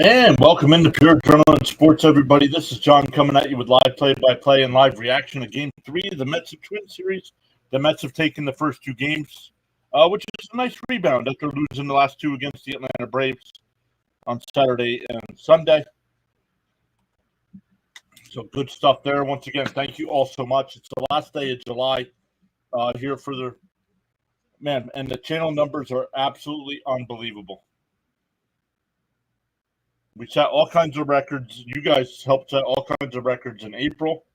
And welcome into Pure Adrenaline Sports, everybody. This is John coming at you with live play-by-play and live reaction to Game 3 of the Mets and Twins series. The Mets have taken the first two games, which is a nice rebound after losing the last two against the Atlanta Braves on Saturday and Sunday. So good stuff there. Once again, thank you all so much. It's the last day of July here for the man, and the channel numbers are absolutely unbelievable. We set all kinds of records. You guys helped set all kinds of records in April.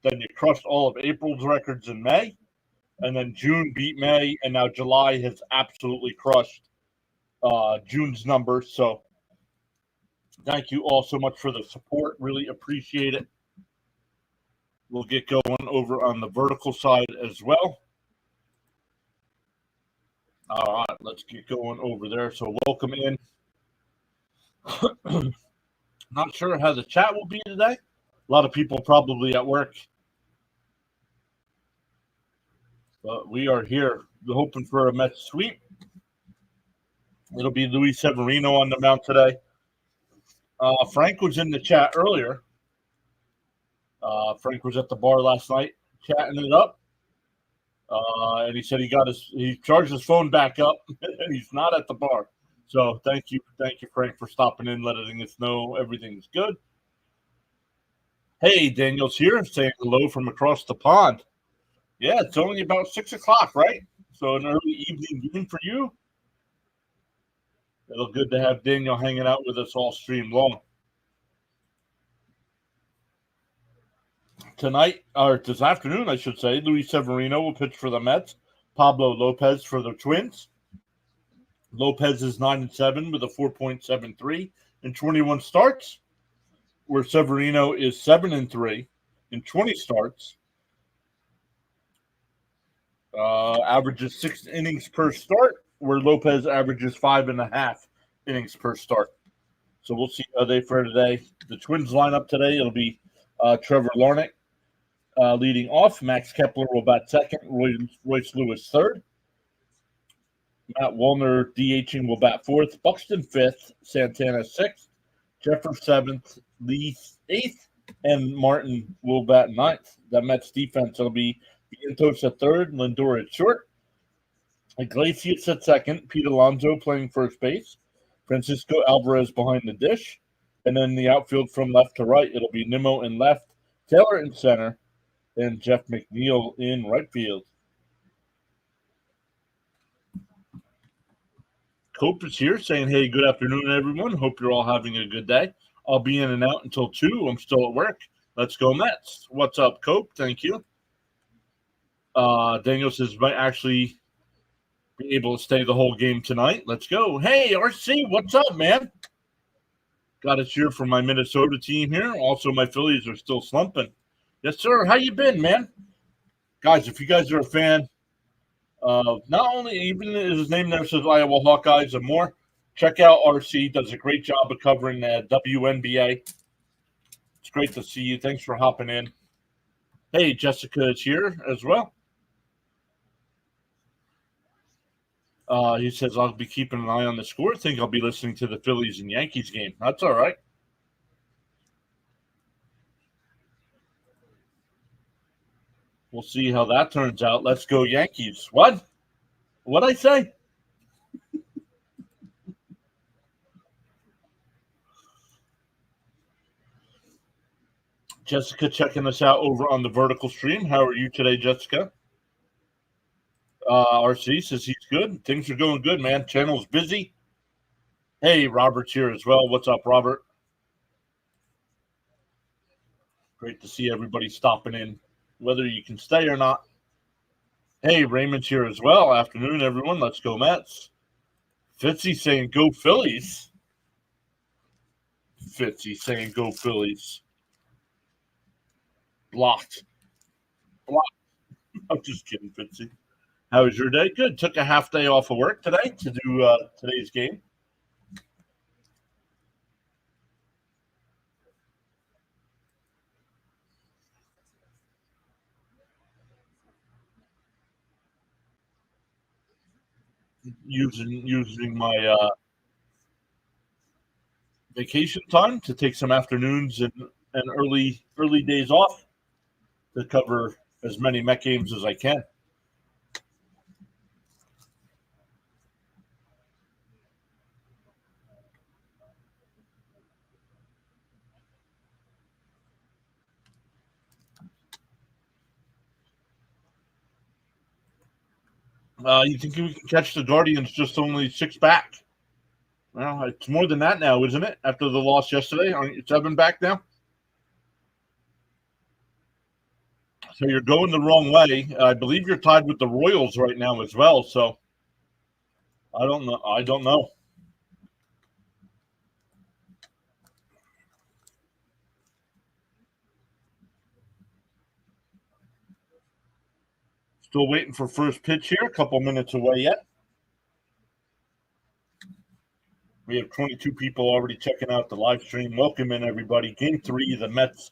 Then you crushed all of April's records in May. And then June beat May. And now July has absolutely crushed June's numbers. So thank you all so much for the support. Really appreciate it. We'll get going over on the vertical side as well. All right, let's get going over there. So welcome in. Not sure how the chat will be today. A lot of people probably at work. But we are here hoping for a Mets sweep. It'll be Luis Severino on the mound today. Frank was in the chat earlier. Frank was at the bar last night chatting it up. And he said he charged his phone back up and he's not at the bar. So thank you, Frank, for stopping in, letting us know everything's good. Hey, Daniel's here saying hello from across the pond. Yeah, it's only about 6 o'clock, right? So an early evening game for you. It'll good to have Daniel hanging out with us all stream long. Tonight, or this afternoon, I should say, Luis Severino will pitch for the Mets. Pablo Lopez for the Twins. Lopez is 9-7 with a 4.73 in 21 starts, where Severino is 7-3 in 20 starts. Averages 6 innings per start, where Lopez averages 5.5 innings per start. So we'll see how they fare today. The Twins lineup today, it'll be Trevor Larnach leading off. Max Kepler will bat second. Royce Lewis third. Matt Wallner DHing will bat fourth. Buxton fifth. Santana sixth. Jeffers seventh. Lee eighth. And Martin will bat ninth. The Mets defense, it'll be Vientos at third. Lindor at short. Iglesias at second. Pete Alonso playing first base. Francisco Alvarez behind the dish. And then the outfield from left to right, it'll be Nimmo in left, Taylor in center, and Jeff McNeil in right field. Cope is here saying, hey, good afternoon, everyone. Hope you're all having a good day. I'll be in and out until 2. I'm still at work. Let's go Mets. What's up, Cope? Thank you. Daniel says might actually be able to stay the whole game tonight. Let's go. Hey, RC, what's up, man? Got a cheer from my Minnesota team here. Also, my Phillies are still slumping. Yes, sir. How you been, man? Guys, if you guys are a fan of not only, even his name there says Iowa Hawkeyes and more, check out RC. Does a great job of covering the WNBA. It's great to see you. Thanks for hopping in. Hey, Jessica is here as well. He says, I'll be keeping an eye on the score. I think I'll be listening to the Phillies and Yankees game. That's all right. We'll see how that turns out. Let's go Yankees. What? What'd I say? Jessica checking us out over on the vertical stream. How are you today, Jessica? RC says he's good. Things are going good, man. Channel's busy. Hey, Robert's here as well. What's up, Robert? Great to see everybody stopping in, whether you can stay or not. Hey, Raymond's here as well. Afternoon, everyone. Let's go Mets. Fitzy saying go Phillies. Fitzy saying go Phillies. Blocked. I'm just kidding, Fitzy. How was your day? Good. Took a half day off of work today to do today's game. Using my vacation time to take some afternoons and early days off to cover as many Met games as I can. You think we can catch the Guardians just only 6 back? Well, it's more than that now, isn't it? After the loss yesterday, aren't you 7 back now? So you're going the wrong way. I believe you're tied with the Royals right now as well. So I don't know. I don't know. Still waiting for first pitch here. A couple minutes away yet. We have 22 people already checking out the live stream. Welcome in, everybody. Game 3, the Mets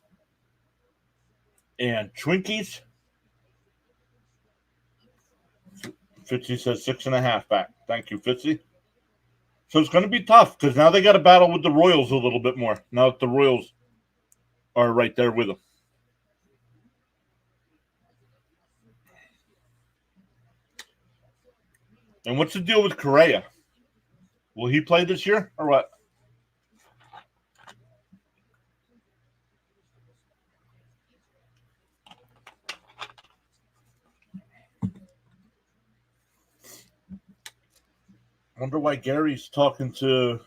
and Twinkies. Fitzy says 6.5 back. Thank you, Fitzy. So it's going to be tough because now they got to battle with the Royals a little bit more. Now that the Royals are right there with them. And what's the deal with Correa? Will he play this year or what? I wonder why Gary's talking to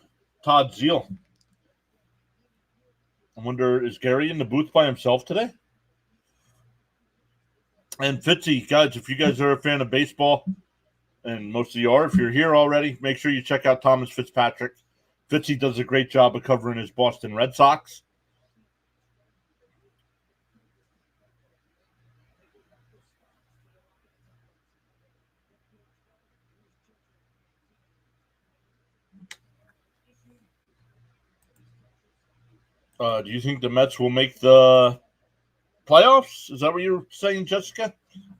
Todd Zeal. I wonder, is Gary in the booth by himself today? And Fitzy, guys, if you guys are a fan of baseball, and most of you are, if you're here already, make sure you check out Thomas Fitzpatrick. Fitzy does a great job of covering his Boston Red Sox. Do you think the Mets will make the playoffs? Is that what you're saying, Jessica?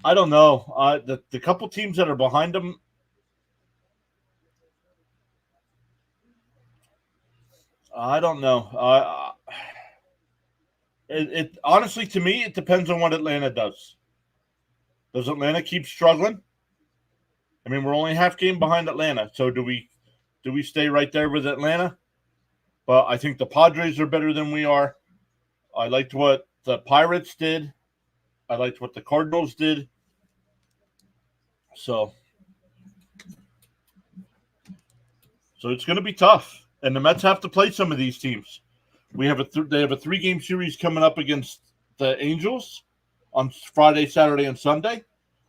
I don't know. The couple teams that are behind them, I don't know. It honestly, to me, it depends on what Atlanta does. Does Atlanta keep struggling? I mean, we're only half game behind Atlanta, so do we stay right there with Atlanta? But I think the Padres are better than we are. I liked what the Pirates did. I liked what the Cardinals did. So it's going to be tough, and the Mets have to play some of these teams. They have a 3-game series coming up against the Angels on Friday, Saturday, and Sunday,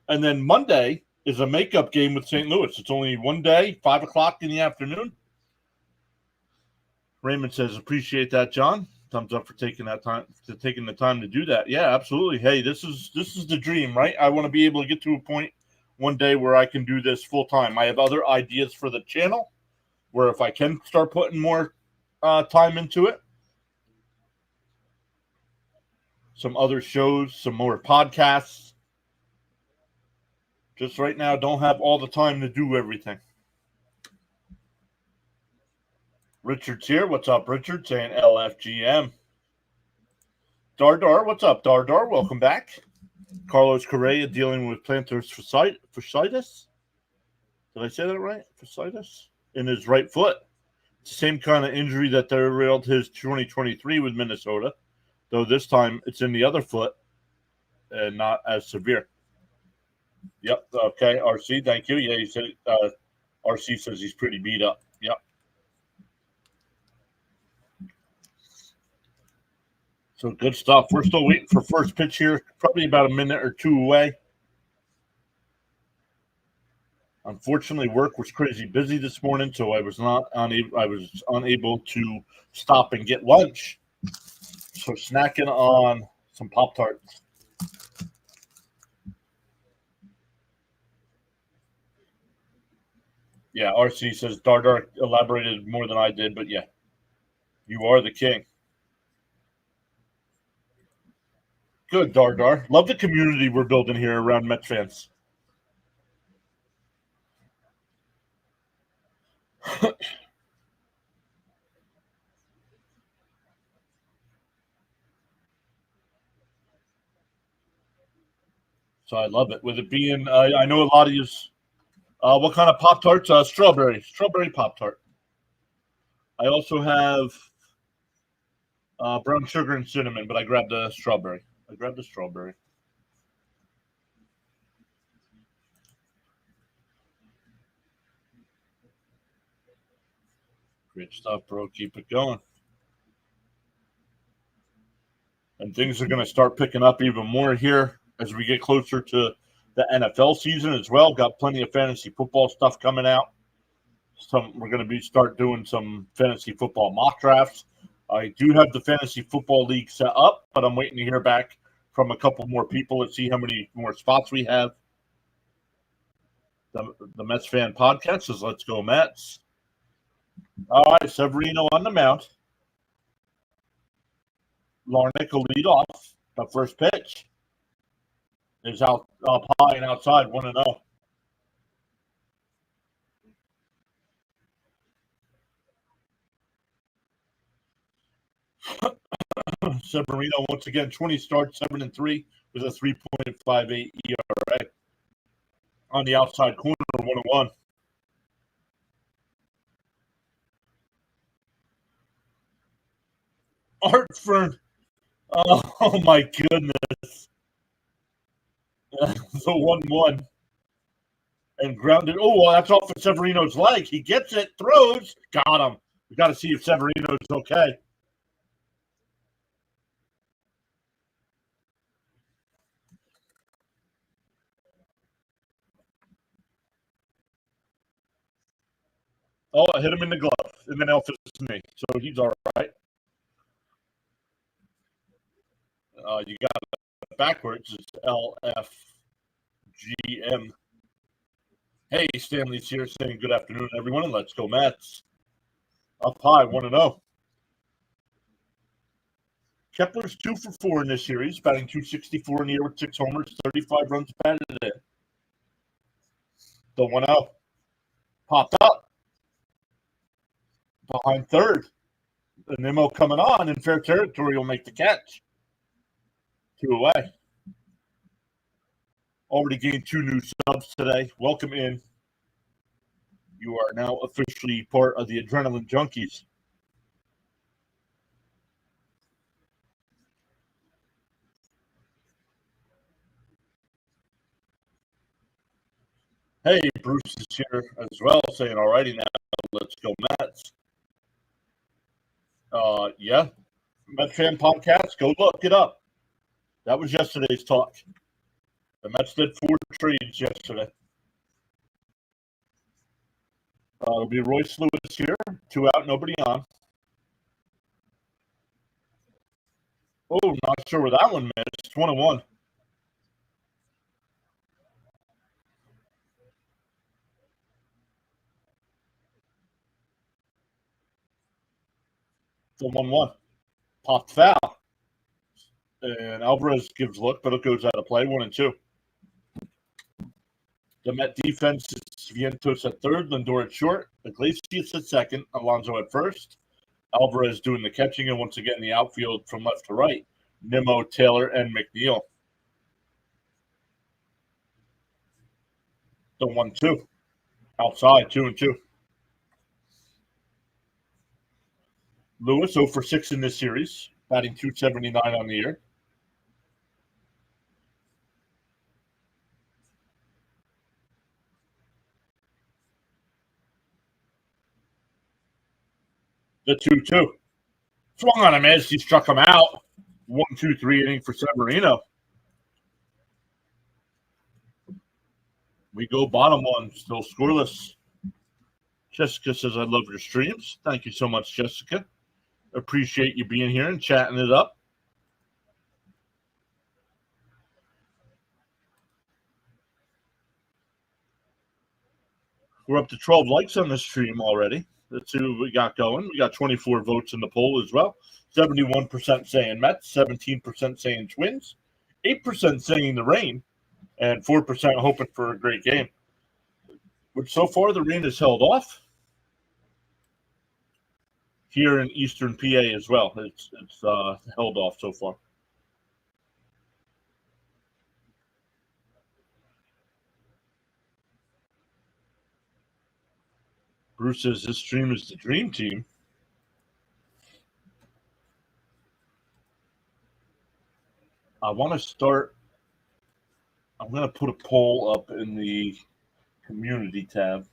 and then Monday is a makeup game with St. Louis. It's only one day, 5:00 in the afternoon. Raymond says, "Appreciate that, John. Thumbs up for taking the time to do that." Yeah, absolutely. Hey, this is the dream, right? I want to be able to get to a point one day where I can do this full time. I have other ideas for the channel where if I can start putting more time into it, some other shows, some more podcasts. Just right now, don't have all the time to do everything. Richard's here. What's up, Richard? Saying LFGM. Dardar, what's up, Dardar? Welcome back. Carlos Correa dealing with plantar fasciitis. Did I say that right? Fasciitis? In his right foot. It's the same kind of injury that derailed his 2023 with Minnesota, though this time it's in the other foot and not as severe. Yep. Okay. RC, thank you. Yeah, you said RC says he's pretty beat up. Yep. So good stuff. We're still waiting for first pitch here, probably about a minute or two away. Unfortunately, work was crazy busy this morning, so I was unable to stop and get lunch. So snacking on some Pop-Tarts. Yeah, RC says Dardar elaborated more than I did, but yeah, you are the king. Good, Dardar. Love the community we're building here around Mets fans. So I love it. With it being, I know a lot of you. What kind of Pop Tarts? Strawberry Pop Tart. I also have brown sugar and cinnamon, but I grabbed the strawberry. Great stuff, bro. Keep it going. And things are going to start picking up even more here as we get closer to the NFL season as well. Got plenty of fantasy football stuff coming out. We're going to start doing some fantasy football mock drafts. I do have the fantasy football league set up, but I'm waiting to hear back from a couple more people to see how many more spots we have. The Mets fan podcast says, "Let's go Mets." All right, Severino on the mound. Larnick will lead off. The first pitch is out up high and outside, 1-0. Severino once again, 20 starts, 7-3 with a 3.58 ERA. On the outside corner, 1-1. Hartford. Oh my goodness. The 1-1. And grounded. Oh, well, that's off of Severino's leg. He gets it, throws, got him. We got to see if Severino's okay. Oh, I hit him in the glove, and then Elf is me, so he's all right. You got it backwards. It's LFGM. Hey, Stanley's here saying good afternoon, everyone, and let's go Mets. Up high, 1-0. Kepler's 2 for 4 in this series, batting .264 in the year with 6 homers, 35 runs batted in. The 1-0. Popped up. Behind third. The Nimmo coming on in fair territory will make the catch. 2 away. Already gained 2 new subs today. Welcome in. You are now officially part of the Adrenaline Junkies. Hey, Bruce is here as well, saying, all righty now, let's go Mets. Yeah, Mets fan podcast, go look it up. That was yesterday's talk. The Mets did 4 trades yesterday. It'll be Royce Lewis here, 2 out, nobody on. Oh, not sure where that one missed. 1-1. The 1-1. Popped foul. And Alvarez gives look, but it goes out of play. 1-2. The Met defense is Vientos at third, Lindor at short, Iglesias at second, Alonso at first, Alvarez doing the catching, and once again the outfield from left to right, Nimmo, Taylor, and McNeil. The 1-2. Outside, 2-2. Lewis 0 for 6 in this series, batting .279 on the year. The 2-2. Swung on him as he struck him out. 1-2-3 inning for Severino. We go bottom one, still scoreless. Jessica says, I love your streams. Thank you so much, Jessica. Appreciate you being here and chatting it up. We're up to 12 likes on this stream already. Let's see what we got going. We got 24 votes in the poll as well. 71% saying Mets, 17% saying Twins, 8% saying the rain, and 4% hoping for a great game. Which so far the rain has held off here in Eastern PA as well. It's held off so far. Bruce says this stream is the dream team. I want to start. I'm going to put a poll up in the community tab.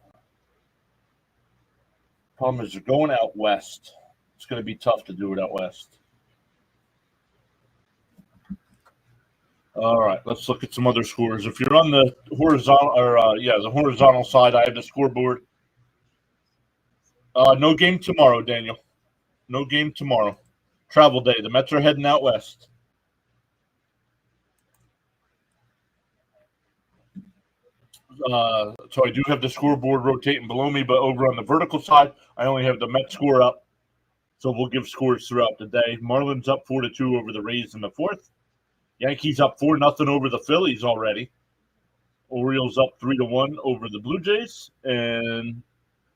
Problem is, they're going out west. It's going to be tough to do it out west. All right, let's look at some other scores. If you're on the horizontal, the horizontal side, I have the scoreboard. No game tomorrow, Daniel. No game tomorrow. Travel day. The Mets are heading out west. So I do have the scoreboard rotating below me, but over on the vertical side, I only have the Mets score up. So we'll give scores throughout the day. Marlins up 4-2 over the Rays in the fourth. Yankees up 4-0 over the Phillies already. Orioles up 3-1 over the Blue Jays. And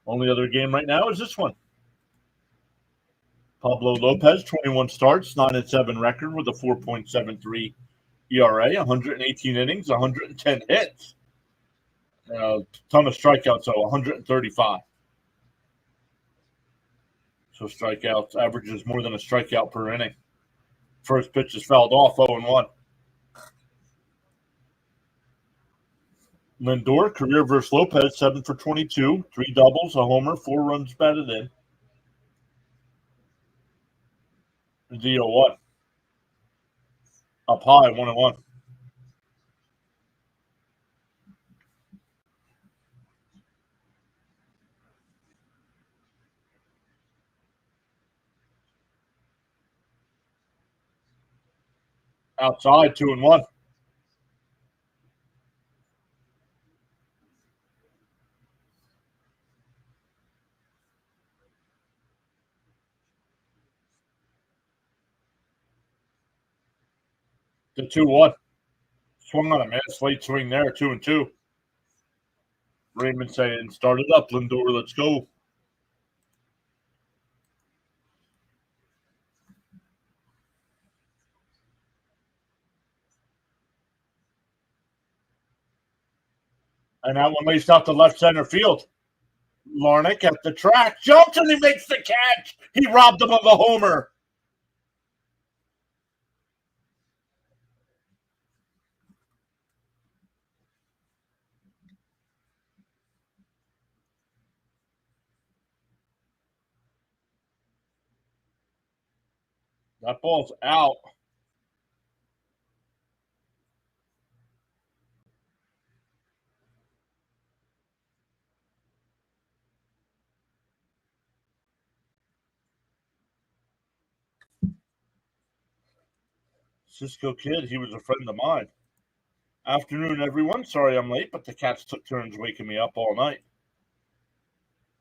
only other game right now is this one. Pablo Lopez, 21 starts, 9-7 record with a 4.73 ERA, 118 innings, 110 hits. Ton of strikeouts, so 135. So strikeouts averages more than a strikeout per inning. First pitch is fouled off, 0-1. Lindor, career versus Lopez, 7 for 22, 3 doubles, a homer, 4 runs batted in. 0-1. Up high, 1-1. Outside, 2-1. The 2-1. Swung on a man's late swing there, 2-2. Raymond saying, start it up, Lindor, let's go. And that one laced out to left center field. Larnick at the track, jumps and he makes the catch. He robbed him of a homer. That ball's out. Cisco Kid, he was a friend of mine. Afternoon, everyone. Sorry I'm late, but the cats took turns waking me up all night.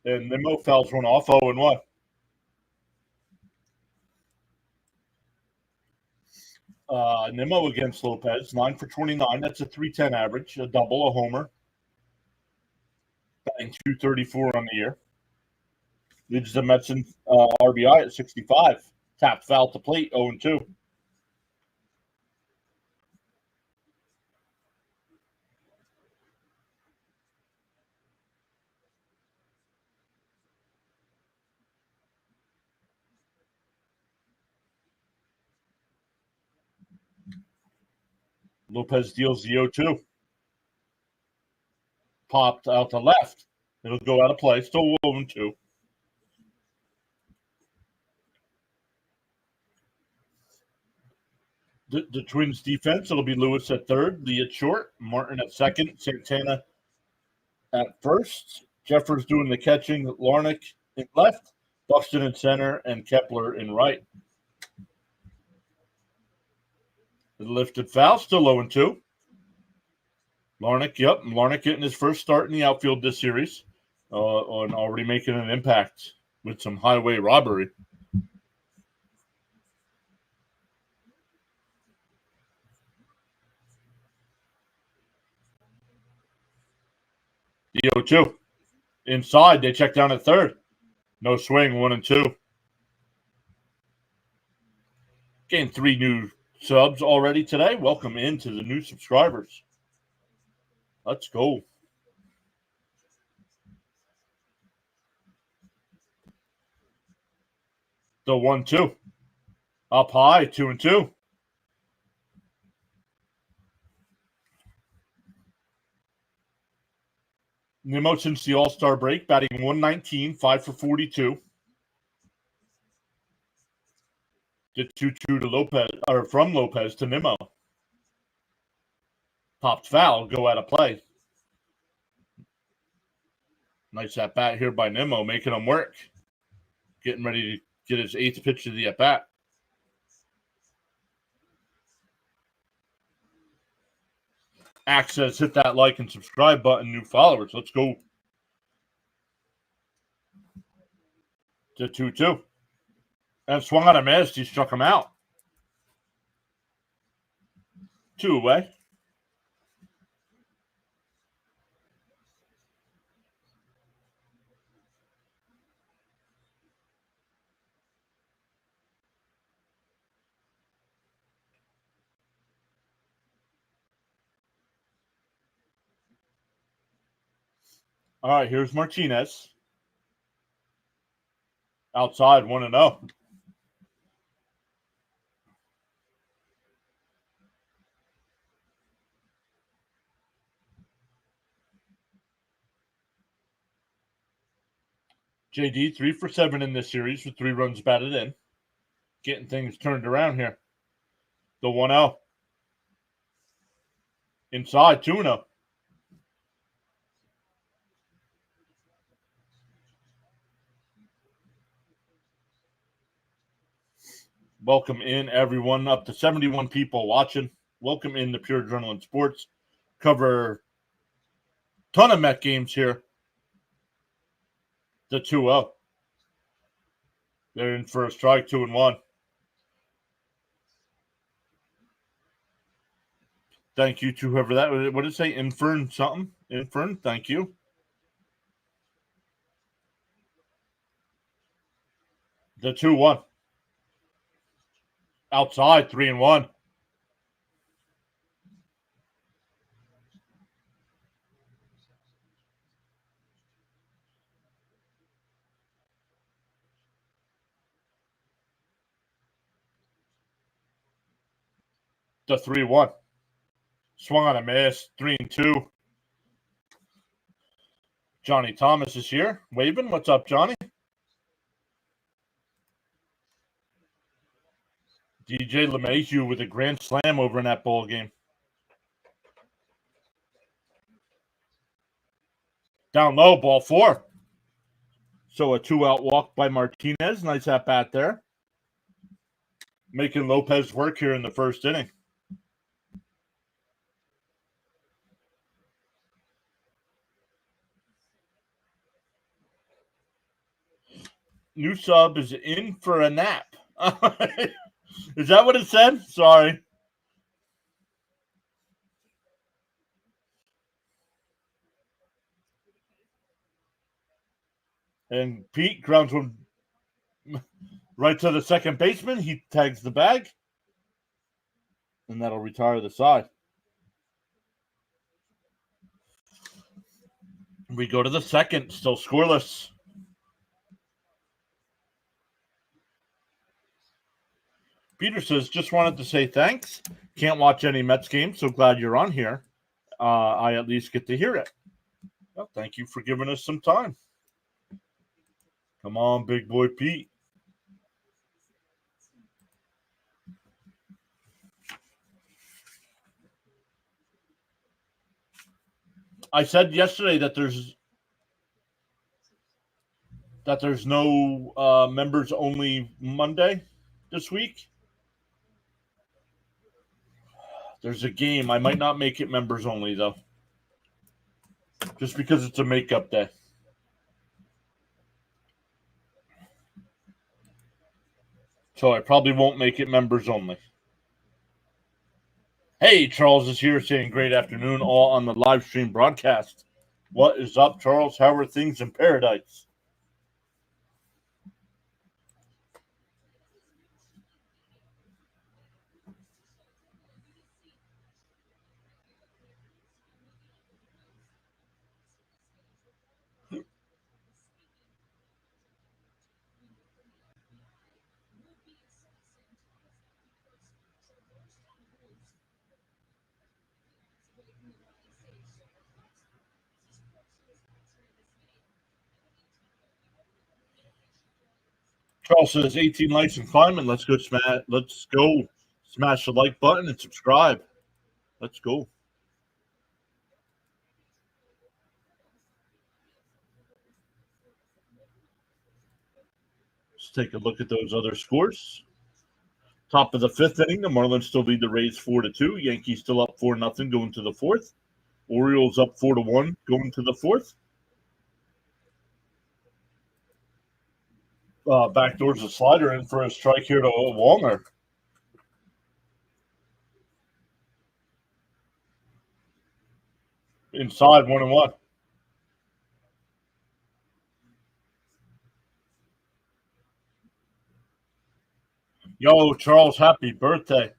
And Nimmo fouls one off, 0-1. Nimmo against Lopez, 9 for 29. That's a 310 average, a double, a homer. Batting 234 on the year. Leads the Mets in RBI at 65. Tapped foul to plate, 0-2. Lopez deals the 0-2. Popped out to left. It'll go out of play. Still 0-2. The Twins defense, it'll be Lewis at third, Lee at short, Martin at second, Santana at first, Jeffers doing the catching, Larnick in left, Buxton in center, and Kepler in right. The lifted foul, still 0-2. Larnick getting his first start in the outfield this series, and already making an impact with some highway robbery. The 0-2. Inside, they check down at third. No swing, 1-2. Gained 3 new subs already today. Welcome into the new subscribers. Let's go. The 1-2. Up high, 2-2. Nimmo since the All-Star break, batting 119, 5 for 42. The 2-2 to Lopez, or from Lopez to Nimmo. Popped foul, go out of play. Nice at bat here by Nimmo, making him work. Getting ready to get his 8th pitch of the at bat. Axe says hit that like and subscribe button, new followers. Let's go. To 2-2. And swung on a miss. He struck him out. 2 away. All right, here's Martinez. Outside, 1-0. JD 3 for 7 in this series with 3 runs batted in. Getting things turned around here. The 1-0. Inside, 2-0. Welcome in, everyone. Up to 71 people watching. Welcome in to PureAdrenaline Sports. Cover a ton of Met games here. The 2-0. They're in for a strike, 2-1. Thank you to whoever that was. What did it say? Infern something? Infern, thank you. The 2-1. Outside, 3-1. The 3-1. Swung on a miss, 3-2. Johnny Thomas is here. Waving. What's up, Johnny? DJ LeMahieu with a grand slam over in that ball game. Down low, ball 4. So a 2-out walk by Martinez. Nice at bat there. Making Lopez work here in the first inning. New sub is in for a nap. Is that what it said? Sorry. And Pete grounds one right to the second baseman. He tags the bag. And that'll retire the side. We go to the second, still scoreless. Peter says, just wanted to say thanks. Can't watch any Mets games, so glad you're on here. I at least get to hear it. Well, thank you for giving us some time. Come on, big boy Pete. I said yesterday that there's no members only Monday this week. There's a game. I might not make it members only though, just because it's a makeup day. So I probably won't make it members only. Hey, Charles is here saying great afternoon, all on the live stream broadcast. What is up, Charles? How are things in paradise? Charles says 18 likes and climbing. Let's go smash. Let's go smash the like button and subscribe. Let's go. Let's take a look at those other scores. Top of the fifth inning, the Marlins still lead the Rays 4-2. Yankees still up 4-0 going to the fourth. Orioles up 4-1 going to the fourth. Backdoors a slider in for a strike here to Walner. Inside 1-1. Yo, Charles, happy birthday.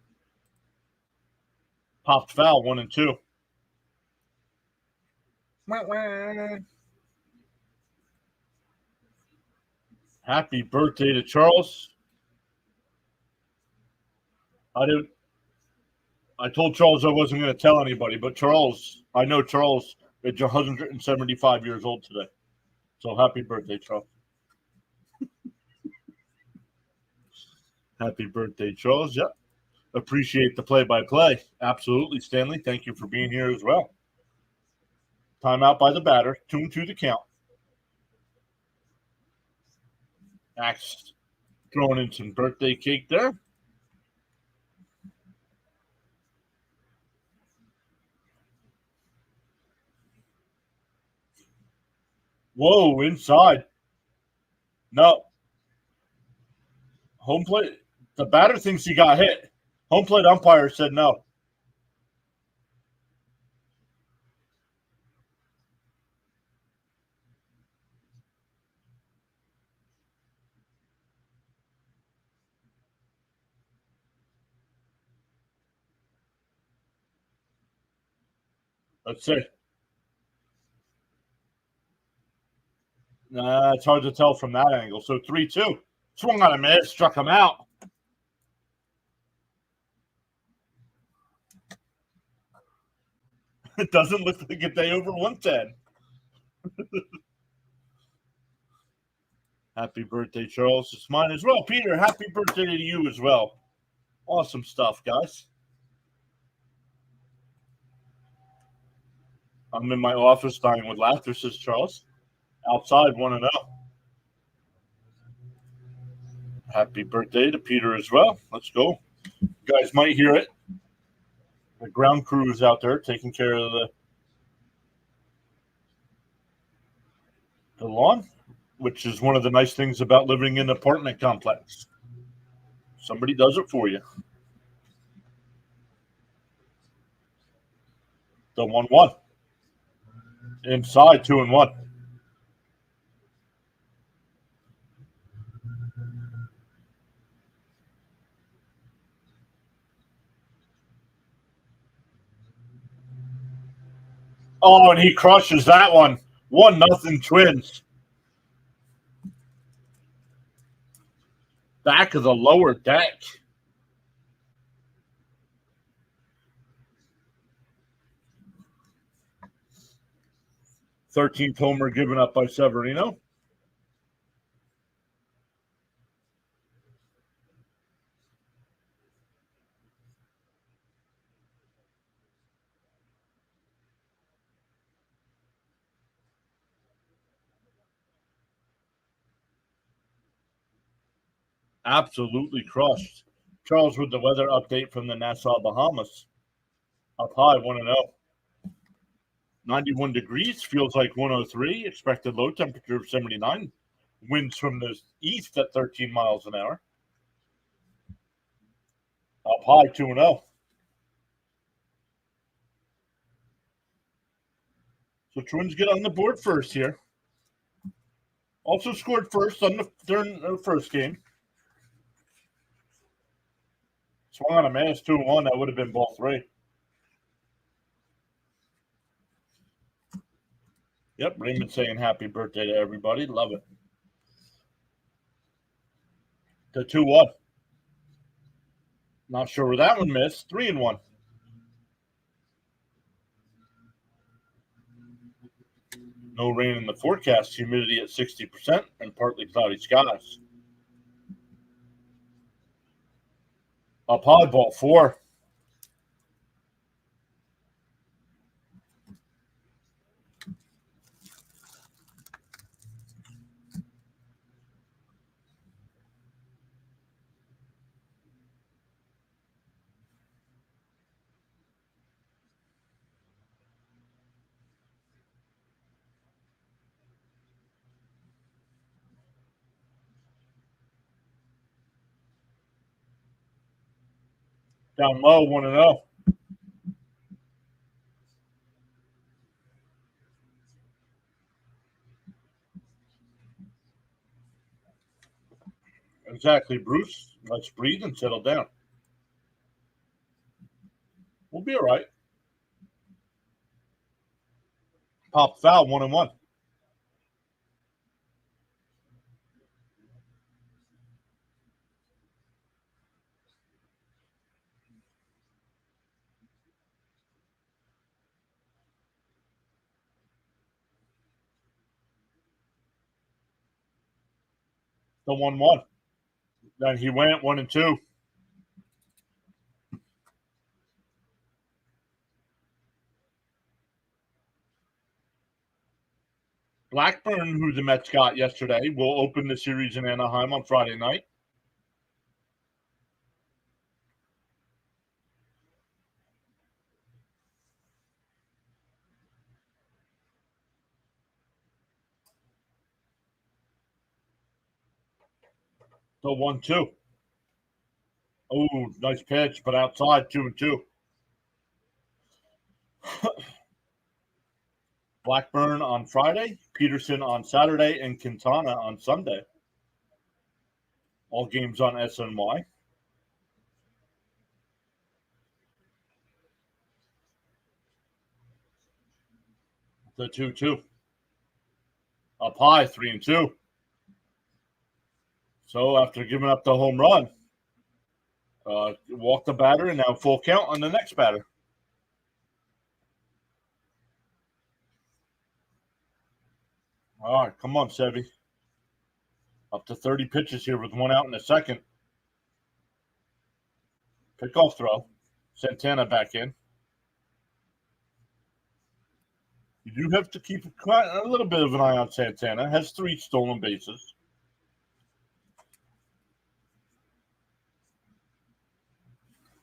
Popped foul 1-2. Happy birthday to Charles. I told Charles I wasn't going to tell anybody, but Charles, I know Charles is 175 years old today. So happy birthday, Charles. Happy birthday, Charles. Yep. Appreciate the play-by-play. Absolutely, Stanley. Thank you for being here as well. Timeout by the batter. 2-2 the count. Axe throwing in some birthday cake there. Whoa, inside. No. Home plate. The batter thinks he got hit. Home plate umpire said no. Let's see. It's hard to tell from that angle. So 3-2. Swung on a miss, struck him out. It doesn't look like a day over 110. Happy birthday, Charles. It's mine as well. Peter, happy birthday to you as well. Awesome stuff, guys. I'm in my office dying with laughter, says Charles. Outside 1-0. Happy birthday to Peter as well. Let's go. You guys might hear it. The ground crew is out there taking care of the lawn, which is one of the nice things about living in an apartment complex. Somebody does it for you. The 1-1. Inside 2-1. Oh, and he crushes that one. 1-0 Twins. Back of the lower deck. Thirteenth homer given up by Severino. Absolutely crushed. Charles with the weather update from the Nassau, Bahamas. Up high, 1-0. 91 degrees, feels like 103. Expected low temperature of 79. Winds from the east at 13 miles an hour. Up high, 2-0. So Twins get on the board first here. Also scored first during the first game. Swung on a man, 2-1. That would have been ball 3. Yep, Raymond saying happy birthday to everybody. Love it. The 2-1. Not sure where that one missed. 3-1. No rain in the forecast. Humidity at 60% and partly cloudy skies. Up high, ball 4. Down low, 1-0. Exactly, Bruce. Let's breathe and settle down. We'll be all right. Pop foul, 1-1. The 1-1. Then he went 1-2. Blackburn, who the Mets got yesterday, will open the series in Anaheim on Friday night. The 1-2. Oh, nice pitch, but outside, 2-2. Blackburn on Friday, Peterson on Saturday, and Quintana on Sunday. All games on SNY. The 2-2. Up high, 3-2. So after giving up the home run, walked the batter, and now full count on the next batter. All right, come on, Sevy. Up to 30 pitches here with 1 out in the second. Pickoff throw. Santana back in. You do have to keep a little bit of an eye on Santana. Has 3 stolen bases.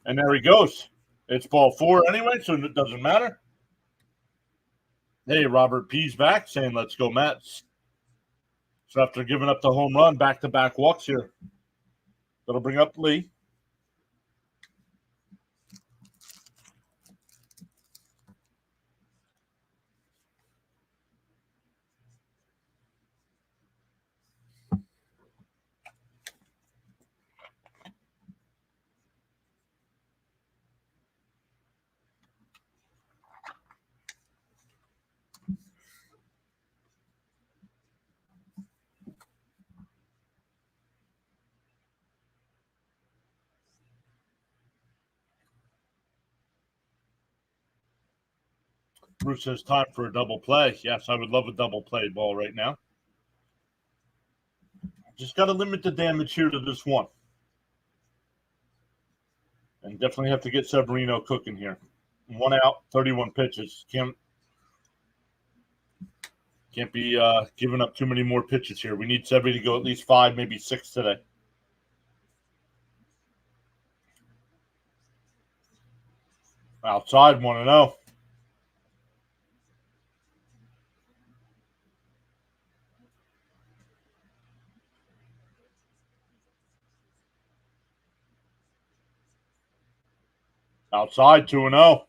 And there he goes. It's ball 4 anyway, so it doesn't matter. Hey, Robert P's back saying, let's go Mets. So after giving up the home run, back-to-back walks here. That'll bring up Lee. Bruce says time for a double play. Yes, I would love a double play ball right now. Just got to limit the damage here to this one. And definitely have to get Severino cooking here. 1 out, 31 pitches. Can't be giving up too many more pitches here. We need Sevy to go at least 5, maybe 6 today. Outside, 1-0. Outside, 2-0.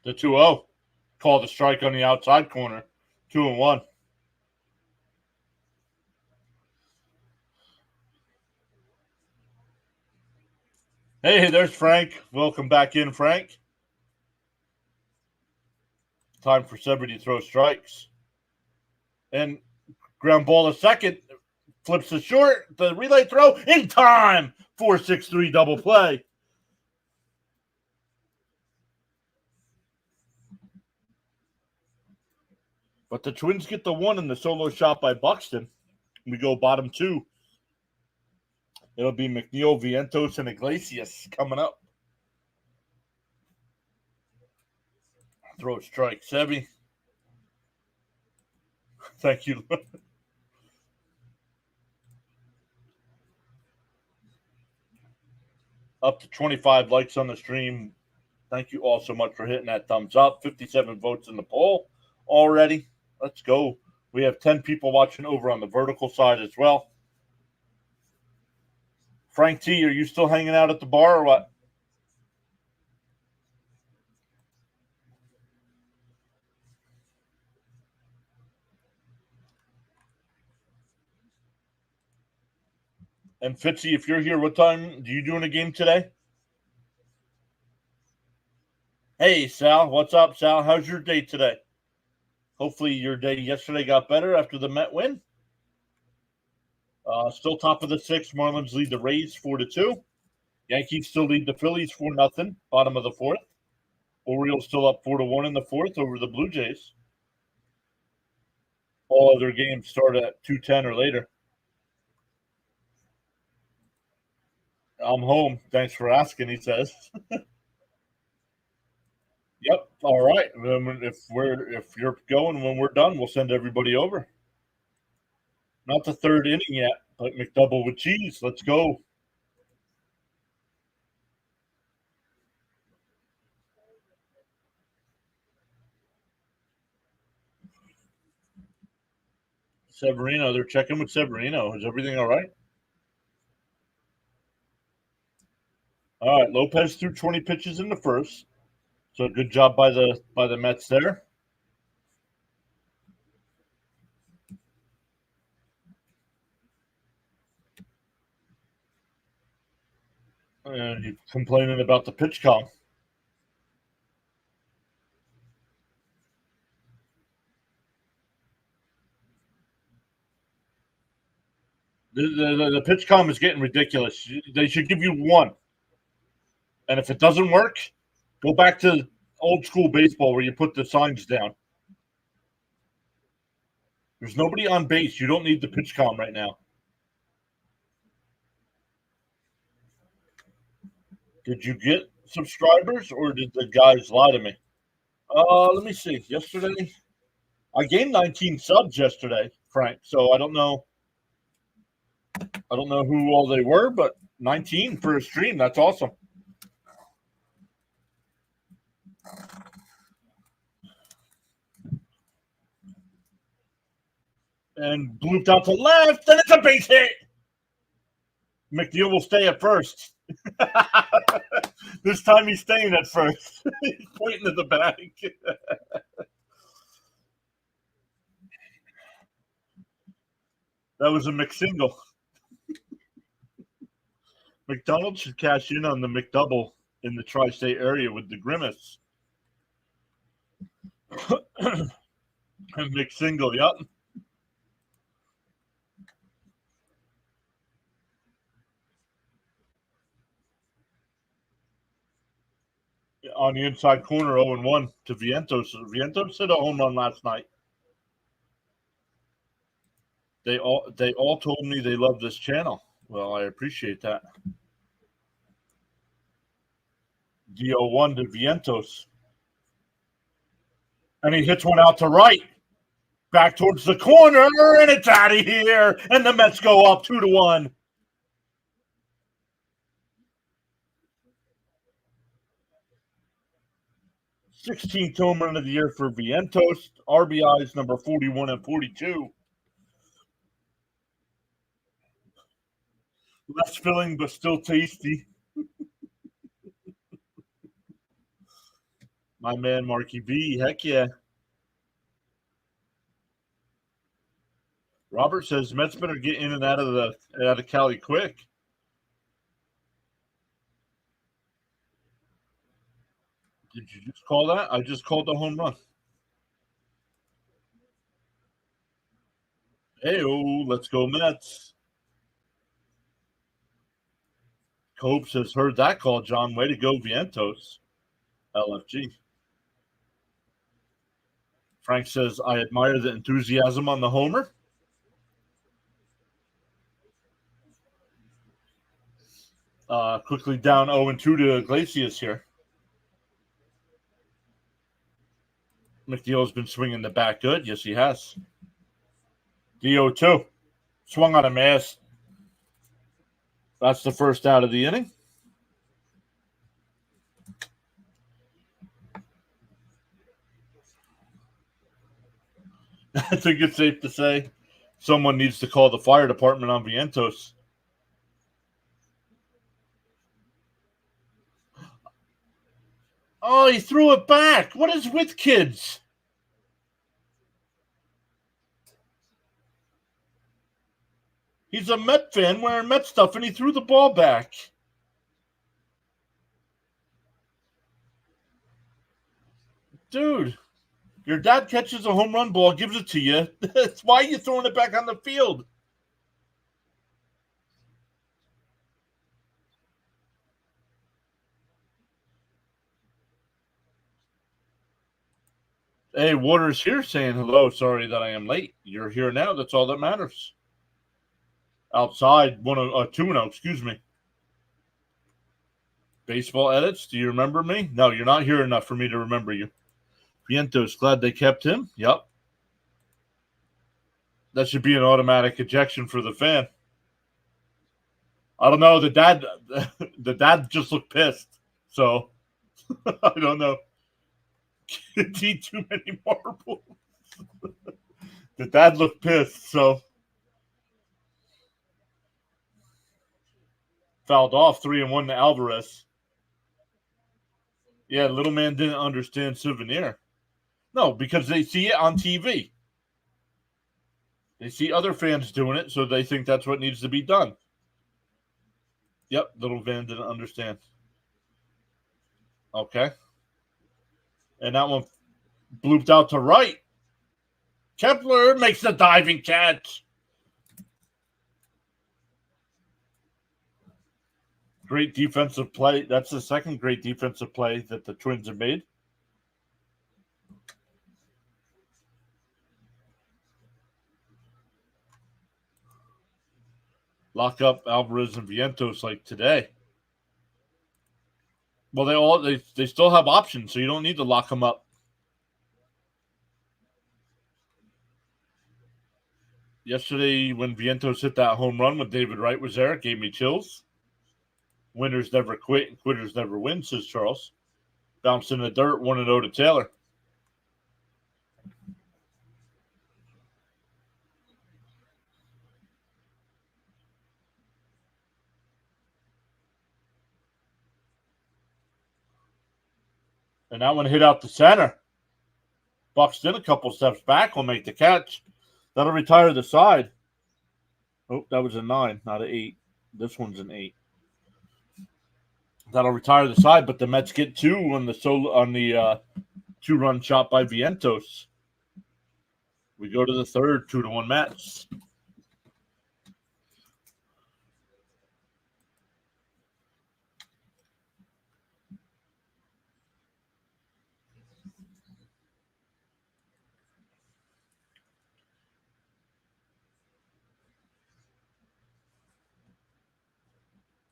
The 2-0. Called a strike on the outside corner. 2-1. Hey, there's Frank. Welcome back in, Frank. Time for Sevy to throw strikes. And ground ball to second. Flips it short. The relay throw in time. 4-6-3 double play. But the Twins get the 1 in the solo shot by Buxton. We go bottom 2. It'll be McNeil, Vientos, and Iglesias coming up. Throw strike. Sevy. Thank you. Up to 25 likes on the stream. Thank you all so much for hitting that thumbs up. 57 votes in the poll already. Let's go. We have 10 people watching over on the vertical side as well. Frank T, are you still hanging out at the bar or what? And Fitzy, if you're here, what time do you doing a game today? Hey, Sal. What's up, Sal? How's your day today? Hopefully your day yesterday got better after the Met win. Still top of the 6th. Marlins lead the Rays 4-2. Yankees still lead the Phillies 4-0. Bottom of the 4th. Orioles still up 4-1 in the 4th over the Blue Jays. All other games start at 2:10 or later. I'm home. Thanks for asking, he says. Yep. All right. If you're going when we're done, we'll send everybody over. Not the 3rd inning yet, but McDouble with cheese. Let's go. Severino, they're checking with Severino. Is everything all right? All right. Lopez threw 20 pitches in the first. So good job by the Mets there. And he's complaining about the pitch count. The pitch com is getting ridiculous. They should give you 1. And if it doesn't work, go back to old school baseball where you put the signs down. There's nobody on base. You don't need the pitch com right now. Did you get subscribers or did the guys lie to me? Let me see. Yesterday, I gained 19 subs yesterday, Frank. So I don't know who all they were, but 19 for a stream. That's awesome. And blooped out to left, and it's a base hit. McNeil will stay at first. This time he's staying at first. He's pointing at the bag. That was a McSingle. McDonald's should cash in on the McDouble in the tri-state area with the Grimace. McSingle, yep. On the inside corner, 0-1 to Vientos. Vientos hit a home run last night. They all told me they love this channel. Well, I appreciate that. DO1 to Vientos. And he hits one out to right. Back towards the corner, and it's out of here. And the Mets go up 2-1. #16th home run of the year for Vientos. RBIs number 41 and 42. Less filling, but still tasty. My man, Marky V. Heck yeah. Robert says Mets better get in and out of Cali quick. Did you just call that? I just called the home run. Hey-oh, let's go Mets. Cope says, heard that call, John. Way to go, Vientos. LFG. Frank says, I admire the enthusiasm on the homer. Quickly down 0-2 to Iglesias here. McNeil's been swinging the bat good. Yes, he has. The 0-2. Swung on a miss. That's the first out of the inning. I think it's safe to say someone needs to call the fire department on Vientos. Oh, he threw it back. What is with kids? He's a Met fan wearing Met stuff, and he threw the ball back. Dude, your dad catches a home run ball, gives it to you. That's why you're throwing it back on the field. Hey, Waters here saying hello. Sorry that I am late. You're here now. That's all that matters. Outside, 2-0, excuse me. Baseball edits. Do you remember me? No, you're not here enough for me to remember you. Vientos, glad they kept him. Yep. That should be an automatic ejection for the fan. I don't know. The dad just looked pissed. So I don't know. Kids eat too many marbles. The dad looked pissed, so fouled off 3-1 to Alvarez. Yeah, little man didn't understand souvenir. No, because they see it on TV. They see other fans doing it, so they think that's what needs to be done. Yep, little man didn't understand. Okay. And that one blooped out to right. Kepler makes the diving catch. Great defensive play. That's the second great defensive play that the Twins have made. Lock up Alvarez and Vientos like today. Well, they still have options, so you don't need to lock them up. Yesterday, when Vientos hit that home run when David Wright was there, it gave me chills. Winners never quit and quitters never win, says Charles. Bounced in the dirt, 1-0 to Taylor. And that one hit out the center. Buxton a couple steps back will make the catch. That'll retire the side. Oh, that was a 9, not an 8. This one's an 8. That'll retire the side, but the Mets get 2 on the 2-run shot by Vientos. We go to the third, 2-1 Mets.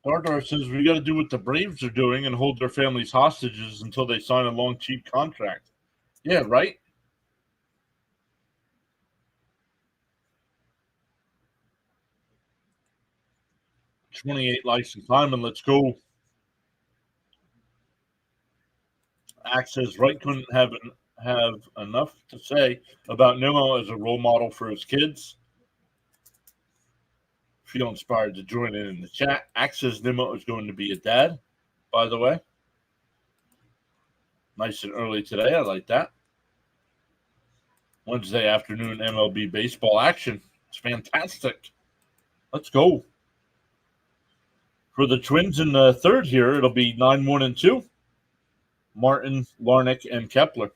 Dardar says we got to do what the Braves are doing and hold their families hostages until they sign a long, cheap contract. Yeah, right? $28 license time, and let's go. Axe says Wright couldn't have enough to say about Nimmo as a role model for his kids. Feel inspired to join in the chat. Axe says Nimmo is going to be a dad, by the way. Nice and early today. I like that. Wednesday afternoon MLB baseball action. It's fantastic. Let's go. For the Twins in the third here, it'll be 9-1-2. Martin, Larnach, and Kepler.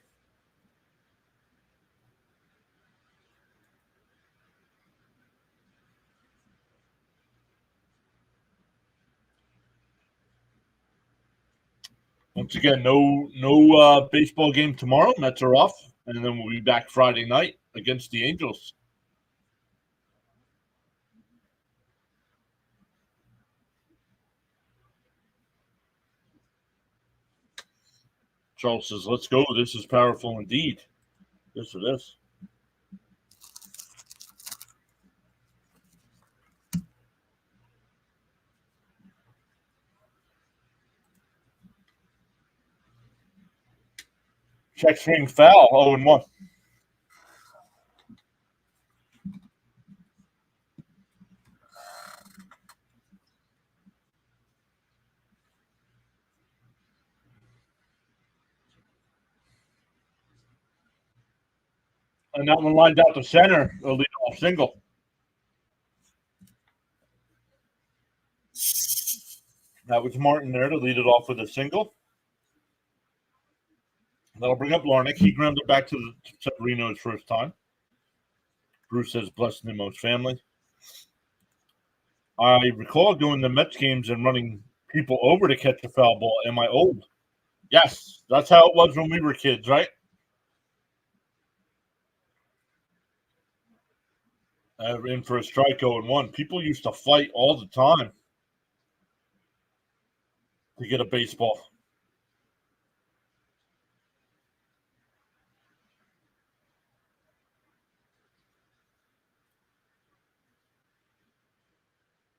Once again, no baseball game tomorrow. Mets are off, And then we'll be back Friday night against the Angels. Charles says, let's go. This is powerful indeed. Yes, it is. Check swing foul, 0-1. And that one lined out to center, a leadoff single. That was Martin there to lead it off with a single. That'll bring up Larnick. He grounded back to Severino's first time. Bruce says, bless Nemo's family. I recall going to Mets games and running people over to catch a foul ball. Am I old? Yes, that's how it was when we were kids, right? In for a strike 0-1. People used to fight all the time to get a baseball.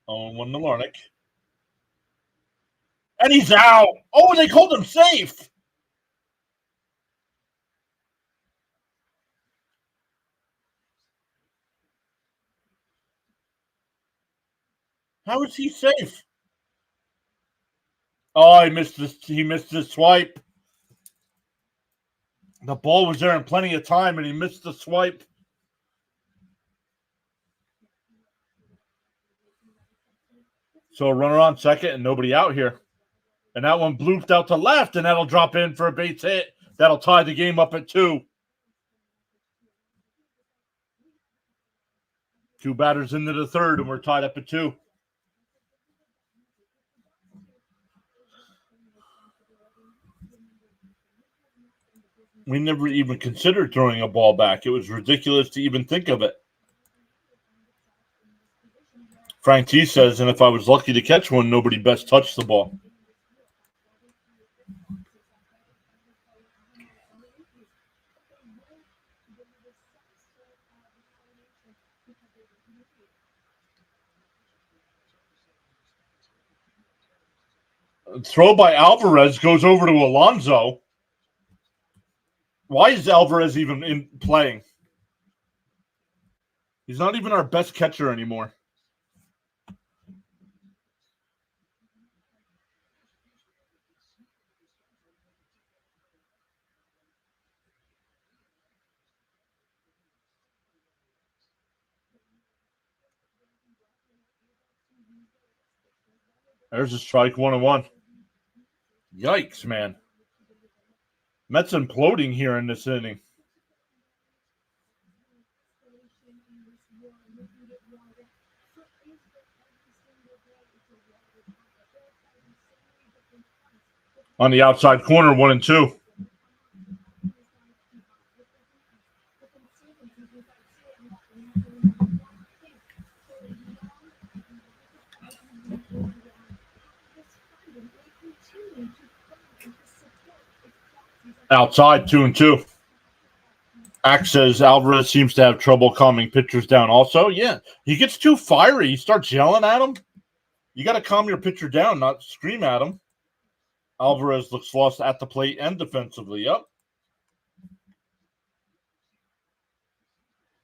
Oh, 1 to Larnick. And he's out. Oh, they called him safe. How is he safe? Oh, he missed the swipe. The ball was there in plenty of time, and he missed the swipe. So a runner on second and nobody out here. And that one blooped out to left, and that'll drop in for a base hit. That'll tie the game up at 2. 2 batters into the third, and we're tied up at 2. We never even considered throwing a ball back. It was ridiculous to even think of it. Frank T says, and if I was lucky to catch one, nobody best touched the ball. Throw by Alvarez goes over to Alonso. Why is Alvarez even playing? He's not even our best catcher anymore. There's a strike, 1-1. Yikes, man. Mets imploding here in this inning. On the outside corner, 1-2. Outside, 2-2. Axe says Alvarez seems to have trouble calming pitchers down also. Yeah, he gets too fiery. He starts yelling at him. You got to calm your pitcher down, not scream at him. Alvarez looks lost at the plate and defensively. Yep.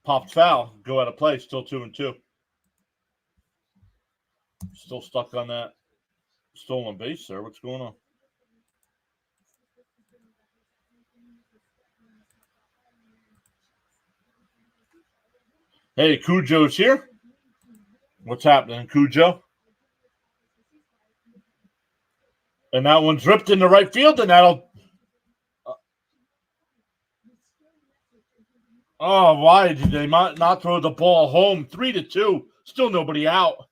Popped foul. Go out of play. Still 2-2. Still stuck on that stolen base there. What's going on? Hey, Cujo's here. What's happening, Cujo? And that one's ripped into right field, and that'll. Oh, why did they not throw the ball home? 3-2. Still nobody out.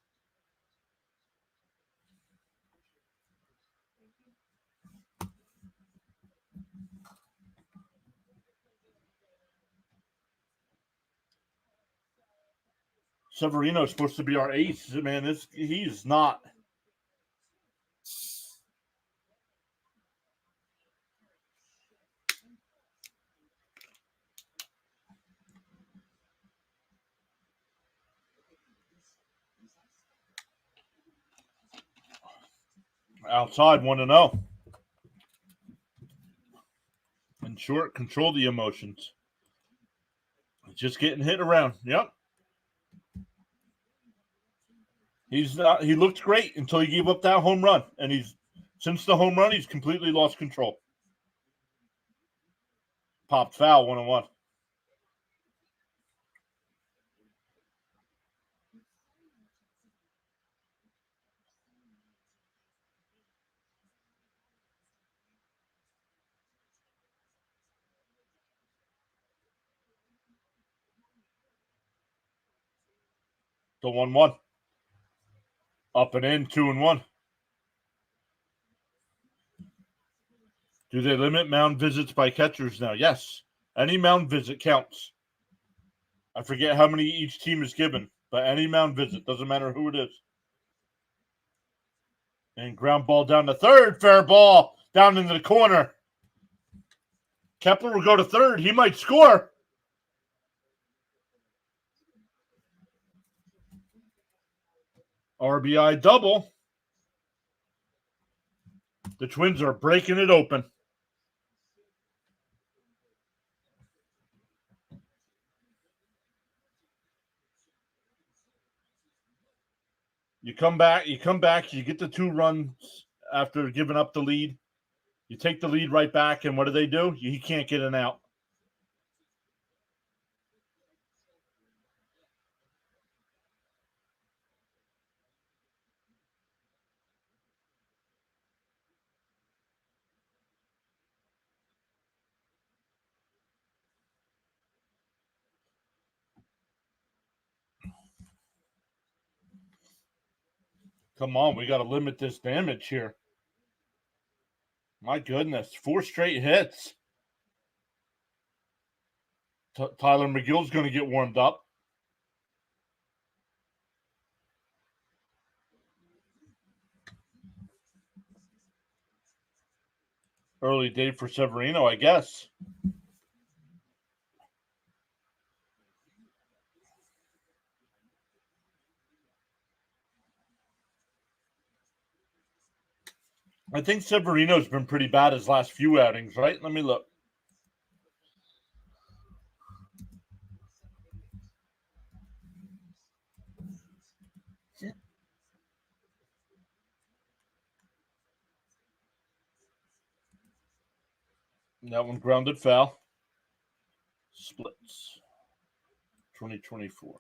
Severino's supposed to be our ace, man. He's not. Outside 1-0. In short, control the emotions. Just getting hit around. Yep. He's not. He looked great until he gave up that home run, and since the home run, he's completely lost control. Popped foul 1-1. The 1-1. Up and in, 2-1. Do they limit mound visits by catchers now? Yes. Any mound visit counts. I forget how many each team is given, but any mound visit, doesn't matter who it is. And ground ball down to third. Fair ball down into the corner. Kepler will go to third. He might score. RBI double. The Twins are breaking it open. You come back, you get the 2 runs after giving up the lead. You take the lead right back, and what do? He can't get an out. Come on, we got to limit this damage here. My goodness, 4 straight hits. Tyler McGill's going to get warmed up. Early day for Severino, I guess. I think Severino's been pretty bad his last few outings, right? Let me look. That one grounded foul. Splits. 2024.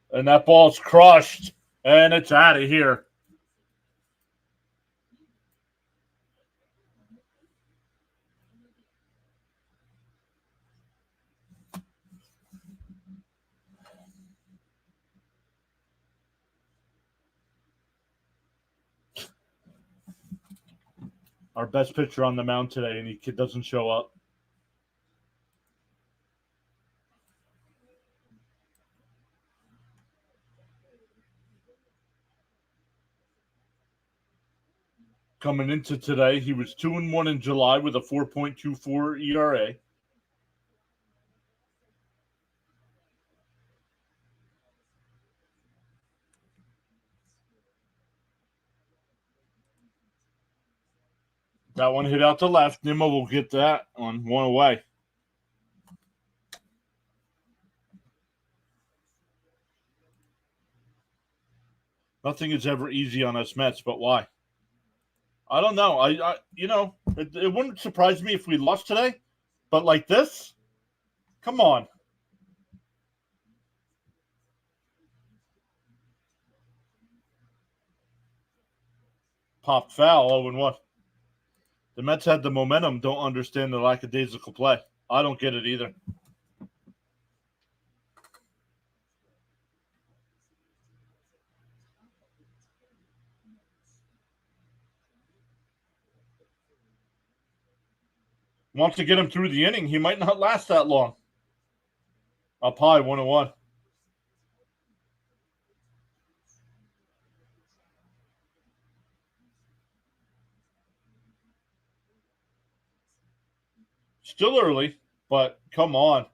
And that ball's crushed, and it's out of here. Our best pitcher on the mound today, and he doesn't show up. Coming into today, he was 2-1 in July with a 4.24 ERA. That one hit out to left. Nimmo will get that on 1 away. Nothing is ever easy on us Mets, but why? I don't know. It wouldn't surprise me if we lost today, but like this, come on. Popped foul, 0-1. The Mets had the momentum, don't understand the lackadaisical play. I don't get it either. wants to get him through the inning. He might not last that long. Up high, 1-1. Still early, but come on.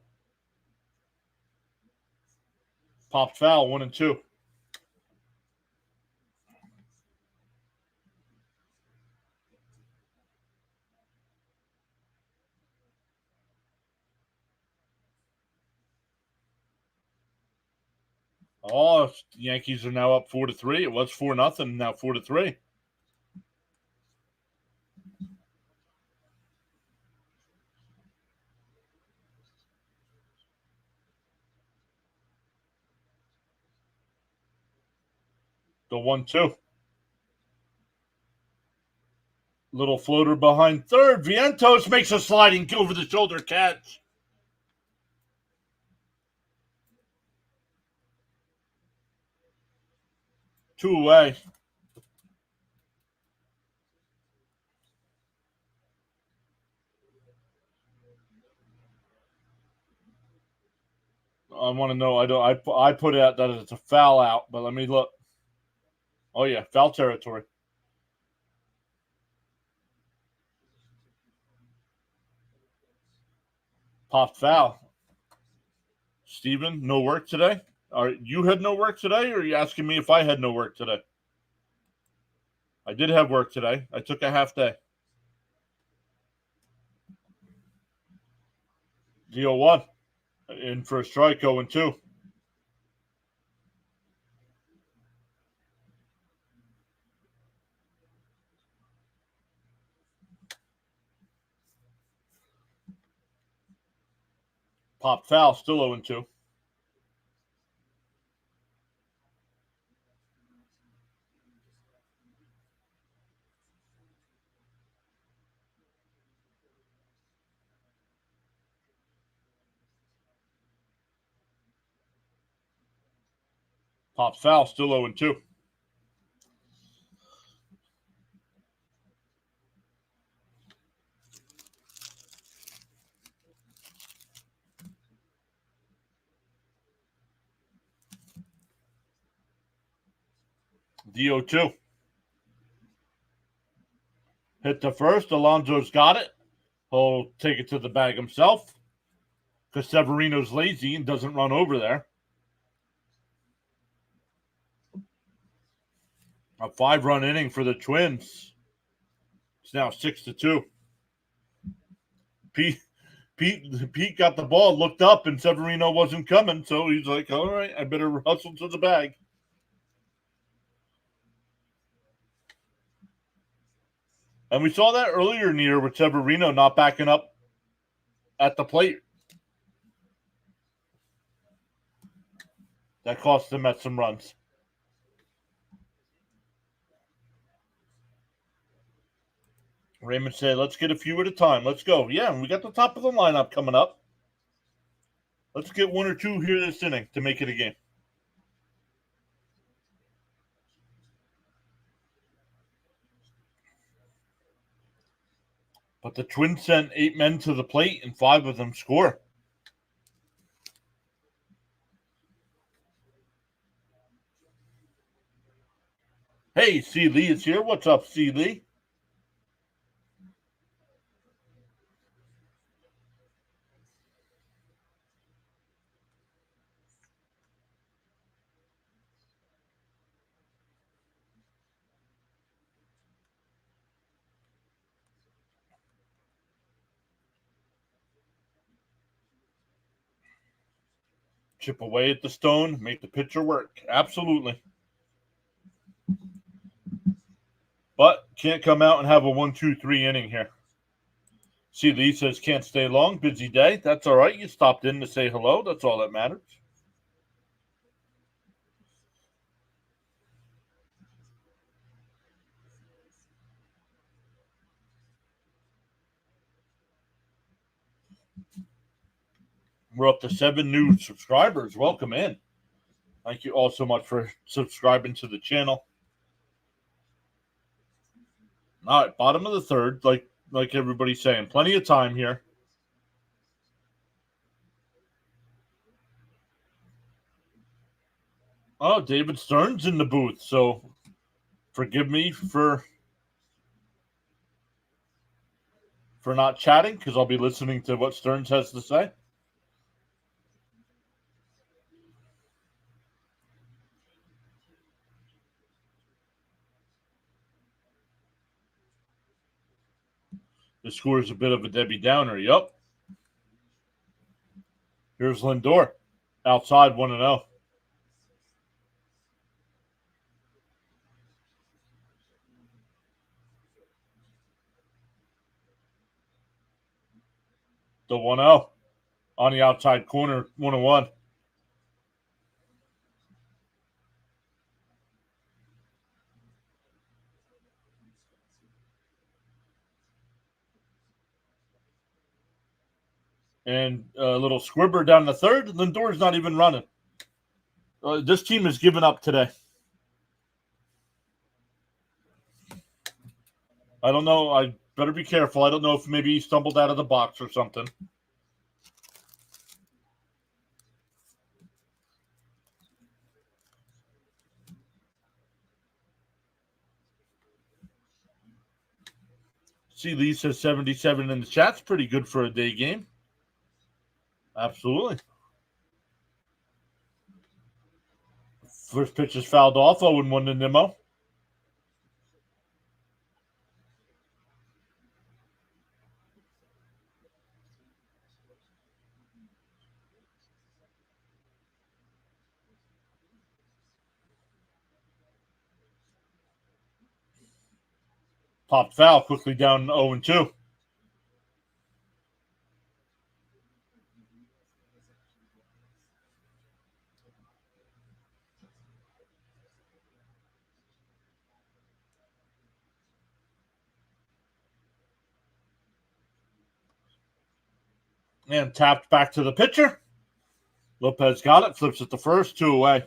Popped foul, 1-2. Oh, the Yankees are now up 4-3. It was 4-0, now 4-3. The 1-2. Little floater behind third. Vientos makes a sliding over the shoulder catch. Two away. I want to know. I put out that it's a foul out, but let me look. Oh yeah, foul territory. Popped foul. Steven, no work today? You had no work today, or are you asking me if I had no work today? I did have work today. I took a half day. The 0-1. In for a strike, 0-2. Pop foul, still 0-2. Pop foul, still 0-2. The 0-2. Hit the first. Alonso's got it. He'll take it to the bag himself because Severino's lazy and doesn't run over there. A 5-run inning for the Twins. It's now 6-2. Pete got the ball, looked up, and Severino wasn't coming, so he's like, all right, I better hustle to the bag. And we saw that earlier in the year with Severino not backing up at the plate. That cost them at some runs. Raymond said, let's get a few at a time. Let's go. Yeah, and we got the top of the lineup coming up. Let's get one or two here this inning to make it a game. But the Twins sent 8 men to the plate, and 5 of them score. Hey, C. Lee is here. What's up, C. Lee? Chip away at the stone, make the pitcher work. Absolutely. But can't come out and have a 1-2-3 inning here. See, Lee says can't stay long. Busy day. That's all right. You stopped in to say hello. That's all that matters. We're up to 7 new subscribers. Welcome in. Thank you all so much for subscribing to the channel. All right, bottom of the third. Like like everybody's saying. Plenty of time here. Oh, David Stern's in the booth, so forgive me for not chatting because I'll be listening to what Stearns has to say. The score is a bit of a Debbie Downer. Yup. Here's Lindor. Outside 1-0. The 1-0 on the outside corner, 1-1. And a little squibber down the third. Lindor's not even running. This team has given up today. I don't know. I better be careful. I don't know if maybe he stumbled out of the box or something. See, Lee says 77 in the chat's pretty good for a day game. Absolutely. First pitch is fouled off. 0-1 to Nimmo. Popped foul quickly down 0-2. And tapped back to the pitcher. Lopez got it. Flips it to first. 2 away.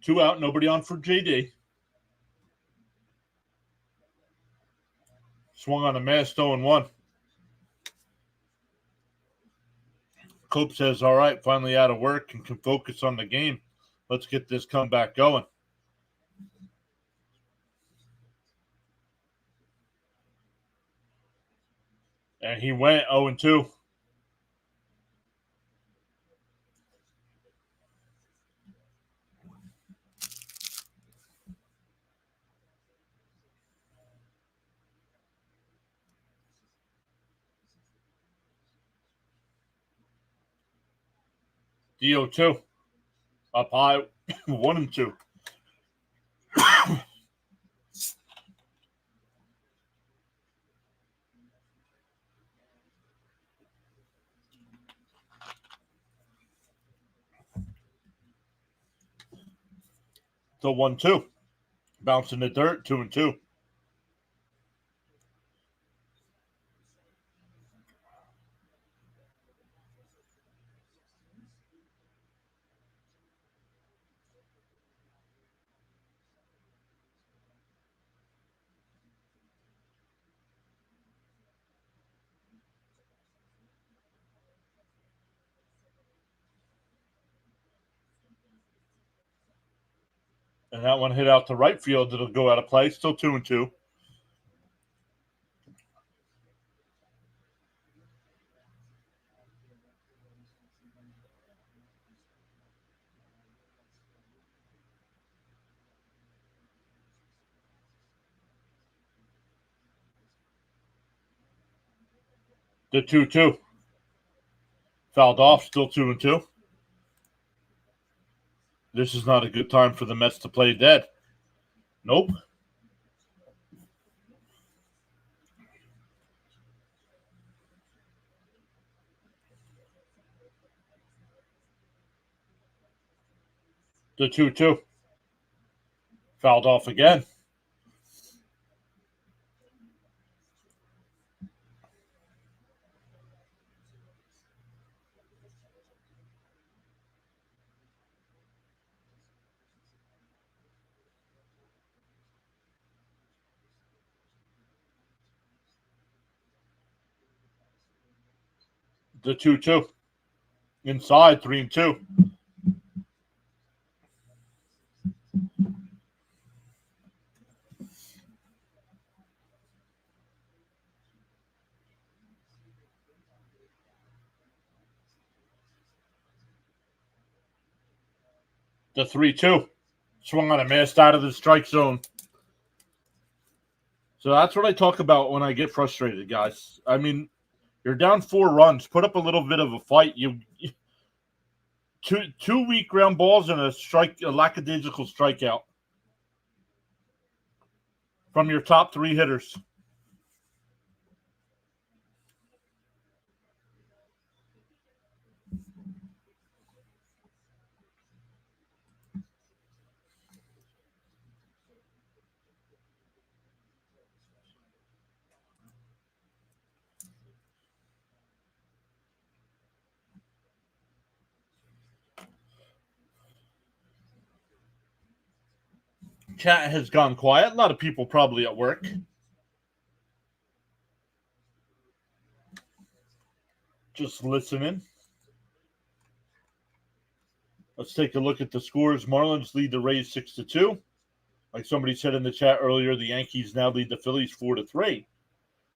Two out, nobody on for JD. Swung on a miss, 0-1. Cope says, all right, finally out of work and can focus on the game. Let's get this comeback going. And he went 0-2. DO2. Up high, 1-2. So 1-2. Bouncing the dirt, 2-2. And that one hit out to right field. It'll go out of play. Still 2-2. The 2-2. Fouled off. Still 2-2. This is not a good time for the Mets to play dead. Nope. The 2-2. Fouled off again. The 2-2. Inside 3-2. The 3-2. Swung on a missed out of the strike zone. So that's what I talk about when I get frustrated, guys. I mean, you're down 4 runs. Put up a little bit of a fight. You two weak ground balls and a lackadaisical strikeout from your top 3 hitters. Chat has gone quiet. A lot of people probably at work. Just listening. Let's take a look at the scores. Marlins lead the Rays 6-2. Like somebody said in the chat earlier, the Yankees now lead the Phillies 4-3.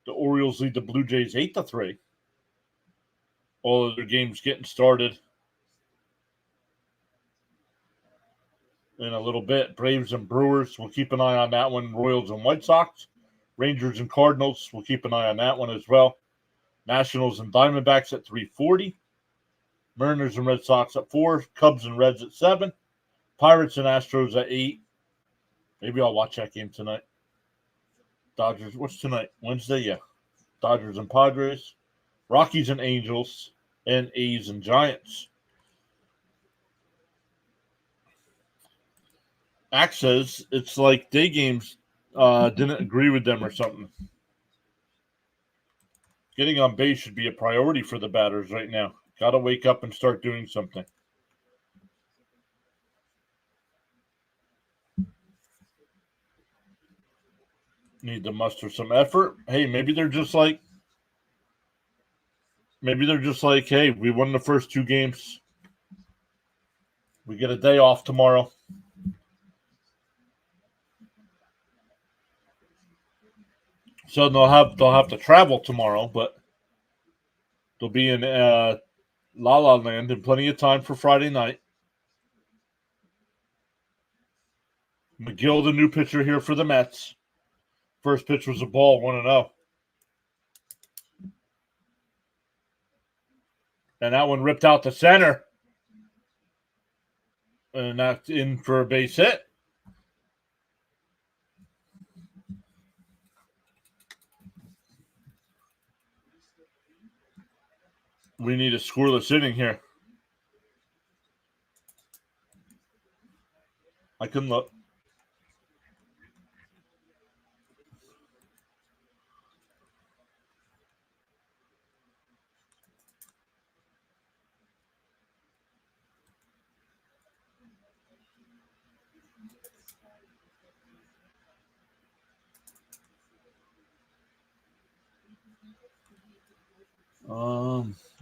The Orioles lead the Blue Jays 8-3. All of their games getting started in a little bit. Braves and Brewers, we'll keep an eye on that one. Royals and White Sox. Rangers and Cardinals, we'll keep an eye on that one as well. Nationals and Diamondbacks at 3:40. Mariners and Red Sox at 4. Cubs and Reds at 7. Pirates and Astros at 8. Maybe I'll watch that game tonight. Dodgers, what's tonight? Wednesday? Yeah. Dodgers and Padres. Rockies and Angels. And A's and Giants. Axe says it's like day games didn't agree with them or something. Getting on base should be a priority for the batters right now. Got to wake up and start doing something. Need to muster some effort. Hey, maybe they're just like, hey, we won the first 2 games. We get a day off tomorrow. So they'll have to travel tomorrow, but they'll be in La La Land and plenty of time for Friday night. McGill, the new pitcher here for the Mets. First pitch was a ball, 1-0. And that one ripped out the center. And that's in for a base hit. We need a scoreless inning here. I can look.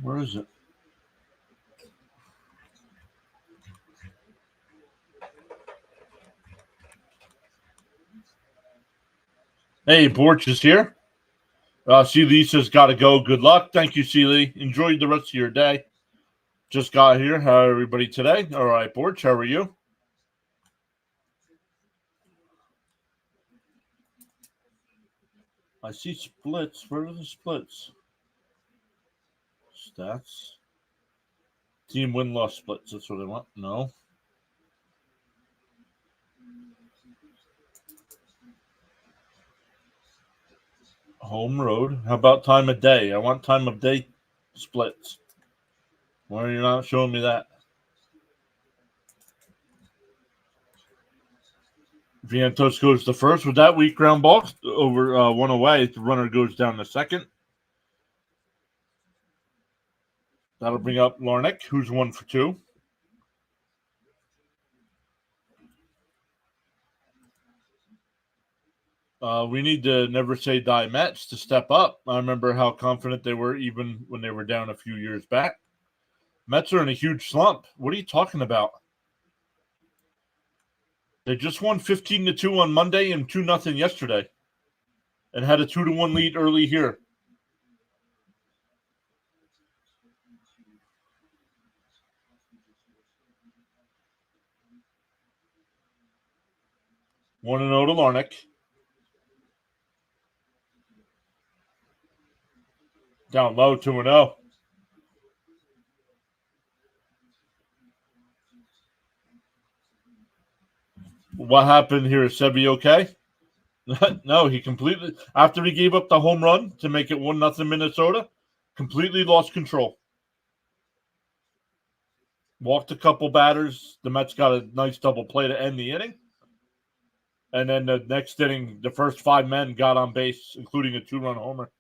Where is it? Hey, Borch is here. C. Lisa's got to go. Good luck. Thank you, C. Lee. Enjoy the rest of your day. Just got here. How are everybody today? All right, Borch, how are you? I see splits. Where are the splits? Stats. Team win-loss splits. That's what I want. No. Home road. How about time of day? I want time of day splits. Why are you not showing me that? Vientos goes to first. With that weak ground ball over one away, the runner goes down to second. That'll bring up Larnick, who's 1 for 2. We need to never say die Mets to step up. I remember how confident they were even when they were down a few years back. Mets are in a huge slump. What are you talking about? They just won 15-2 on Monday and 2-0 yesterday, and had a 2-1 lead early here. One and 0 to Larnick. Down low, 2-0. What happened here? Is Sebi okay? No, he completely, after he gave up the home run to make it 1-0 Minnesota, completely lost control. Walked a couple batters. The Mets got a nice double play to end the inning. And then the next inning, the first 5 men got on base, including a 2-run homer.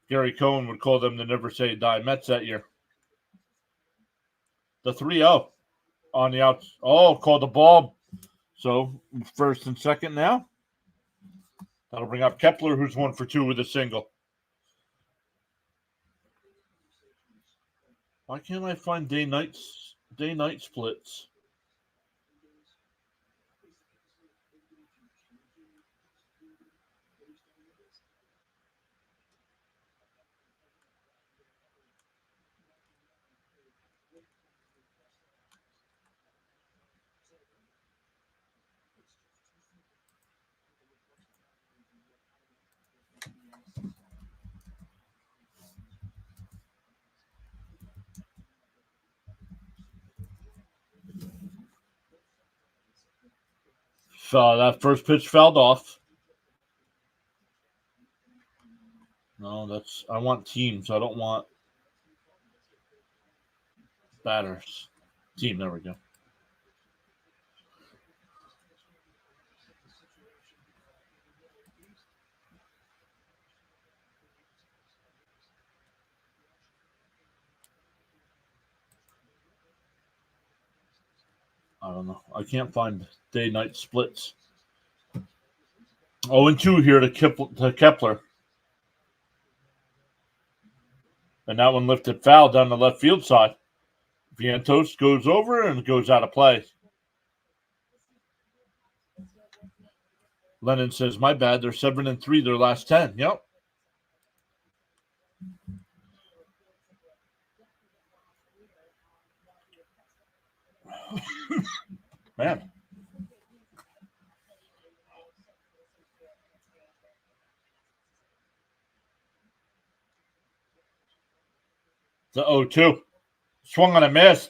Gary Cohen would call them the never say die Mets that year. The 3-0 on the outs. Oh, called the ball. So first and second now. That'll bring up Kepler, who's 1 for 2 with a single. Why can't I find day-night splits? So that first pitch fouled off. No, I want teams. I don't want batters. Team, there we go. I don't know. I can't find day-night splits. 0-2 here to Kepler. And that one lifted foul down the left field side. Vientos goes over and goes out of play. Lennon says, my bad. They're 7-3 their last 10. Yep. Man. The 0-2. Swung on a miss.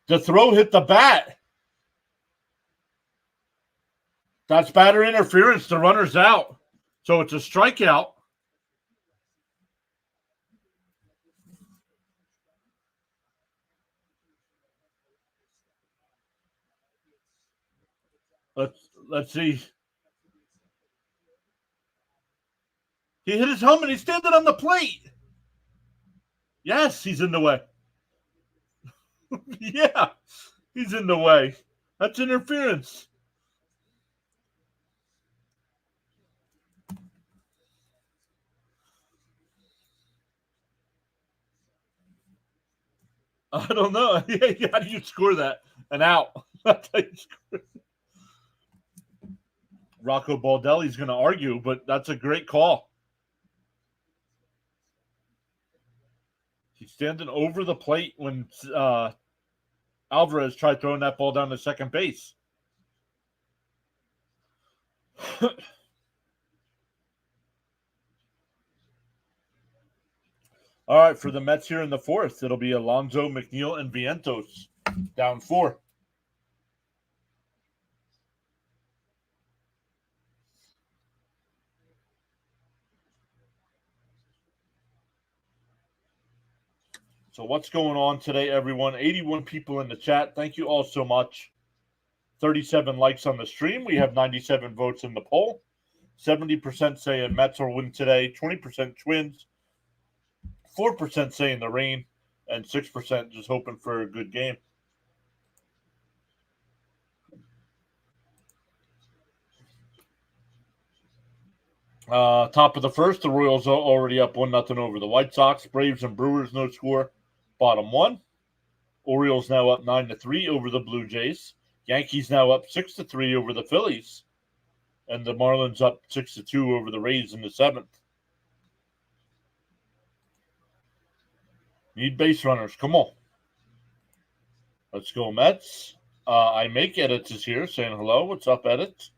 The throw hit the bat. That's batter interference. The runner's out. So it's a strikeout. Let's see. He hit his helmet. He's standing on the plate. Yes, he's in the way. Yeah, he's in the way. That's interference. I don't know. How do you score that? An out. Rocco Baldelli's going to argue, but that's a great call. He's standing over the plate when Alvarez tried throwing that ball down to second base. All right, for the Mets here in the fourth, it'll be Alonso, McNeil, and Vientos. Down 4. So what's going on today, everyone? 81 people in the chat. Thank you all so much. 37 likes on the stream. We have 97 votes in the poll. 70% saying Mets will win today. 20% Twins. 4% saying the rain. And 6% just hoping for a good game. Top of the first, the Royals are already up 1-0 over the White Sox. Braves and Brewers, no score. Bottom 1. Orioles now up 9-3 over the Blue Jays. Yankees now up 6-3 over the Phillies. And the Marlins up 6-2 over the Rays in the 7th. Need base runners. Come on. Let's go, Mets. I Make Edits is here saying hello. What's up, Edits?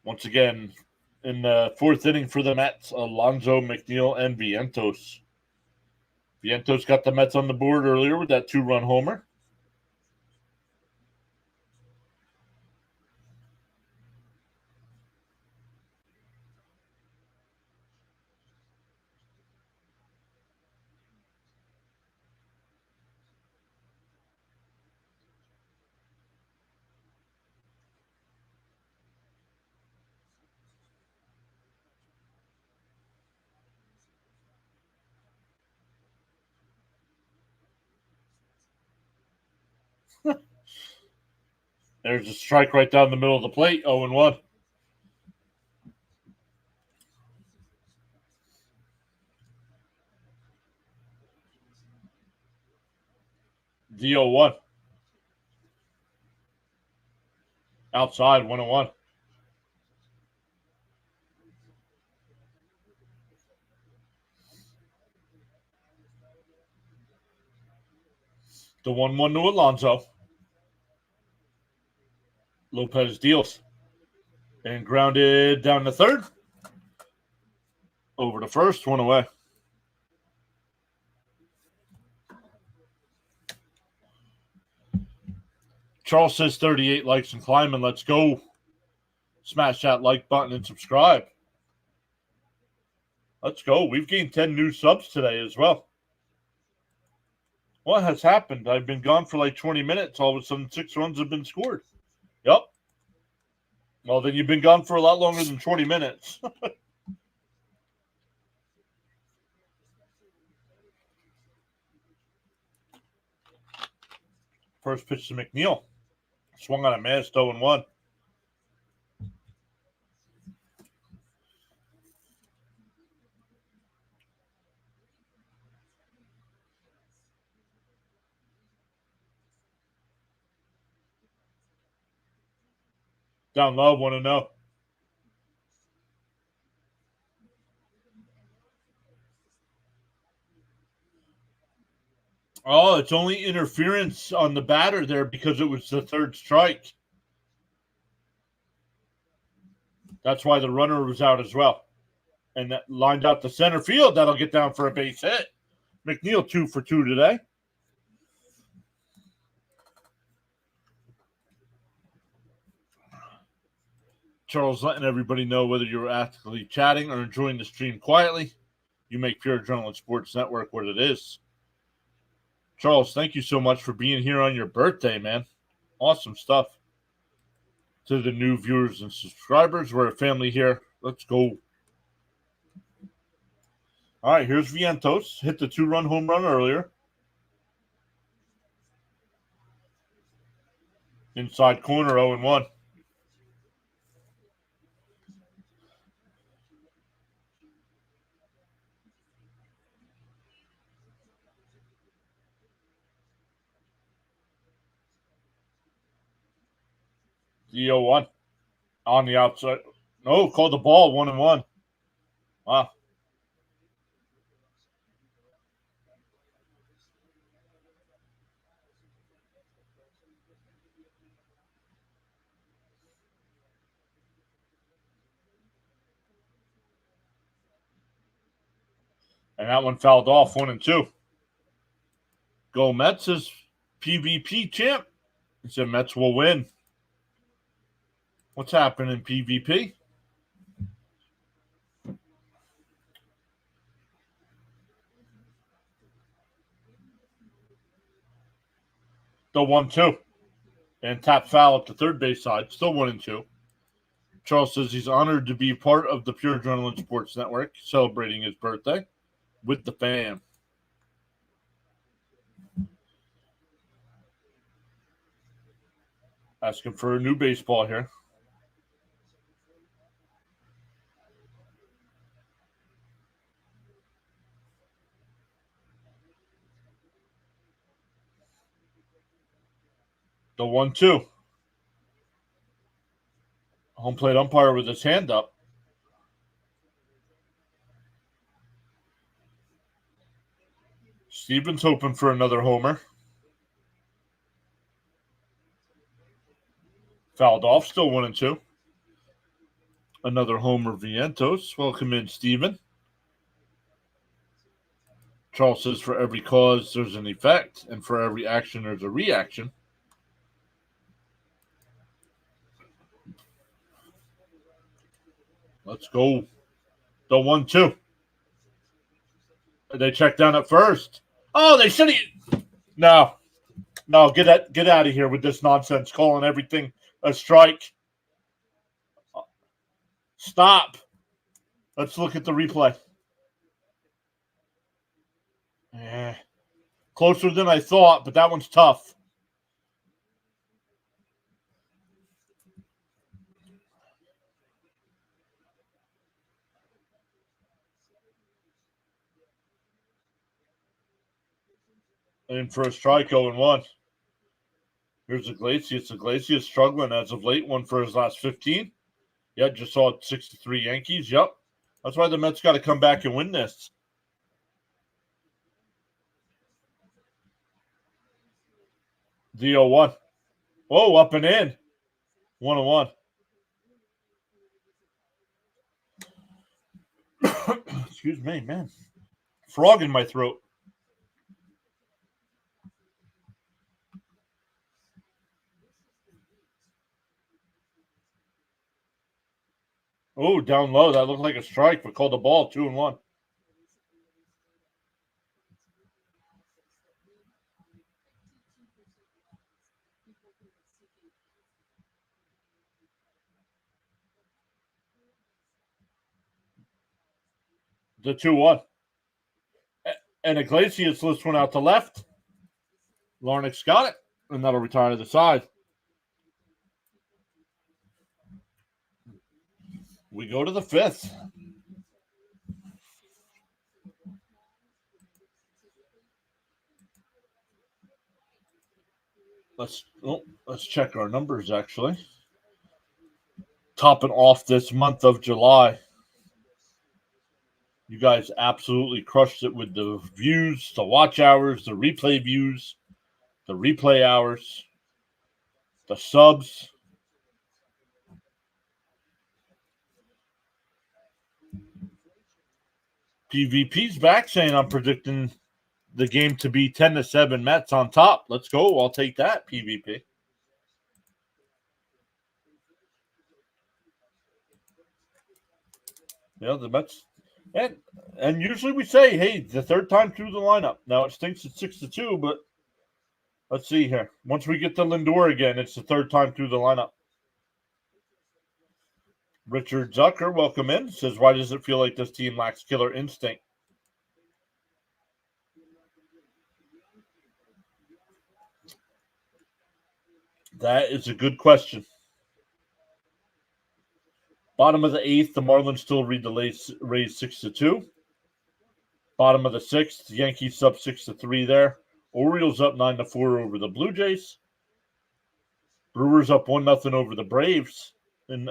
Once again, in the fourth inning for the Mets, Alonso, McNeil, and Vientos. Vientos got the Mets on the board earlier with that 2-run homer. There's a strike right down the middle of the plate, 0-1. The 0-1. Outside, 1-1. The 1-1 to Alonso. Lopez deals. And grounded down to third. Over to first, 1 away. Charles says 38 likes and climbing. Let's go. Smash that like button and subscribe. Let's go. We've gained 10 new subs today as well. What has happened? I've been gone for like 20 minutes. All of a sudden, 6 runs have been scored. Yep. Well, then you've been gone for a lot longer than 20 minutes. First pitch to McNeil. Swung on a miss, 0-1. Down low, 1-0. Oh, it's only interference on the batter there because it was the third strike. That's why the runner was out as well. And that lined out to center field. That'll get down for a base hit. McNeil 2 for 2 today. Charles letting everybody know whether you're actively chatting or enjoying the stream quietly. You make Pure Adrenaline Sports Network what it is. Charles, thank you so much for being here on your birthday, man. Awesome stuff. To the new viewers and subscribers, we're a family here. Let's go. All right, here's Vientos. Hit the 2-run home run earlier. Inside corner, 0-1. The 0-1. On the outside. No, called the ball, 1-1. Wow. And that one fouled off, 1-2. Go Mets is PvP champ. He said Mets will win. What's happening, PvP? The 1-2. And tap foul at the third base side. Still 1-2. Charles says he's honored to be part of the PureAdrenaline Sports Network, celebrating his birthday with the fam. Asking for a new baseball here. The 1-2. Home plate umpire with his hand up. Stevens hoping for another homer. Fouled off, still 1-2. Another homer, Vientos. Welcome in, Steven. Charles says for every cause, there's an effect, and for every action, there's a reaction. Let's go. The 1-2. They check down at first. Oh, they should have. No, get out of here with this nonsense, calling everything a strike. Stop. Let's look at the replay. Closer than I thought, but that one's tough. And for a strike, 0-1. Here's Iglesias. Iglesias struggling as of late. One for his last 15. Yeah, just saw 63 Yankees. Yep. That's why the Mets got to come back and win this. The 0-1. Oh, up and in. 1-1. Excuse me, man. Frog in my throat. Oh, down low. That looked like a strike, but called the ball. 2-1. The 2-1. And Iglesias lifts one out to left. Larnick's got it, and that'll retire to the side. We go to the fifth. Let's check our numbers, actually. Topping off this month of July. You guys absolutely crushed it with the views, the watch hours, the replay views, the replay hours, the subs. PvP's back saying I'm predicting the game to be 10-7 Mets on top. Let's go. I'll take that, PvP. Yeah, the Mets. And usually we say, hey, the third time through the lineup. Now it stinks at 6-2, but let's see here. Once we get to Lindor again, it's the third time through the lineup. Richard Zucker, welcome in. Says, why does it feel like this team lacks killer instinct? That is a good question. Bottom of the eighth, the Marlins still lead the Rays 6-2. Bottom of the sixth, Yankees up 6-3 there. Orioles up 9-4 over the Blue Jays. Brewers up 1-0 over the Braves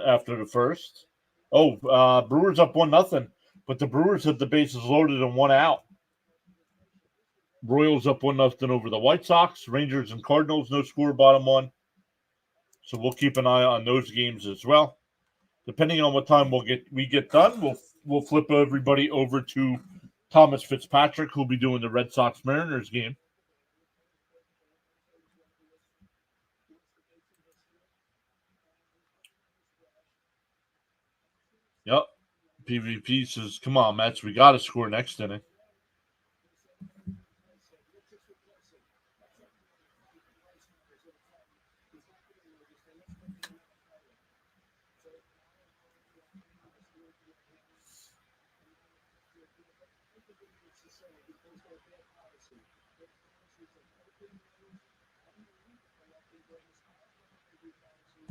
after the first. Brewers up 1-0, but the Brewers have the bases loaded and one out. Royals up 1-0 over the White Sox. Rangers and Cardinals, no score, bottom one. So we'll keep an eye on those games as well. Depending on what time we get done, we'll flip everybody over to Thomas Fitzpatrick, who'll be doing the Red Sox Mariners game. Yep. PvP says, come on, Mets, we got to score next inning.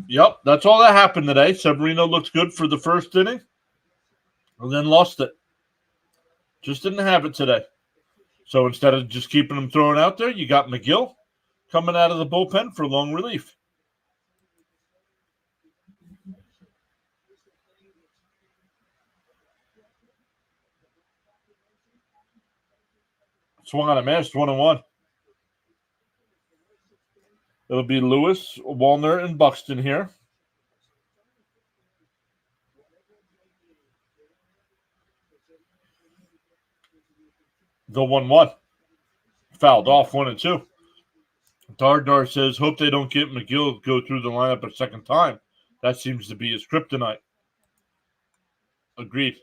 Yep, that's all that happened today. Severino looked good for the first inning and then lost it. Just didn't have it today. So instead of just keeping him thrown out there, you got McGill coming out of the bullpen for long relief. Swung on a miss, 1-1. It'll be Lewis, Wallner, and Buxton here. The 1-1. Fouled off 1-2. Dardar says, hope they don't get McGill go through the lineup a second time. That seems to be his kryptonite. Agreed.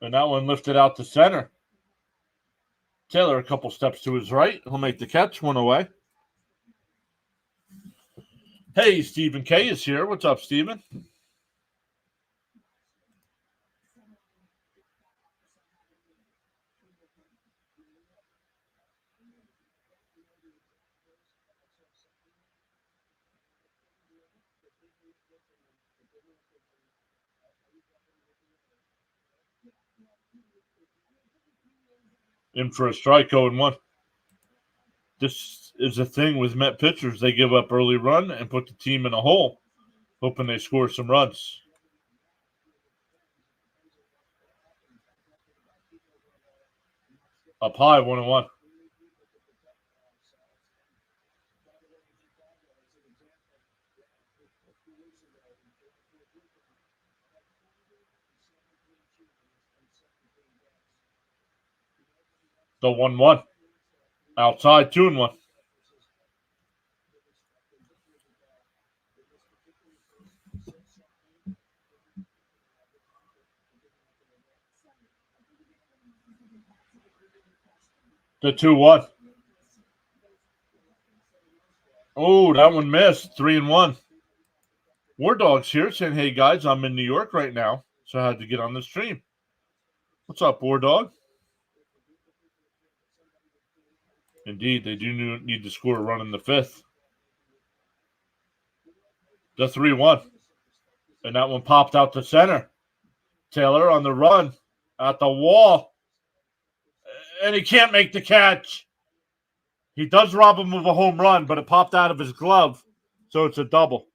And that one lifted out to center. Taylor a couple steps to his right. He'll make the catch, one away. Hey, Stephen K is here. What's up, Stephen? In for a strike, 0-1. This is a thing with Met pitchers. They give up early run and put the team in a hole, hoping they score some runs. Up high, 1-1. The 1-1. Outside, 2-1. The 2-1. Oh, that one missed. 3-1. War Dog's here saying, hey guys, I'm in New York right now, so I had to get on the stream. What's up, War Dog? Indeed, they do need to score a run in the fifth. The 3-1. And that one popped out to center. Taylor on the run at the wall. And he can't make the catch. He does rob him of a home run, but it popped out of his glove, so it's a double.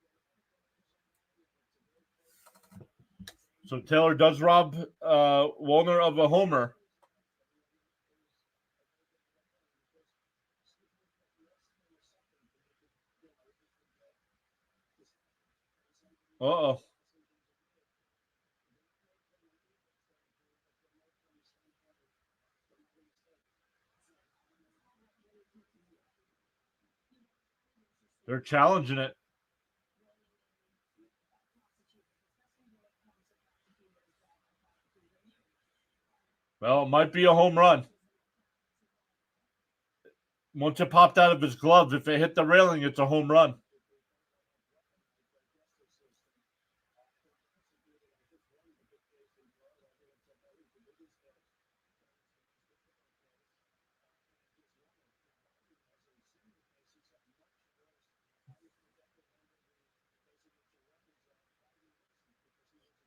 So Taylor does rob Wallner of a homer. Uh-oh. They're challenging it. Well, it might be a home run. Once it popped out of his glove, if it hit the railing, it's a home run.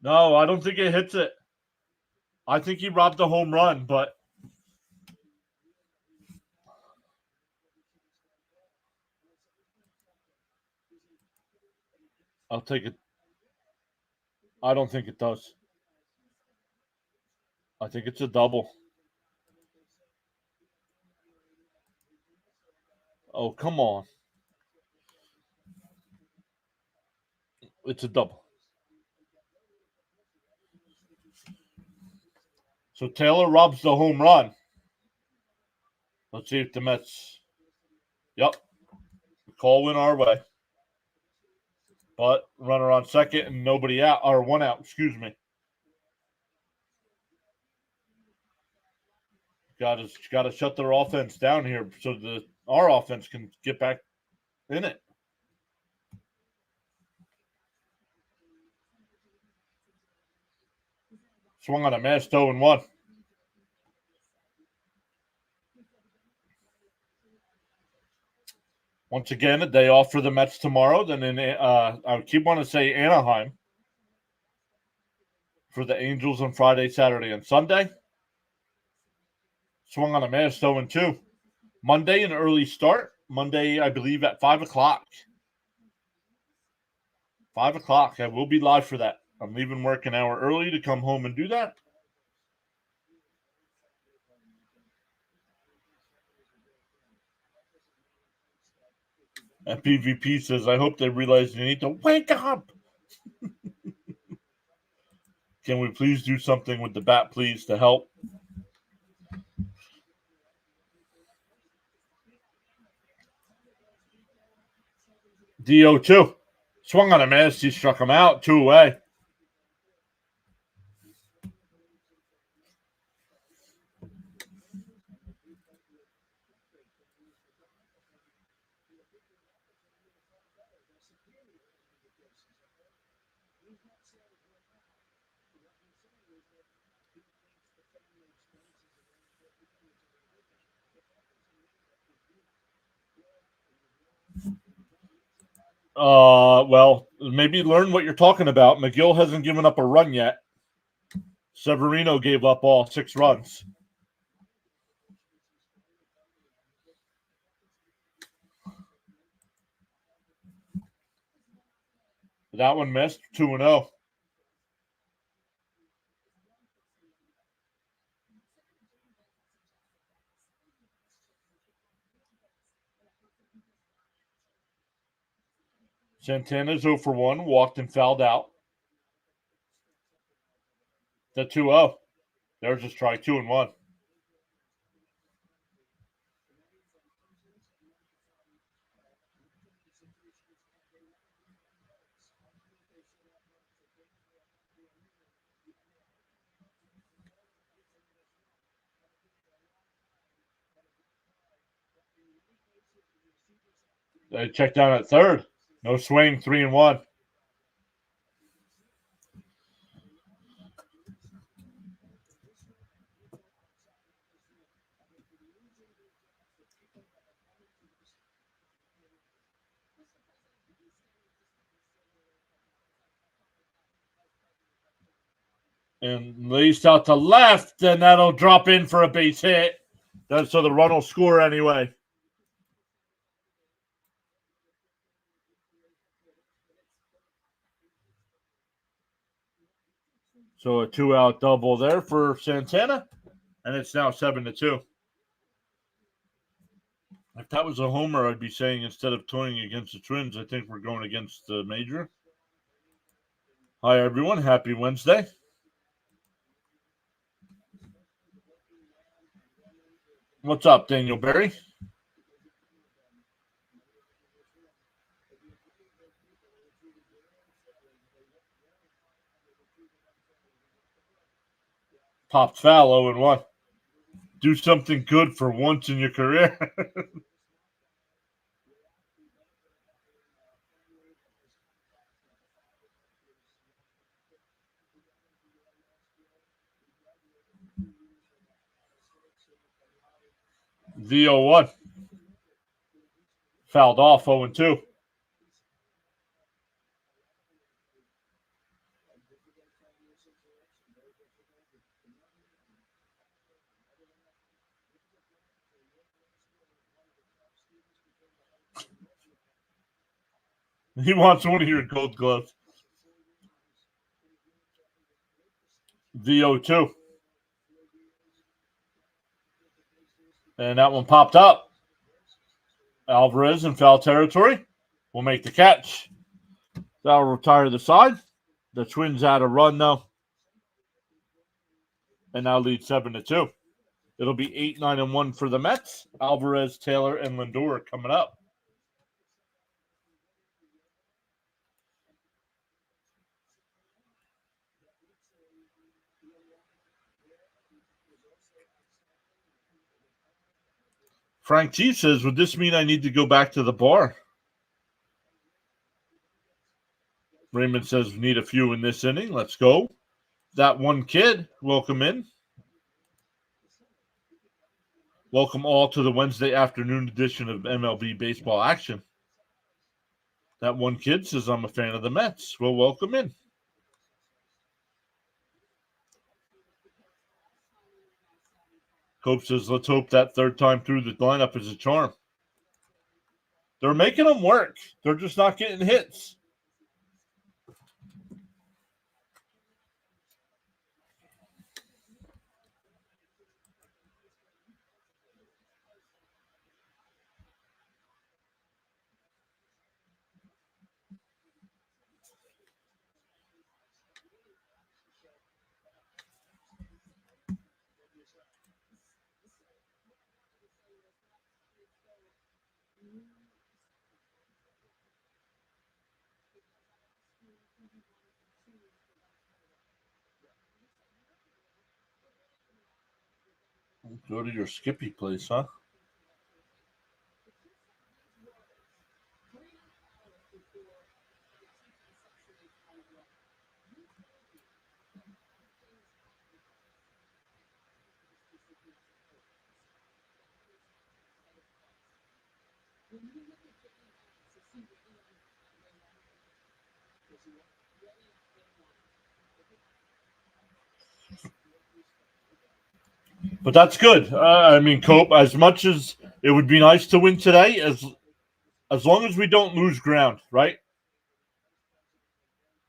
No, I don't think it hits it. I think he robbed a home run, but I'll take it. I don't think it does. I think it's a double. Oh, come on. It's a double. So Taylor robs the home run. Let's see if the Mets. Yep. Call went our way. But runner on second and nobody out, or one out, excuse me. Got to shut their offense down here so our offense can get back in it. Swung on a missed 0-1. Once again, a day off for the Mets tomorrow. Then I keep wanting to say Anaheim for the Angels on Friday, Saturday, and Sunday. Swung on a missed 0-2. Monday, an early start. Monday, I believe, at 5 o'clock. 5 o'clock. I will be live for that. I'm leaving work an hour early to come home and do that. And PvP says, I hope they realize you need to wake up. Can we please do something with the bat, please, to help? DO2. Swung on a miss. He struck him out. 2 away. Well, maybe learn what you're talking about. McGill hasn't given up a run yet. Severino gave up all 6 runs. That one missed. 2-0. Santana's 0 for 1. Walked and fouled out. The 2-0. There's a strike. 2-1. They checked down at third. No swing. 3-1. And leased out to left, and that'll drop in for a base hit. So the run will score anyway. So a 2-out double there for Santana, and it's now 7-2. If that was a homer, I'd be saying instead of toying against the Twins, I think we're going against the Major. Hi, everyone. Happy Wednesday. What's up, Daniel Berry? Popped foul, 0-1. Do something good for once in your career. The 0-1. Fouled off, 0-2. He wants one of your gold gloves. The 0-2. And that one popped up. Alvarez in foul territory will make the catch. That'll retire the side. The Twins had a run though, and now lead 7-2. It'll be 8-9-1 for the Mets. Alvarez, Taylor, and Lindor coming up. Frank G says, would this mean I need to go back to the bar? Raymond says, need a few in this inning. Let's go. That one kid, welcome in. Welcome all to the Wednesday afternoon edition of MLB Baseball Action. That one kid says, I'm a fan of the Mets. Well, welcome in. Cope says, let's hope that third time through the lineup is a charm. They're making them work. They're just not getting hits. Go to your Skippy place, huh? But that's good. I mean, Cope, as much as it would be nice to win today, as long as we don't lose ground, right?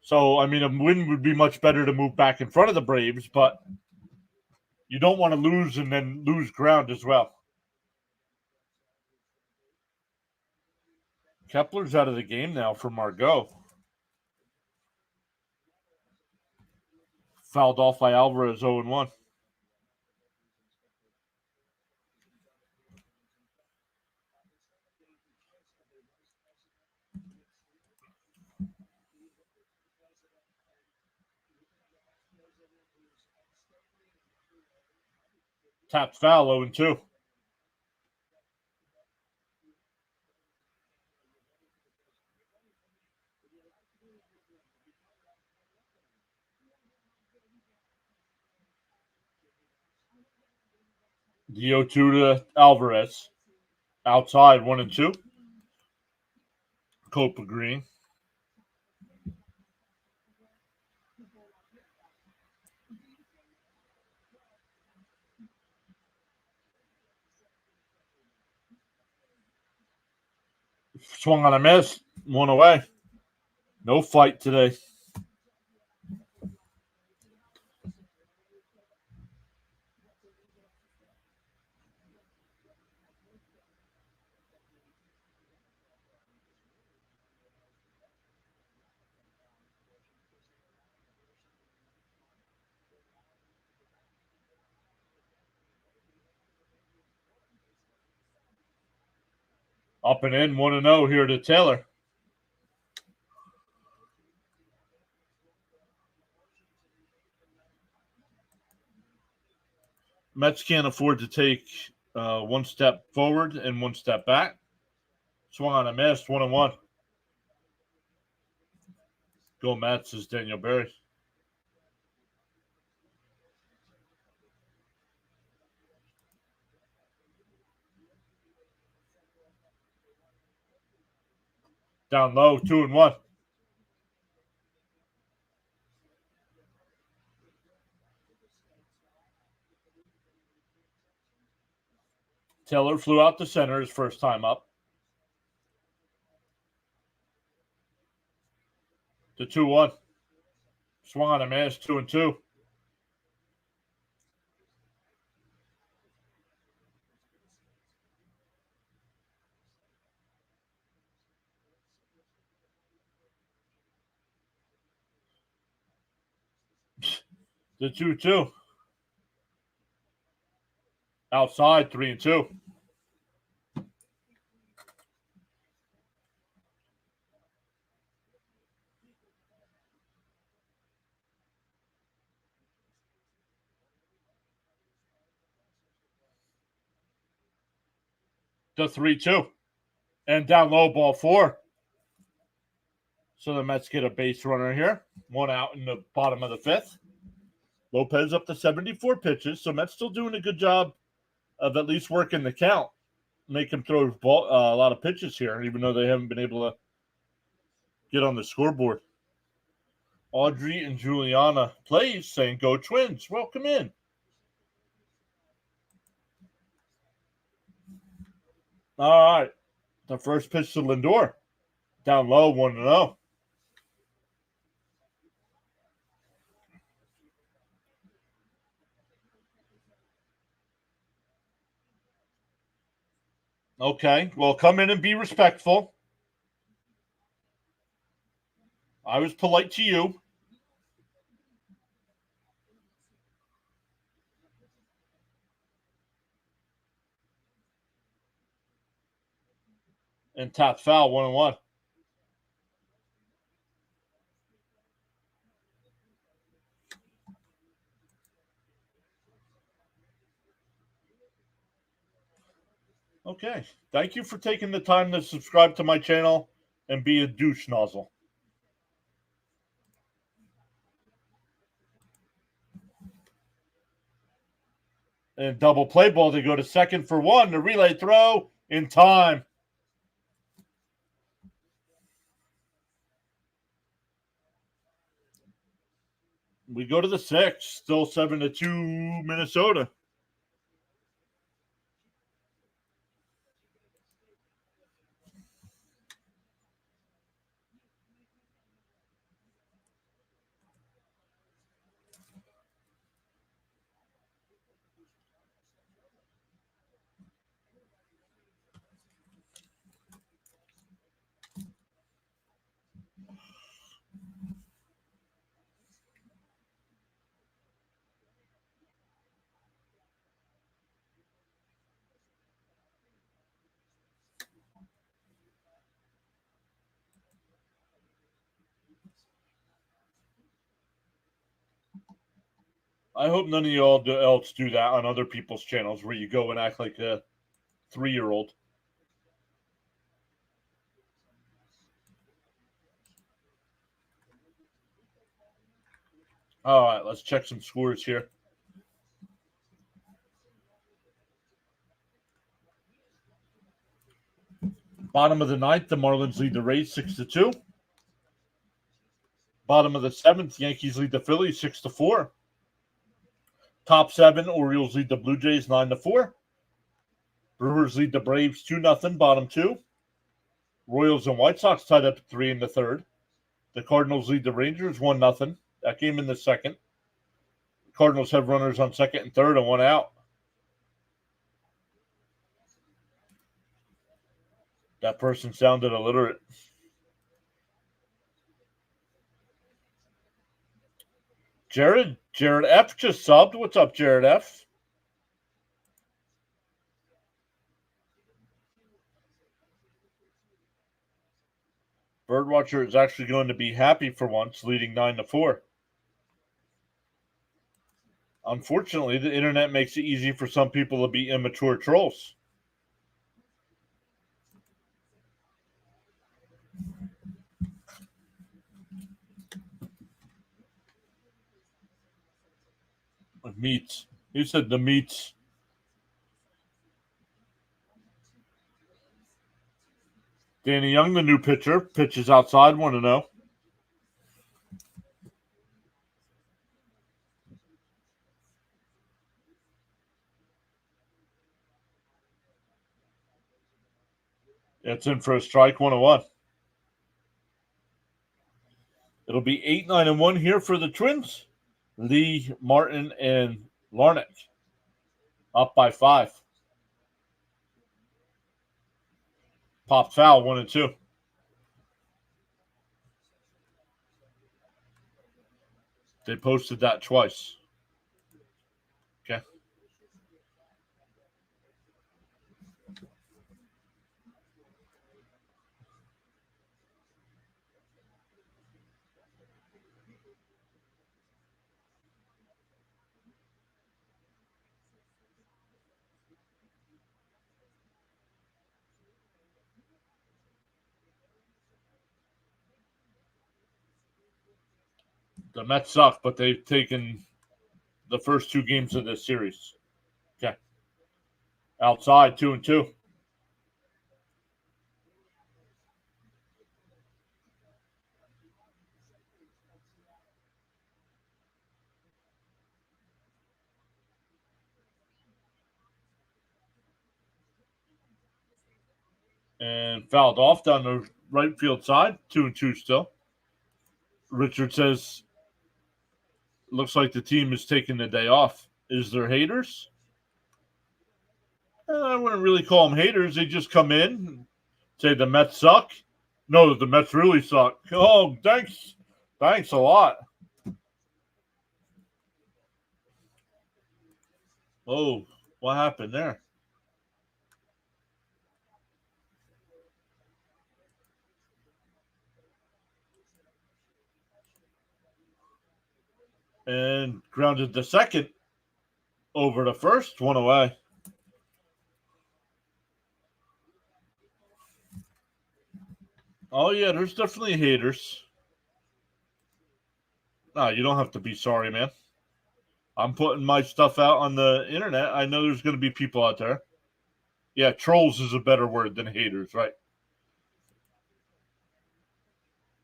So, I mean, a win would be much better to move back in front of the Braves, but you don't want to lose and then lose ground as well. Kepler's out of the game now for Margot. Fouled off by Alvarez 0-1. Tapped foul 0-2. The 0-2 to Alvarez. Outside 1-2. Cope agreeing. Swung on a miss. One away. No fight today. Up and in, 1-0 here to Taylor. Mets can't afford to take one step forward and one step back. Swung on a miss, 1-1. Go Mets, says Daniel Berry. Down low, 2-1. Taylor flew out to center his first time up. To 2-1. Swung on a miss, 2-2. The 2-2. Outside, 3-2. The 3-2. And down low, ball 4. So the Mets get a base runner here. One out in the bottom of the 5th. Lopez up to 74 pitches. So Mets still doing a good job of at least working the count. Make him throw a lot of pitches here, even though they haven't been able to get on the scoreboard. Audrey and Juliana plays saying, "Go Twins. Welcome in." All right. The first pitch to Lindor. Down low, 1-0. Okay. Well, come in and be respectful. I was polite to you. And tap foul, 1-1. Okay. Thank you for taking the time to subscribe to my channel and be a douche nozzle. And double play ball. They go to second for 1. The relay throw in time. We go to the 6th. Still 7-2 Minnesota. I hope none of y'all else do that on other people's channels where you go and act like a 3-year-old. All right, let's check some scores here. Bottom of the 9th, the Marlins lead the Rays 6-2. Bottom of the 7th, Yankees lead the Phillies 6-4. Top 7, Orioles lead the Blue Jays 9-4. Brewers lead the Braves 2-0. Bottom 2. Royals and White Sox tied up 3 in the 3rd. The Cardinals lead the Rangers 1-0. That game in the 2nd. The Cardinals have runners on 2nd and 3rd and 1 out. That person sounded illiterate. Jared F just subbed. What's up, Jared F? Birdwatcher is actually going to be happy for once, leading 9-4. Unfortunately, the internet makes it easy for some people to be immature trolls. Meats. He said the meats. Danny Young, the new pitcher, pitches outside 1-0. It's in for a strike, 1-1. It'll be 8-9-1 here for the Twins. Lee, Martin, and Larnach up by 5. Pop foul, 1-2. They posted that twice. The Mets suck, but they've taken the first 2 games of this series. Okay. Outside, 2-2. And fouled off down the right field side, 2-2 still. Richard says, looks like the team is taking the day off. Is there haters? I wouldn't really call them haters. They just come in, say the Mets suck. No, the Mets really suck. Oh, thanks. Thanks a lot. Oh, what happened there? And grounded the second over the first, one away. Oh, yeah, there's definitely haters. No, you don't have to be sorry, man. I'm putting my stuff out on the internet. I know there's going to be people out there. Yeah, trolls is a better word than haters, right?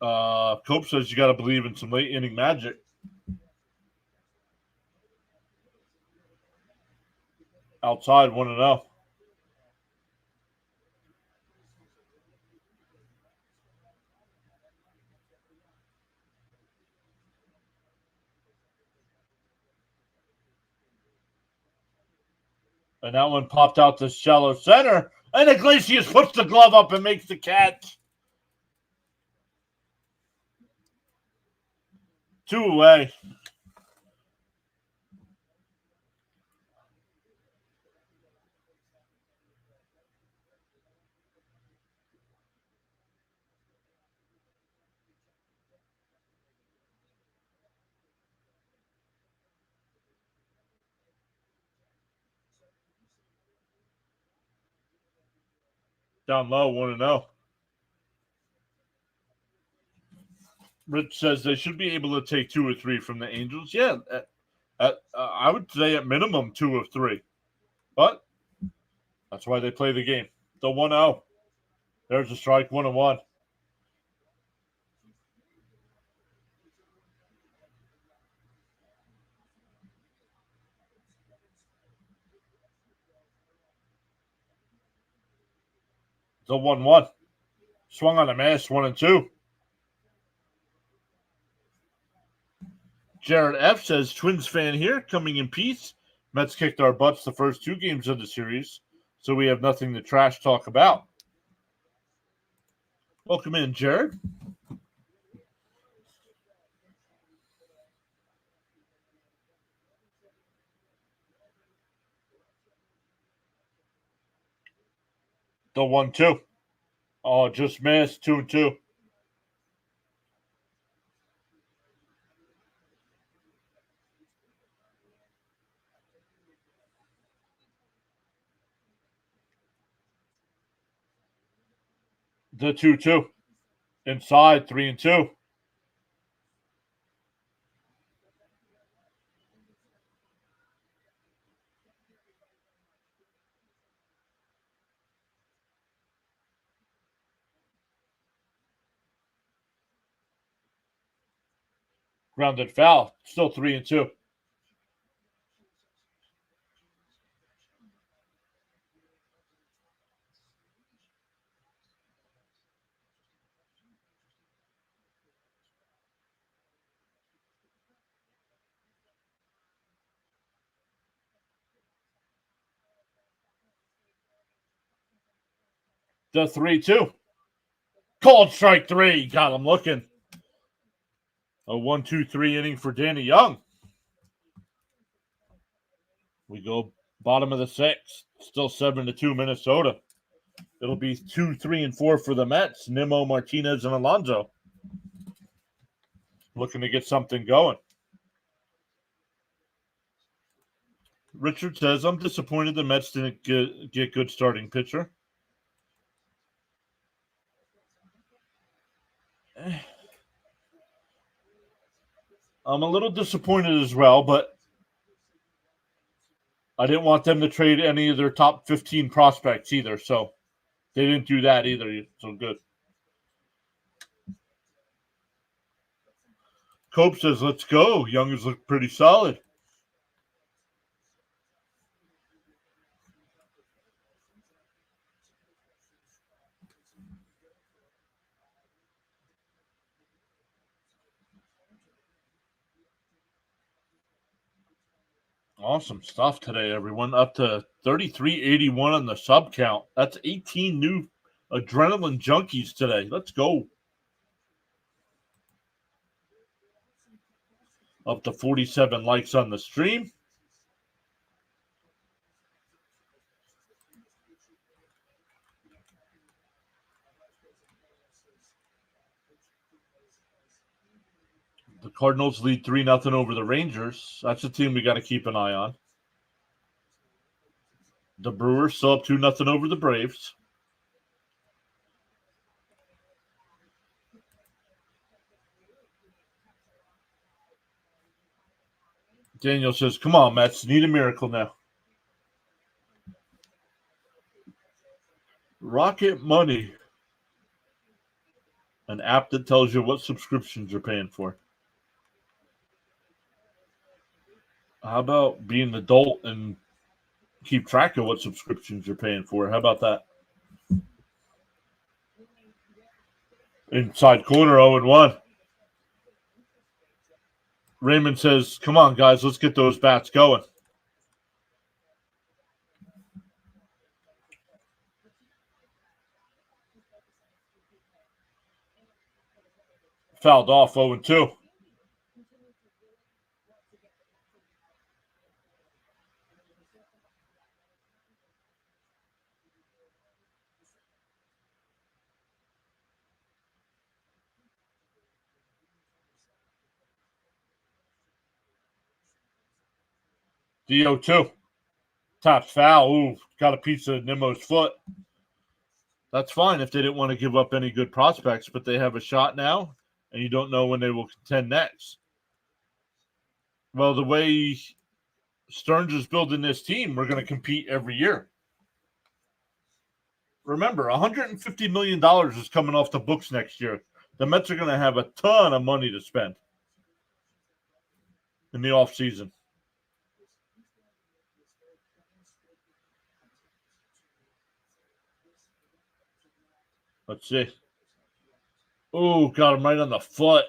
Cope says you got to believe in some late inning magic. Outside, 1-0. And that one popped out to shallow center. And Iglesias puts the glove up and makes the catch. 2 away. Down low, 1-0. Rich says they should be able to take 2 or 3 from the Angels. Yeah, I would say at minimum 2 of 3. But that's why they play the game. The 1-0. There's a strike, 1-1. The 1-1. Swung on a miss, 1-2. Jared F says, Twins fan here, coming in peace. Mets kicked our butts the first 2 games of the series, so we have nothing to trash talk about. Welcome in, Jared. The 1-2. Oh, just missed, 2-2. The 2-2. Inside, 3-2. Grounded foul, still 3-2. The 3-2. Called strike 3. Got him looking. A 1-2-3 inning for Danny Young. We go bottom of the 6th. Still 7-2 Minnesota. It'll be 2, 3, and 4 for the Mets. Nimmo, Martinez, and Alonso. Looking to get something going. Richard says, I'm disappointed the Mets didn't get good starting pitcher. I'm a little disappointed as well, but I didn't want them to trade any of their top 15 prospects either, so they didn't do that either. So good. Cope says, let's go. Youngers look pretty solid. Awesome stuff today, everyone. Up to 3381 on the sub count. That's 18 new adrenaline junkies today. Let's go. Up to 47 likes on the stream. The Cardinals lead 3-0 over the Rangers. That's a team we got to keep an eye on. The Brewers still up 2-0 over the Braves. Daniel says, come on, Mets. Need a miracle now. Rocket Money. An app that tells you what subscriptions you're paying for. How about being an adult and keep track of what subscriptions you're paying for? How about that? Inside corner, 0-1. Raymond says, come on, guys, let's get those bats going. Fouled off, 0-2. The 0-2. Top foul. Ooh, got a piece of Nimmo's foot. That's fine if they didn't want to give up any good prospects, but they have a shot now, and you don't know when they will contend next. Well, the way Stearns is building this team, we're going to compete every year. Remember, $150 million is coming off the books next year. The Mets are going to have a ton of money to spend in the offseason. Let's see. Oh, got him right on the foot.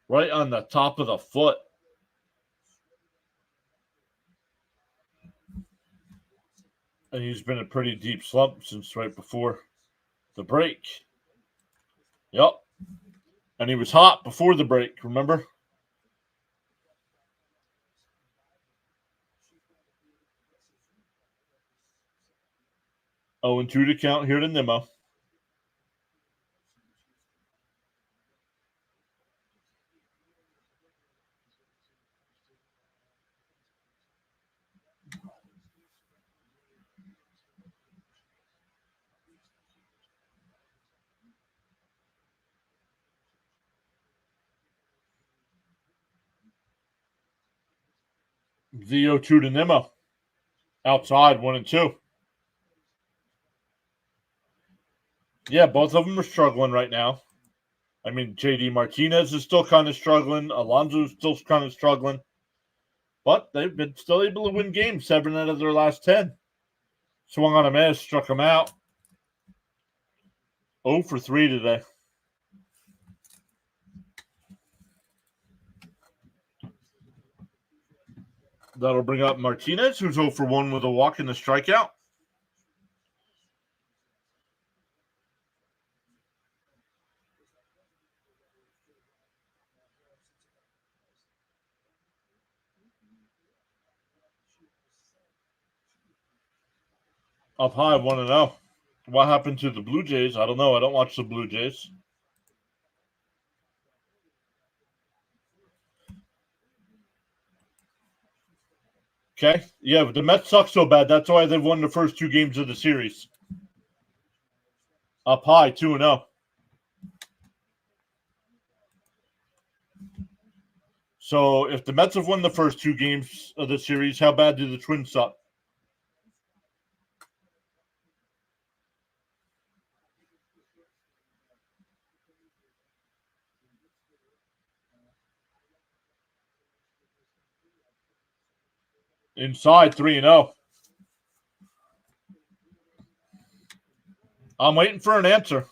Right on the top of the foot. And he's been in a pretty deep slump since right before the break. Yep. And he was hot before the break, remember? Oh, and 2 to count here to Nimmo. The 0-2 to Nimmo. Outside, 1-2. Yeah, both of them are struggling right now. I mean, JD Martinez is still kind of struggling. Alonso is still kind of struggling. But they've been still able to win games, 7 out of their last 10. Swung on a miss, struck him out. 0 for 3 today. That'll bring up Martinez, who's 0 for 1 with a walk and a strikeout. Up high, 1-0. What happened to the Blue Jays? I don't know. I don't watch the Blue Jays. Okay. Yeah, but the Mets suck so bad. That's why they've won the first 2 games of the series. Up high, 2-0. So if the Mets have won the first two games of the series, how bad do the Twins suck? Inside, 3-0. I'm waiting for an answer.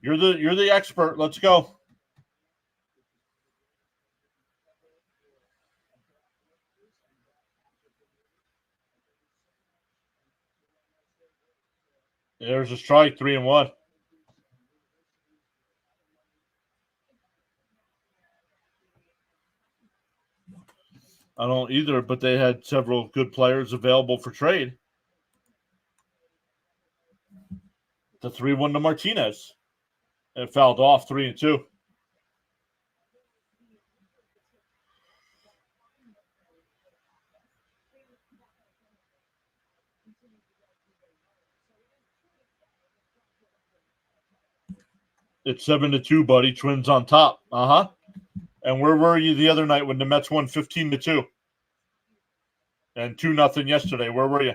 You're the expert. Let's go. There's a strike, 3-1. I don't either, but they had several good players available for trade. The 3-1 to Martinez. It fouled off, 3-2. It's 7-2, buddy. Twins on top. Uh-huh. And where were you the other night when the Mets won 15-2? And 2-0 yesterday. Where were you?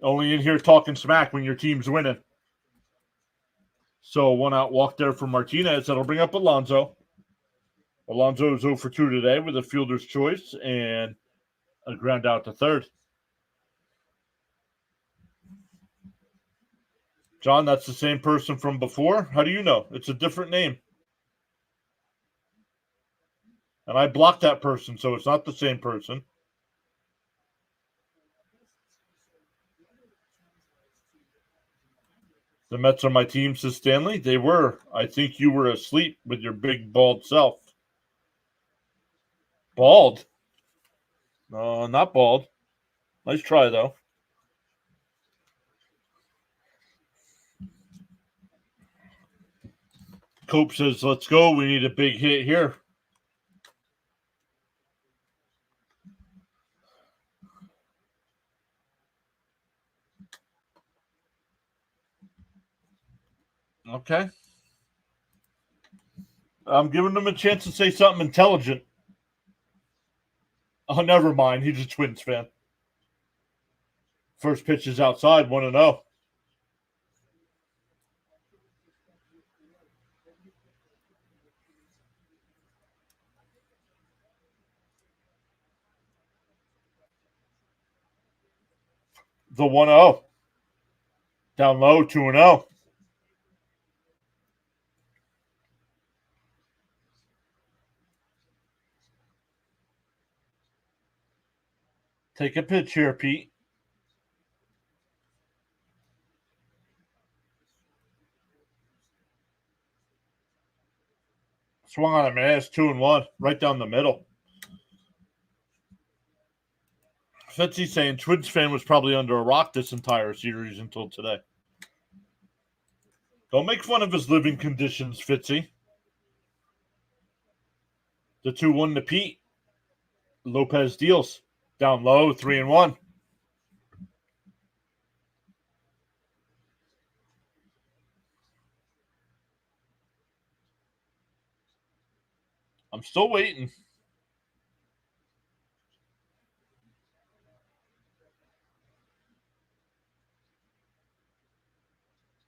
Only in here talking smack when your team's winning. So 1-out walk there for Martinez. That'll bring up Alonso. Alonso is 0 for 2 today with a fielder's choice and a ground out to third. John, that's the same person from before? How do you know? It's a different name. And I blocked that person, so it's not the same person. The Mets are my team, says Stanley. They were. I think you were asleep with your big bald self. Bald? No, not bald. Nice try, though. Cope says, let's go. We need a big hit here. Okay. I'm giving them a chance to say something intelligent. Oh, never mind. He's a Twins fan. First pitch is outside, 1-0. The 1-0. Down low, 2-0. Take a pitch here, Pete. Swung on a miss, 2-1, right down the middle. Fitzy saying Twins fan was probably under a rock this entire series until today. Don't make fun of his living conditions, Fitzy. The 2-1 to Pete. Lopez deals. Down low, 3-1. I'm still waiting.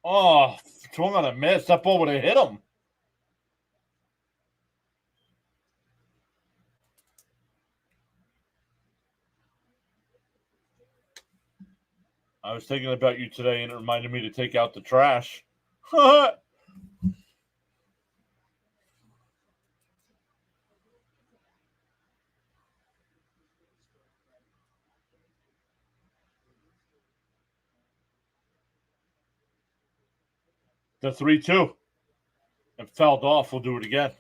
Oh, swung on a miss. That ball would have hit him. I was thinking about you today, and it reminded me to take out the trash. The 3-2. It fouled off. We'll do it again.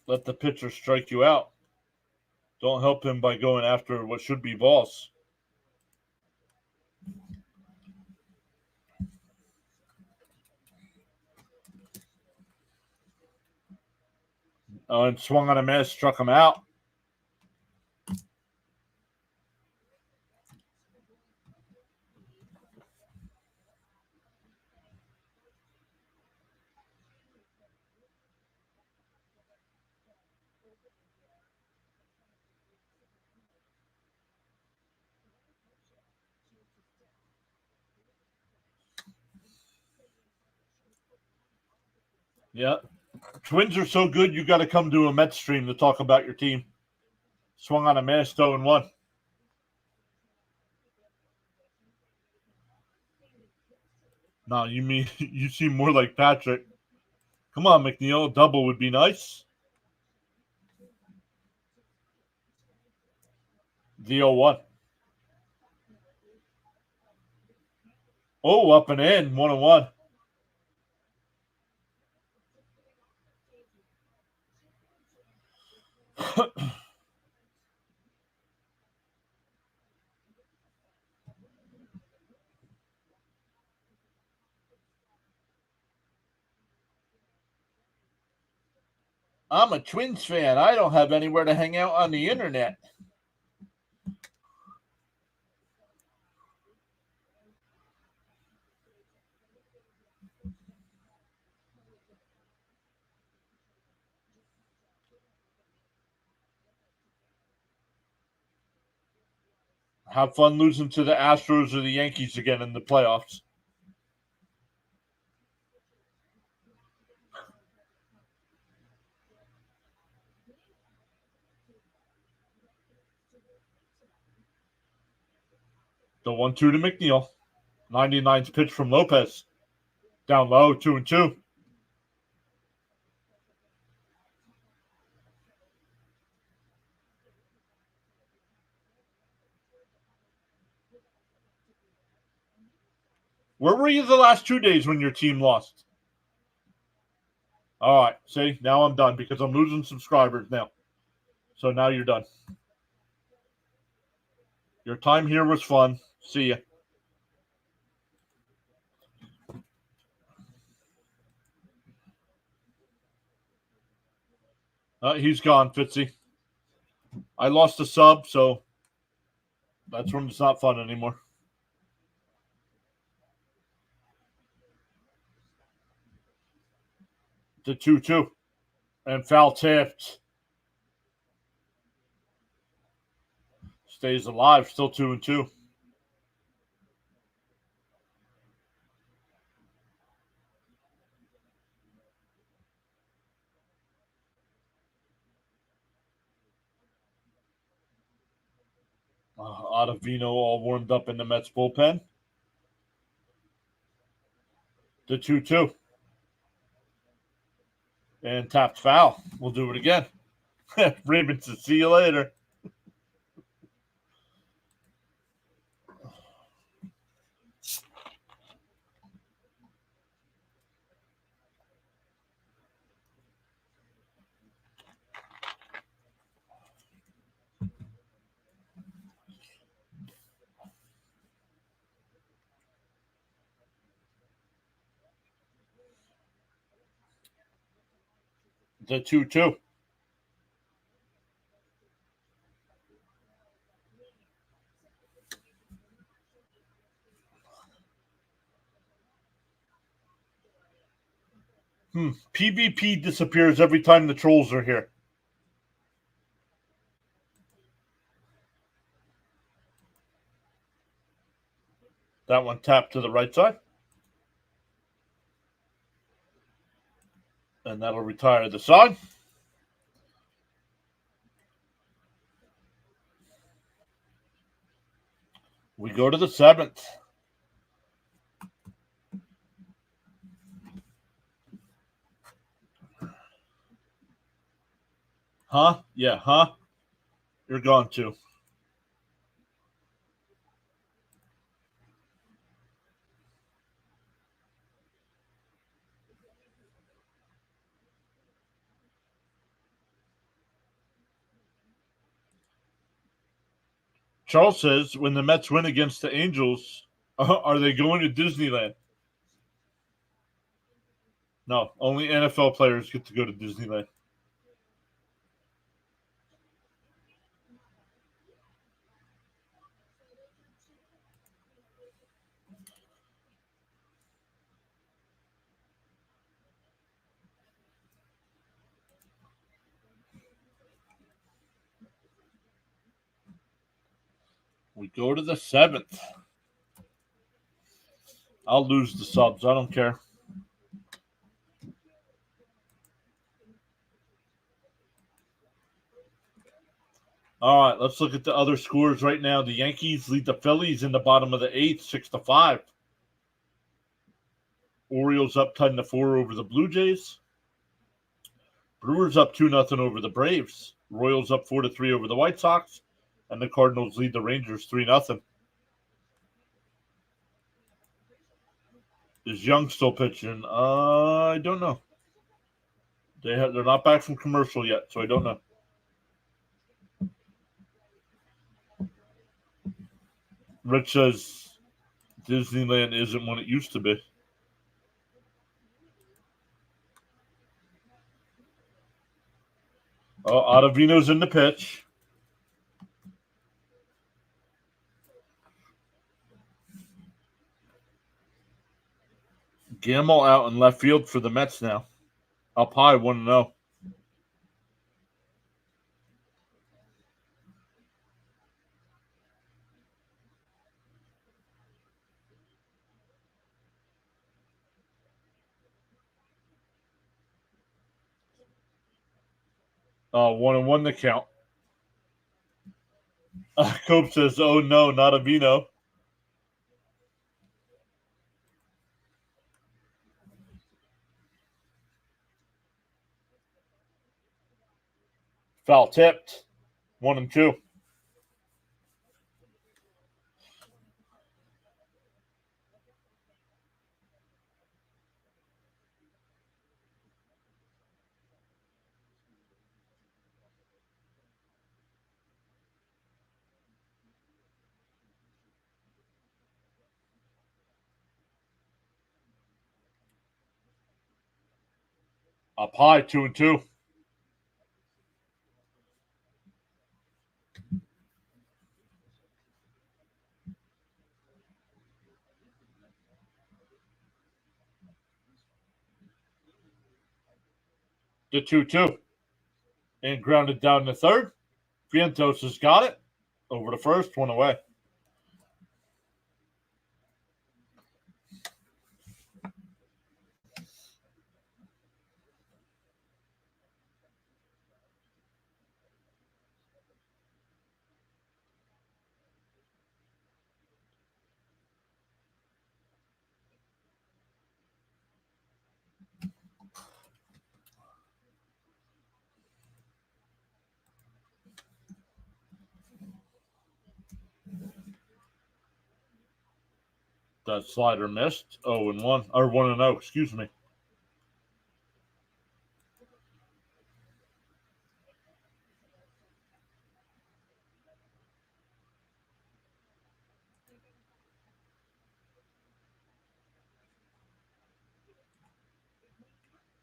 Let the pitcher strike you out. Don't help him by going after what should be balls. And swung on a miss, struck him out. Yeah. Twins are so good, you got to come to a Mets stream to talk about your team. Swung on a miss, 0-1. No, you mean you seem more like Patrick. Come on, McNeil. A double would be nice. The 0-1. Oh, up and in. 1-1. I'm a Twins fan. I don't have anywhere to hang out on the internet. Have fun losing to the Astros or the Yankees again in the playoffs. The 1-2 to McNeil. 99's pitch from Lopez. Down low, 2-2. Where were you the last 2 days when your team lost? All right. See, now I'm done because I'm losing subscribers now. So now you're done. Your time here was fun. See ya. He's gone, Fitzy. I lost a sub, so that's when it's not fun anymore. The 2-2. And foul tipped. Stays alive, still 2-2. Ottavino all warmed up in the Mets bullpen. The 2-2. And tapped foul. We'll do it again. Ravens, see you later. The 2-2. PvP disappears every time the trolls are here. That one tapped to the right side. And that'll retire the side. We go to the 7th. Huh? Yeah, huh? You're gone too. Charles says when the Mets win against the Angels, are they going to Disneyland? No, only NFL players get to go to Disneyland. We go to the 7th. I'll lose the subs. I don't care. All right, let's look at the other scores right now. The Yankees lead the Phillies in the bottom of the eighth, 6-5. Orioles up 10-4 over the Blue Jays. Brewers up 2-0 over the Braves. Royals up 4-3 over the White Sox. And the Cardinals lead the Rangers 3-0. Is Young still pitching? I don't know. They're not back from commercial yet, so I don't know. Rich says Disneyland isn't what it used to be. Oh, Ottavino's in the pitch. Gamble out in left field for the Mets now. Up high, 1-0. One and one the count. Cope says, "Oh no, not a Vino." Foul tipped. 1-2. Up high, 2-2. The 2-2. And grounded down the third. Vientos has got it. Over the first, one away. That slider missed. 0-1. Or 1-0, excuse me.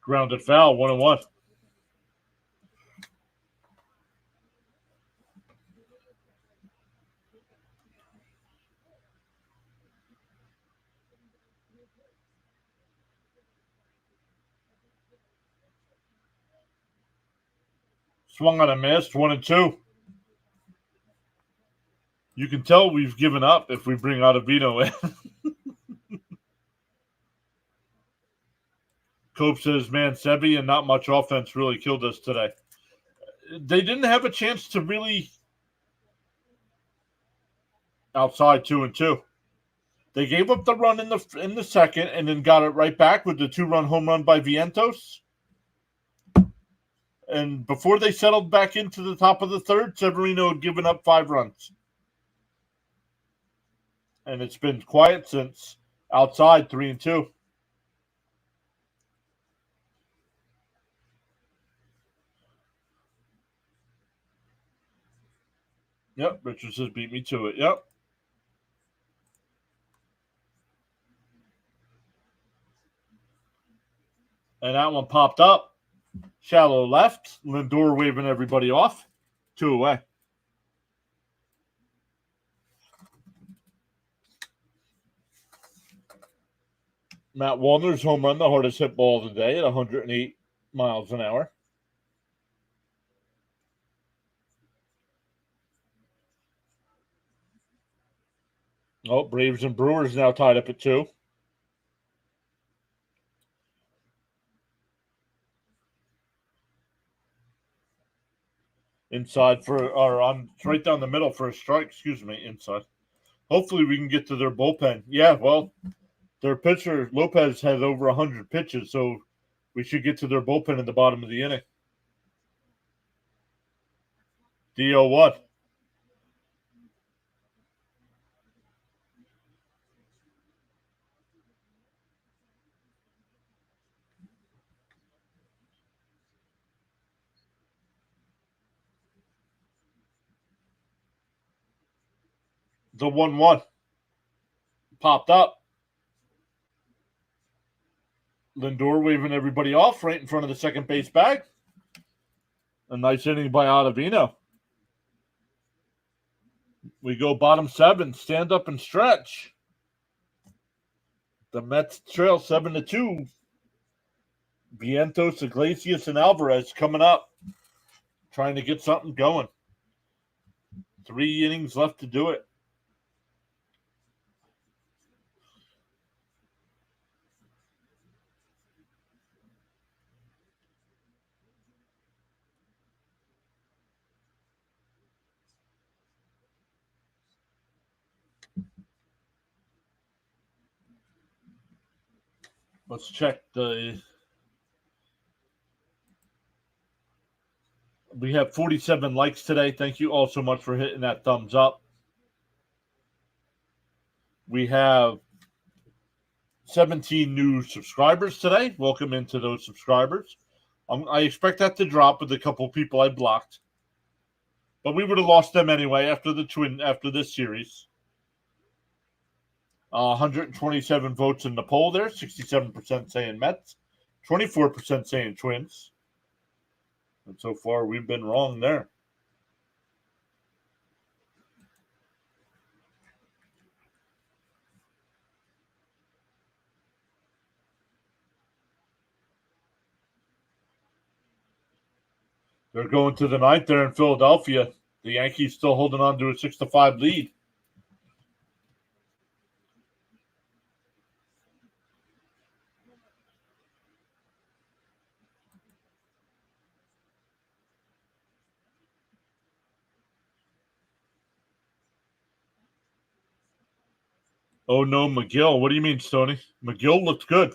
Grounded foul, 1-1. Swung on a miss, 1-2. You can tell we've given up if we bring Ottavino in. Cope says, man, Sebi and not much offense really killed us today. They didn't have a chance to really outside 2-2. They gave up the run in the second and then got it right back with the 2-run home run by Vientos. And before they settled back into the top of the third, Severino had given up 5 runs. And it's been quiet since. Outside 3-2. Yep, Richard says beat me to it. Yep. And that one popped up. Shallow left. Lindor waving everybody off. 2 away. Matt Wallner's home run, the hardest hit ball of the day at 108 miles an hour. Oh, Braves and Brewers now tied up at 2. inside for, or on right down the middle for a strike. Excuse me, inside. Hopefully we can get to their bullpen. Yeah, well, their pitcher Lopez has over 100 pitches, so we should get to their bullpen in the bottom of the inning. DO what? The 1-1 popped up. Lindor waving everybody off right in front of the second base bag. A nice inning by Ottavino. We go bottom 7, stand up and stretch. The Mets trail 7-2. Vientos, Iglesias, and Alvarez coming up, trying to get something going. 3 innings left to do it. Let's check the. We have 47 likes today. Thank you all so much for hitting that thumbs up. We have 17 new subscribers today. Welcome into those subscribers. I expect that to drop with a couple people I blocked, but we would have lost them anyway after this series. 127 votes in the poll there. 67% saying Mets, 24% saying Twins. And so far, we've been wrong there. They're going to the 9th there in Philadelphia. The Yankees still holding on to a 6-5 lead. Oh no, McGill. What do you mean, Stoney? McGill looked good.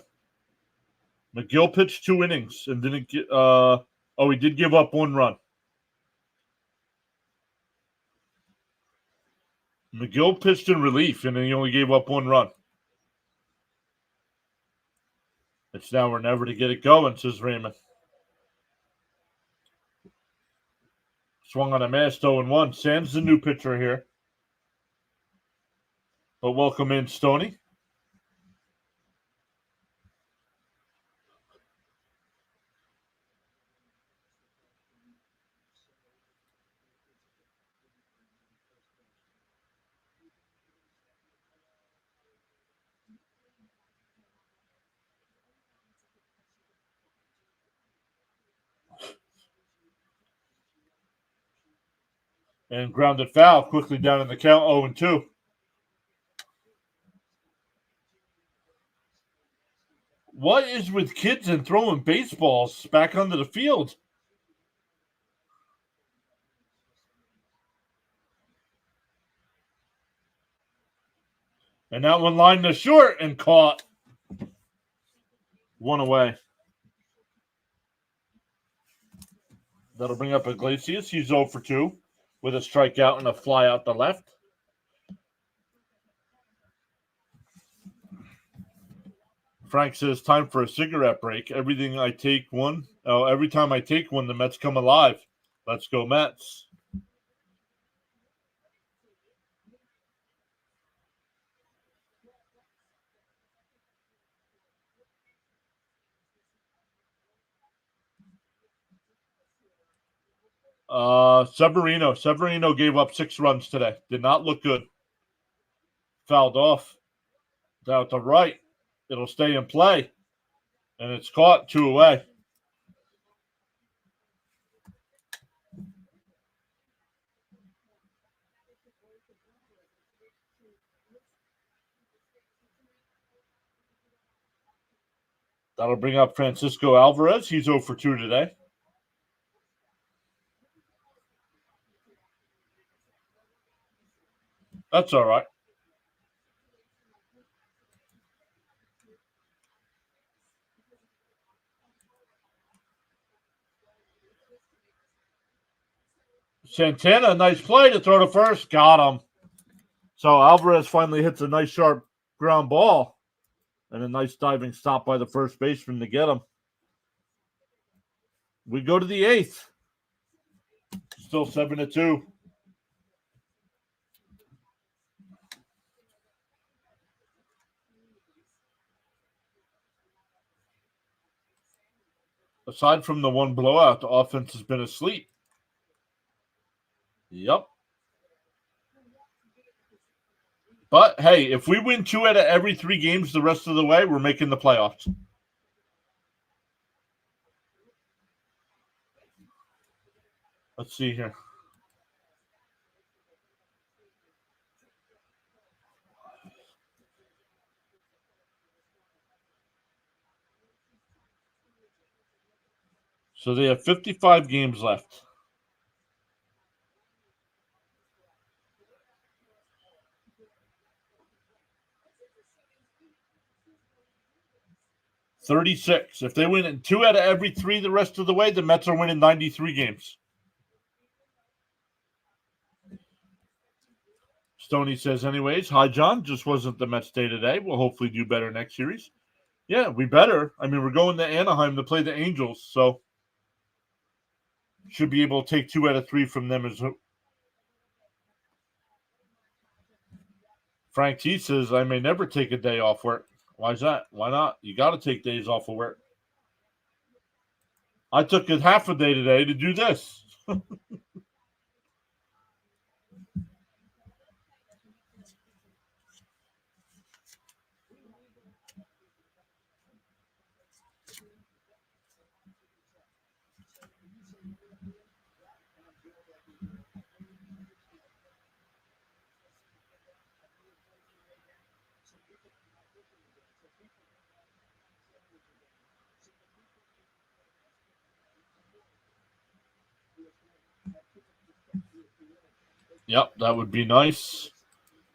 McGill pitched 2 innings and didn't get. He did give up 1 run. McGill pitched in relief and he only gave up 1 run. It's now or never to get it going, says Raymond. Swung on a missed 0-1. Sam's the new pitcher here. But welcome in, Stoney. And grounded foul quickly down in the count, 0-2. What is with kids and throwing baseballs back onto the field? And that one lined to short and caught. 1 away. That'll bring up Iglesias. He's 0-2 with a strikeout and a fly out the left. Frank says, time for a cigarette break. Every time I take one, the Mets come alive. Let's go, Mets. Severino gave up 6 runs today. Did not look good. Fouled off. Down to right. It'll stay in play. And it's caught, 2 away. That'll bring up Francisco Alvarez. He's 0-2 today. That's all right. Santana, nice play to throw to first. Got him. So Alvarez finally hits a nice sharp ground ball and a nice diving stop by the first baseman to get him. We go to the eighth. Still 7-2. Aside from the one blowout, the offense has been asleep. Yep. But hey, if we win 2 out of every 3 games the rest of the way, we're making the playoffs. Let's see here. So they have 55 games left. $36. If they win in 2 out of every 3 the rest of the way, the Mets are winning 93 games. Stoney says, anyways, hi, John. Just wasn't the Mets day today. We'll hopefully do better next series. Yeah, we better. I mean, we're going to Anaheim to play the Angels, so should be able to take 2 out of 3 from them. As Frank T says, I may never take a day off work. Why is that? Why not? You got to take days off of work. I took a half a day today to do this. Yep, that would be nice.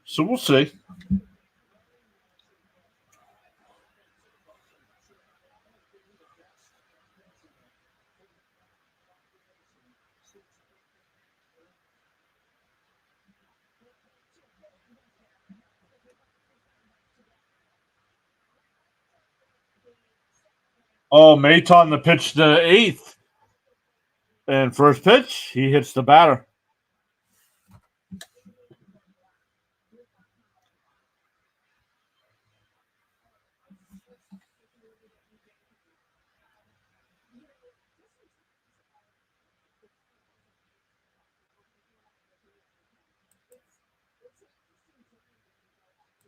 So we'll see. Oh, Maton the pitch the eighth. And first pitch, he hits the batter.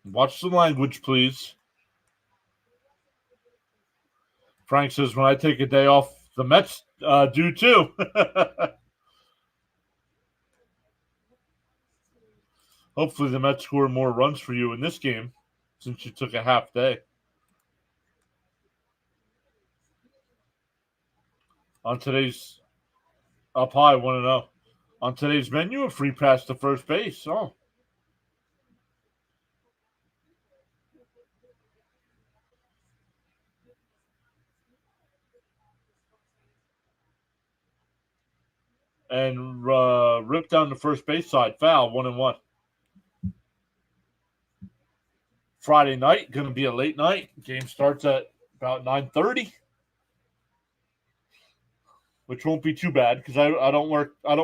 Watch the language, please. Frank says, when I take a day off, the Mets do too. Hopefully the Mets score more runs for you in this game since you took a half day. On today's up high, 1-0. On today's menu, a free pass to first base. Oh. And ripped down the first base side. Foul, 1-1. Friday night, going to be a late night. Game starts at about 9:30, which won't be too bad because I don't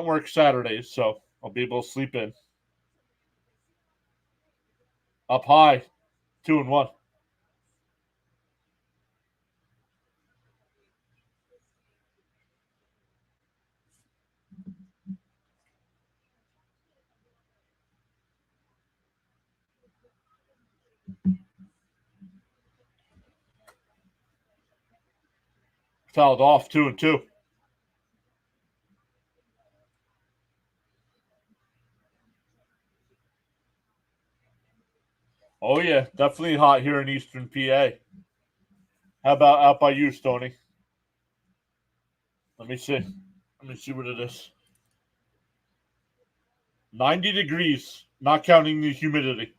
work Saturdays, so I'll be able to sleep in. Up high, 2-1. Fouled off, 2-2. Oh yeah, definitely hot here in Eastern PA. How about out by you, Stoney? Let me see. Let me see what it is. 90 degrees. not counting the humidity.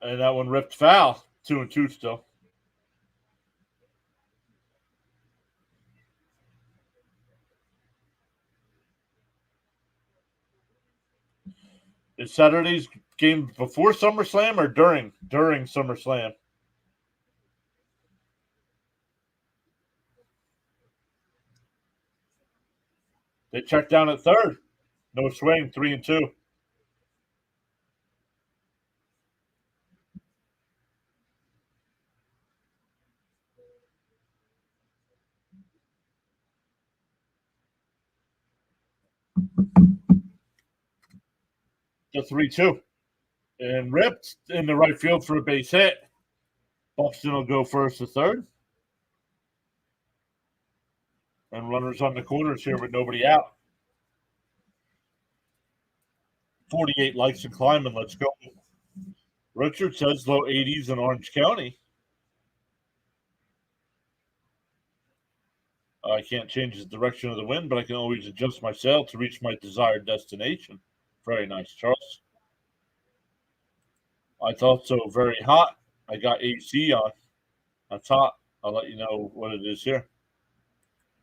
And that one ripped foul. 2-2 still. Is Saturday's game before SummerSlam or during? During SummerSlam. They checked down at third. No swing, 3-2. The 3-2. And ripped in the right field for a base hit. Buxton will go first to third. And runners on the corners here with nobody out. 48 likes and climbing. Let's go. Richard says low 80s in Orange County. I can't change the direction of the wind, but I can always adjust my sail to reach my desired destination. Very nice, Charles. I thought so. Very hot. I got AC on. That's hot. I'll let you know what it is here.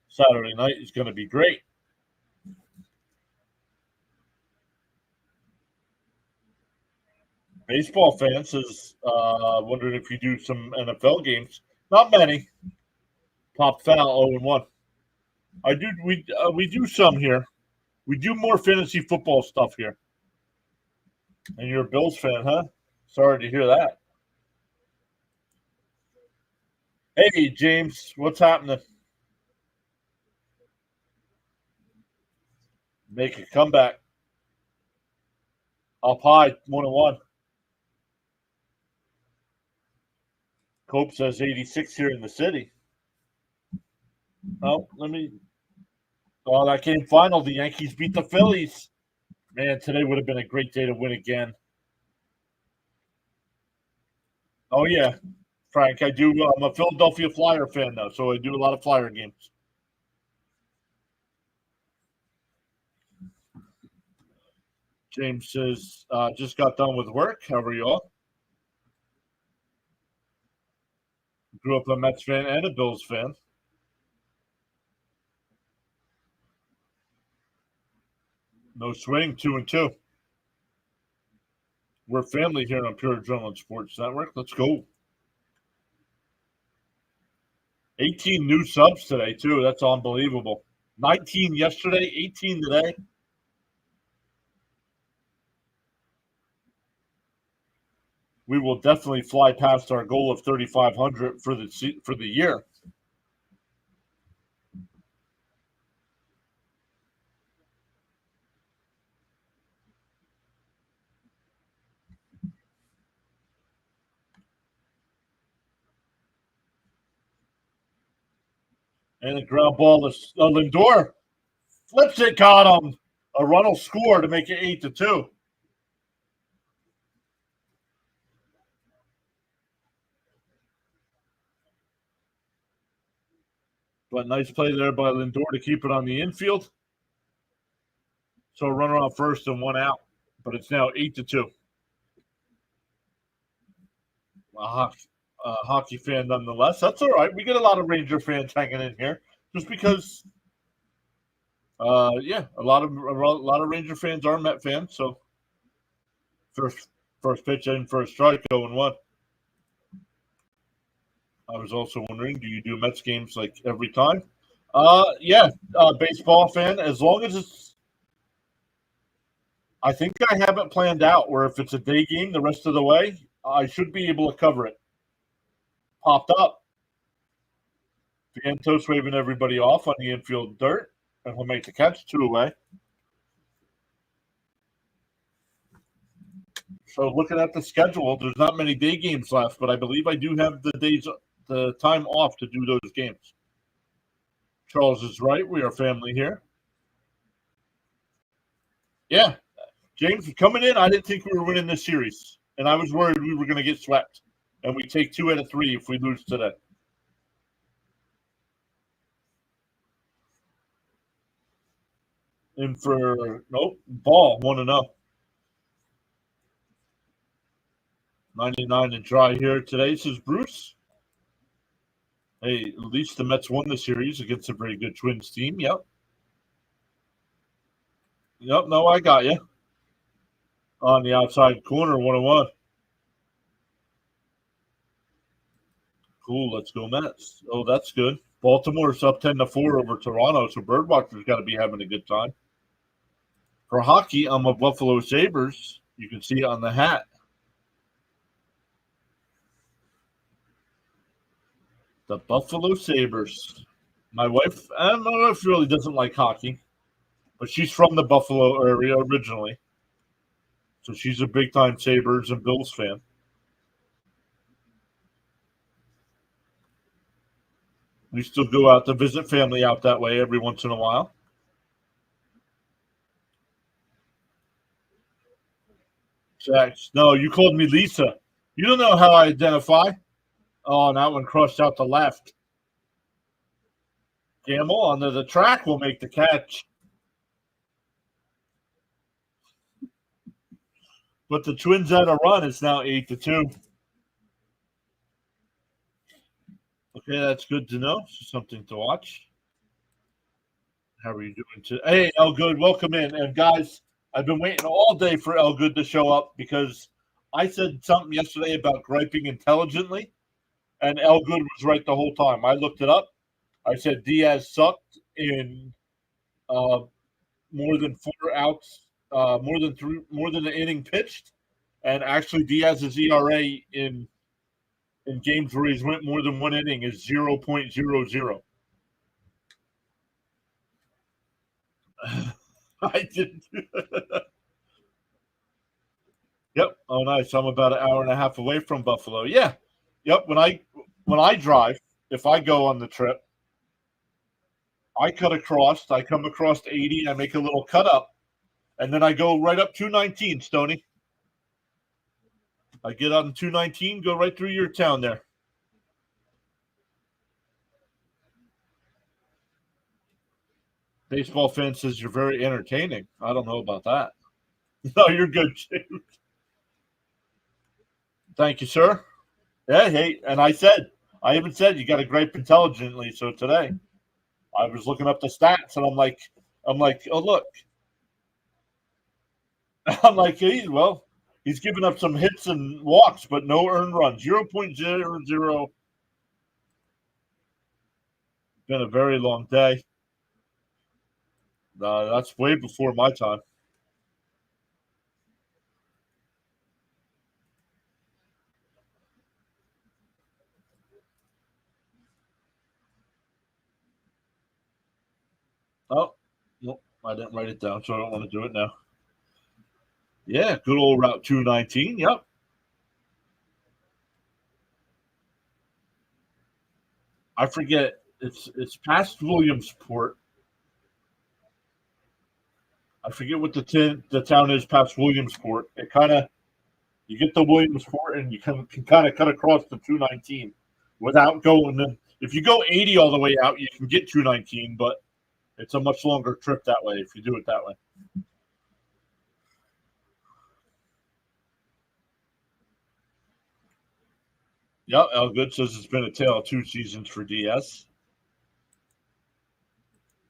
Saturday night is going to be great. Baseball fans is wondering if you do some NFL games. Not many. Pop foul 0-1. I do. We do some here. We do more fantasy football stuff here. And you're a Bills fan, huh? Sorry to hear that. Hey, James, what's happening? Make a comeback. Up high, 1-1. Cope says 86 here in the city. Oh, that came final. The Yankees beat the Phillies. Man, today would have been a great day to win again. Oh, yeah, Frank, I do. I'm a Philadelphia Flyer fan, though, so I do a lot of Flyer games. James says, just got done with work. How are you all? Grew up a Mets fan and a Bills fan. No swing, 2-2. We're family here on PureAdrenaline Sports Network. Let's go. 18 new subs today, too. That's unbelievable. 19 yesterday, 18 today. We will definitely fly past our goal of 3,500 for the year. And a ground ball to Lindor. Flips it, got him. A run will score to make it 8-2. But nice play there by Lindor to keep it on the infield. So a runner on first and one out. But it's now 8-2. A hockey fan nonetheless. That's all right. We get a lot of Ranger fans hanging in here just because a lot of Ranger fans are Met fans, so first pitch in, first strike, 0-1. I was also wondering, do you do Mets games like every time? Baseball fan, as long as it's I think I have it planned out where if it's a day game the rest of the way, I should be able to cover it. Popped up. Vientos waving everybody off on the infield dirt, and he'll make the catch 2 away. So looking at the schedule, there's not many day games left, but I believe I do have the time off to do those games. Charles is right. We are family here. Yeah. James, coming in, I didn't think we were winning this series, and I was worried we were going to get swept, and we take 2 out of 3 if we lose today. In for nope ball 1-0. 99 and dry here today, says Bruce. Hey, at least the Mets won the series against a very good Twins team. Yep. Yep. No, I got you. On the outside corner, 1-1. Cool. Let's go Mets. Oh, that's good. Baltimore's up 10-4 over Toronto, so Birdwatcher's got to be having a good time. For hockey, I'm a Buffalo Sabres. You can see it on the hat. The Buffalo Sabres. My wife really doesn't like hockey, but she's from the Buffalo area originally. So she's a big time Sabres and Bills fan. We still go out to visit family out that way every once in a while. Jax, no, you called me Lisa. You don't know how I identify. Oh, and that one crossed out to left. Gamble under the track will make the catch. But the Twins had a run. It's now 8-2. Okay, that's good to know. Something to watch. How are you doing today? Hey, El Good, welcome in. And guys, I've been waiting all day for El Good to show up because I said something yesterday about griping intelligently, and El Good was right the whole time. I looked it up. I said Diaz sucked in uh, more than 4 outs, more than an inning pitched, and actually Diaz's ERA in games where he's went more than one inning is 0.00. I didn't. Yep. Oh, nice. I'm about an hour and a half away from Buffalo. Yeah. Yep. When I drive, if I go on the trip, I cut across. I come across 80. I make a little cut up, and then I go right up 219, Stony. I get on 219, go right through your town there. Baseball fan says you're very entertaining. I don't know about that. No, you're good, James. Thank you, sir. Yeah, hey, and I even said you got to gripe intelligently. So today, I was looking up the stats, and I'm like, oh look, I'm like, hey, well, he's given up some hits and walks, but no earned runs. 0.00. Been a very long day. That's way before my time. Oh, nope, I didn't write it down, so I don't want to do it now. Yeah, good old Route 219. Yep. I forget. It's past Williamsport. I forget what the town is past Williamsport. It kind of you get to Williamsport and you can kind of cut across the 219 without going. If you go 80 all the way out, you can get 219, but it's a much longer trip that way if you do it that way. Yeah, Elgood says it's been a tale of 2 seasons for DS.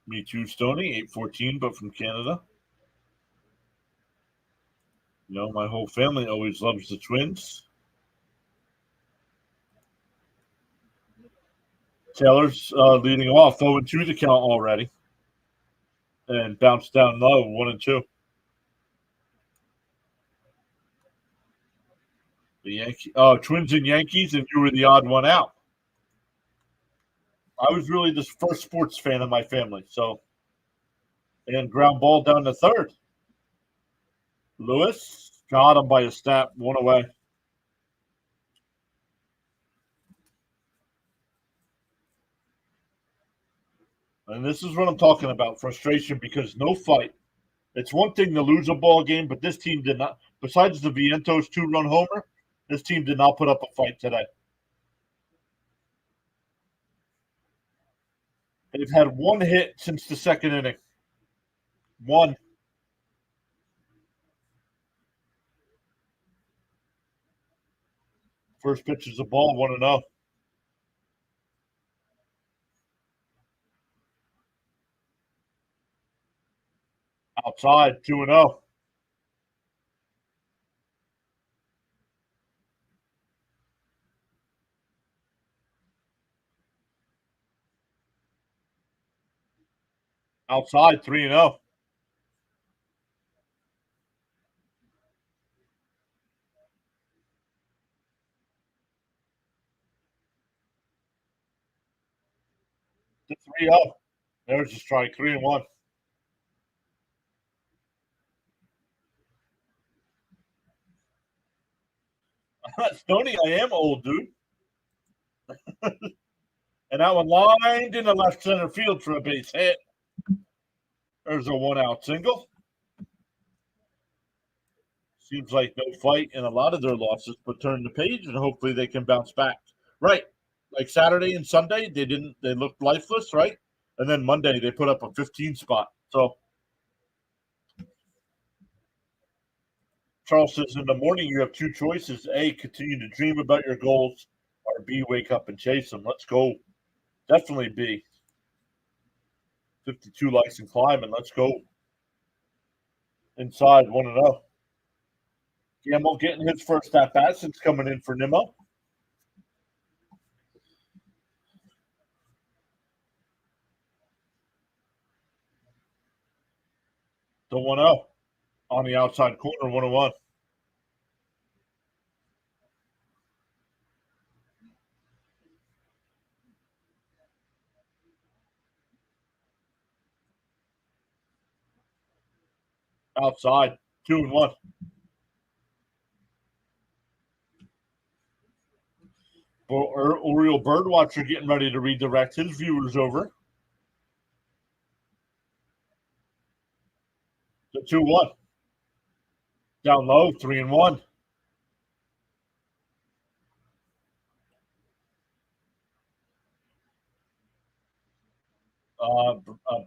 Me too, Stony, 814, but from Canada. You know, my whole family always loves the Twins. Taylor's leading off 0-2 the count already. And bounced down low, 1-2. The Twins and Yankees, and you were the odd one out. I was really the first sports fan in my family. So, and ground ball down to third. Lewis got him by a snap, one away. And this is what I'm talking about, frustration because no fight. It's one thing to lose a ball game, but this team did not. Besides the Vientos 2-run homer, this team did not put up a fight today. They've had one hit since the second inning. 1. First pitch is a ball, 1-0. Outside, 2-0. Outside, 3-0. To 3-0. There's a strike, 3-1. Stoney, I am old, dude. And that one lined in the left center field for a base hit. There's a 1-out single. Seems like no fight in a lot of their losses, but turn the page and hopefully they can bounce back. Right. Like Saturday and Sunday, they looked lifeless, right? And then Monday they put up a 15 spot. So Charles says in the morning you have two choices. A, continue to dream about your goals, or B, wake up and chase them. Let's go. Definitely B. 52 likes and climbing. Let's go. Inside, 1-0. Gamble getting his first at bat since coming in for Nimmo. The 1-0 on the outside corner, 1-1. Outside, 2-1. Oriole Birdwatcher getting ready to redirect his viewers over. The 2-1. Down low, 3-1.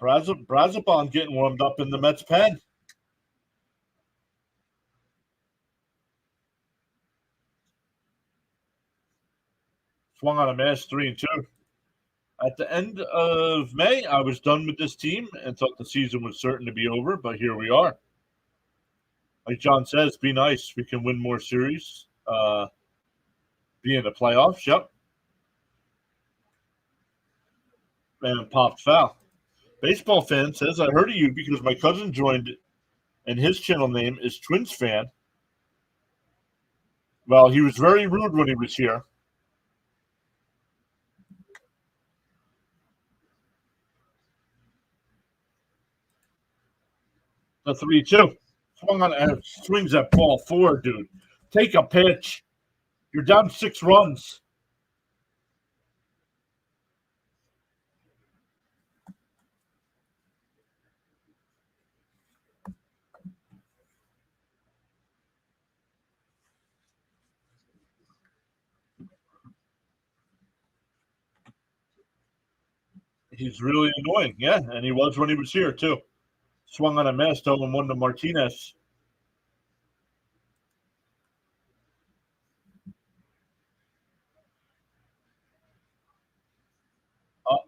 Brazabon getting warmed up in the Mets pen. Swung on a miss, 3-2. At the end of May, I was done with this team and thought the season was certain to be over, but here we are. Like John says, be nice. We can win more series. Be in the playoffs. Yep. And popped foul. Baseball fan says, I heard of you because my cousin joined and his channel name is Twins Fan. Well, he was very rude when he was here. The 3-2. Swings that ball forward, dude. Take a pitch. You're down 6 runs. He's really annoying, yeah, and he was when he was here too. Swung on a miss, 0-1 to Martinez.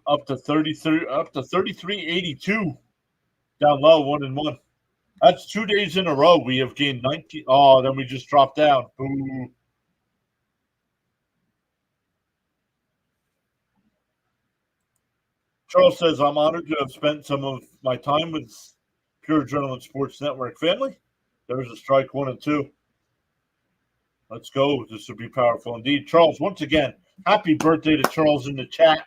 Up to 33.82. Down low, 1-1. That's 2 days in a row. We have gained 19. Oh, then we just dropped down. Boo. Charles says, I'm honored to have spent some of my time with PureAdrenaline Sports Network family. There's a strike, 1-2. Let's go. This would be powerful indeed. Charles, once again, happy birthday to Charles in the chat.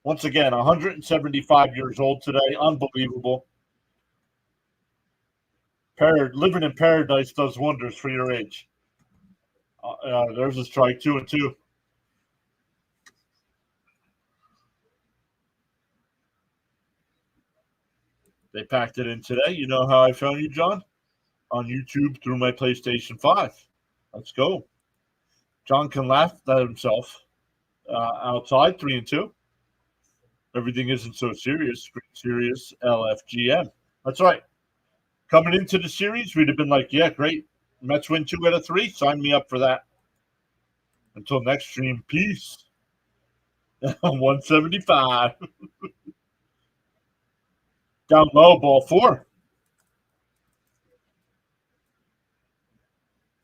Once again, 175 years old today. Unbelievable. Living in paradise does wonders for your age. There's a strike, 2-2. They packed it in today. You know how I found you, John? On YouTube through my PlayStation 5. Let's go. John can laugh at himself. Outside, 3-2. Everything isn't so serious. Serious LFGM. That's right. Coming into the series, we'd have been like, yeah, great. Mets win 2 out of 3. Sign me up for that. Until next stream, peace. 175. Down low, ball 4.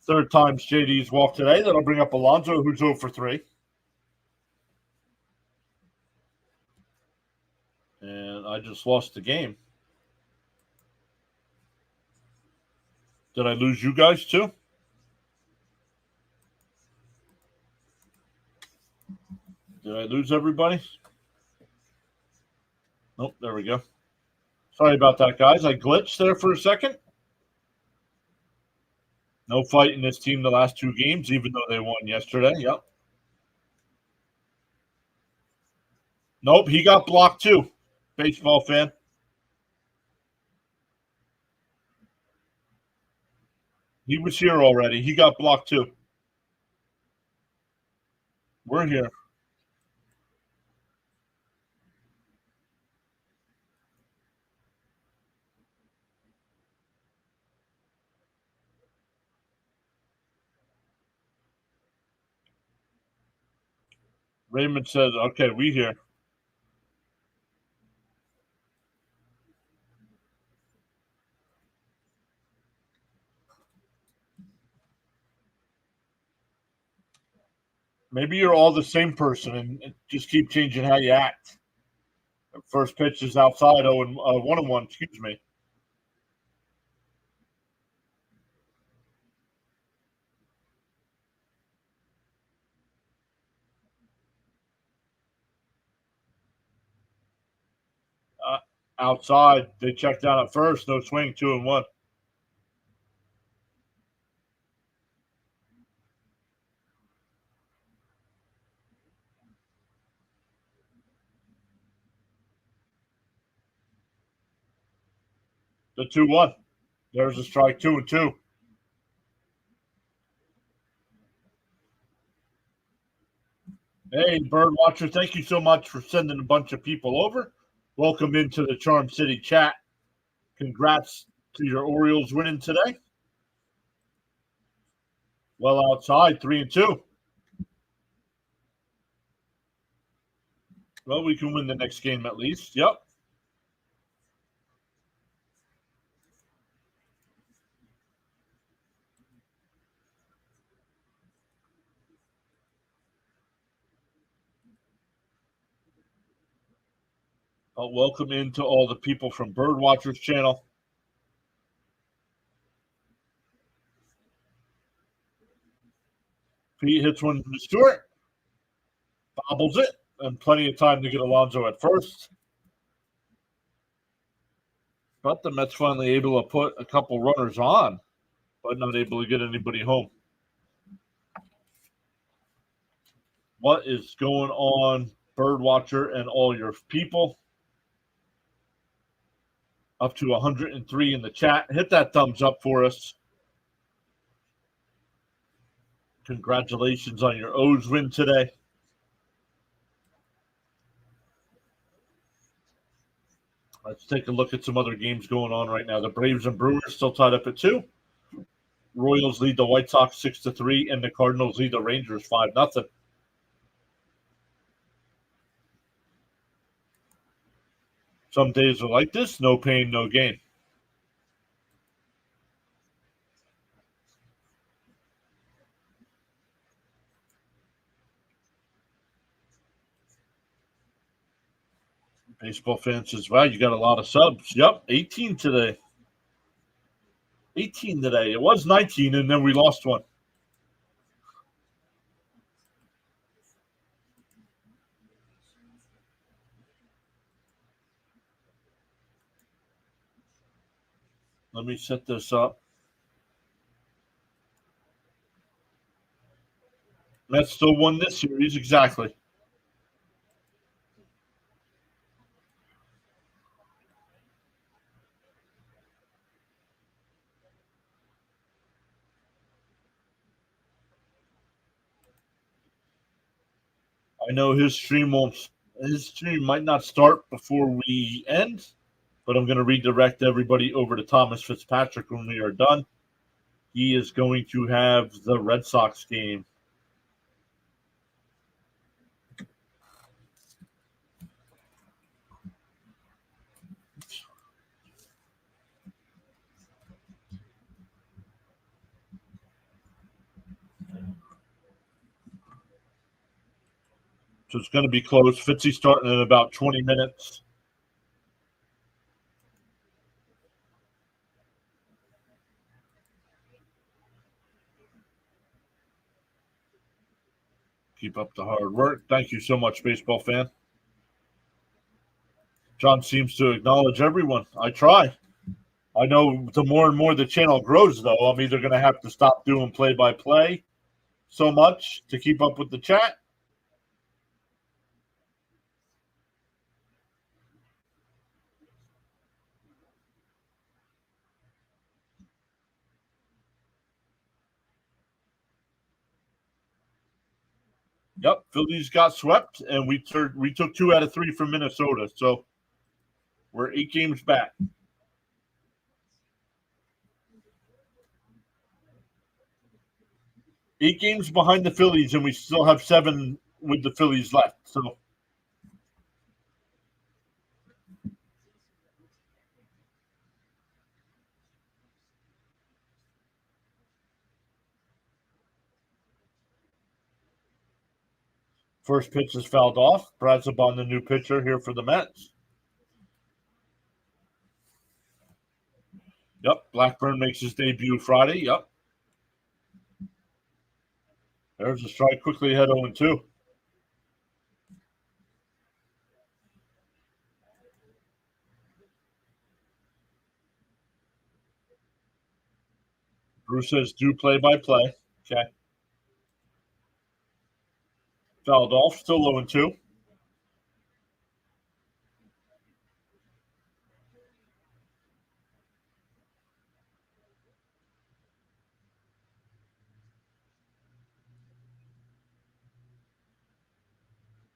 Third time's JD's walk today. That'll bring up Alonso, who's 0 for 3. And I just lost the game. Did I lose you guys too? Did I lose everybody? Nope, there we go. Sorry about that, guys. I glitched there for a second. No fight in this team the last 2 games, even though they won yesterday. Yep. Nope, he got blocked too. Baseball fan. He was here already. He got blocked too. We're here. Raymond says, okay, we here. Maybe you're all the same person and just keep changing how you act. First pitch is outside, 1-1, excuse me. Outside, they checked down at first, no swing, 2-1. The 2-1. There's a strike, 2-2. Hey, Bird Watcher, thank you so much for sending a bunch of people over. Welcome into the Charm City chat. Congrats to your Orioles winning today. Well outside, 3-2. Well, we can win the next game at least. Yep. Welcome into all the people from Bird Watchers channel. Pete hits one to Stewart. Bobbles it. And plenty of time to get Alonso at first. But the Mets finally able to put a couple runners on, but not able to get anybody home. What is going on, Birdwatcher and all your people? Up to 103 in the chat. Hit that thumbs up for us. Congratulations on your O's win today. Let's take a look at some other games going on right now. The Braves and Brewers still tied up at 2. Royals lead the White Sox 6-3, and the Cardinals lead the Rangers 5-0. Some days are like this, no pain, no gain. Baseball fans says, wow, you got a lot of subs. Yep, 18 today. 18 today. It was 19, and then we lost one. Let me set this up. Mets still won this series, exactly. I know his stream might not start before we end, but I'm going to redirect everybody over to Thomas Fitzpatrick when we are done. He is going to have the Red Sox game. So it's going to be close. Fitzy starting in about 20 minutes. Keep up the hard work. Thank you so much, baseball fan. John seems to acknowledge everyone. I try. I know the more and more the channel grows, though, I'm either going to have to stop doing play-by-play so much to keep up with the chat. Yep, Phillies got swept, and we took 2 out of 3 from Minnesota, so we're 8 games back. 8 games behind the Phillies, and we still have 7 with the Phillies left. So first pitch is fouled off. Brazabon, the new pitcher here for the Mets. Yep, Blackburn makes his debut Friday. Yep. There's a strike quickly ahead 0-2. Bruce says do play-by-play. Okay. Fouled off, still 0-2.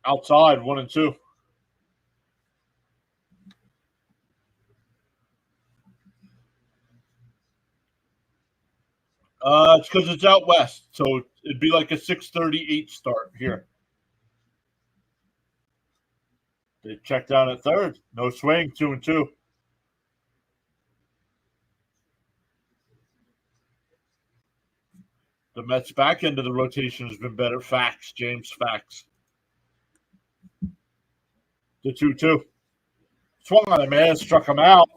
Outside, 1-2. It's because it's out west, so it'd be like a 6:38 start here. They check down at third. No swing, 2-2. The Mets' back end of the rotation has been better. Facts, James, facts. The 2-2. Swung on him, man. Struck him out.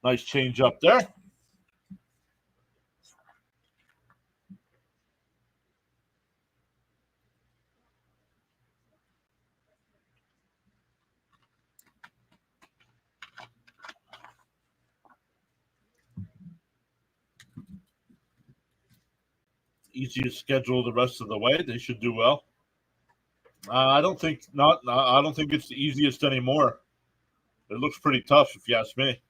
Nice change up there. Easiest schedule the rest of the way. They should do well. I don't think not. I don't think it's the easiest anymore. It looks pretty tough, if you ask me.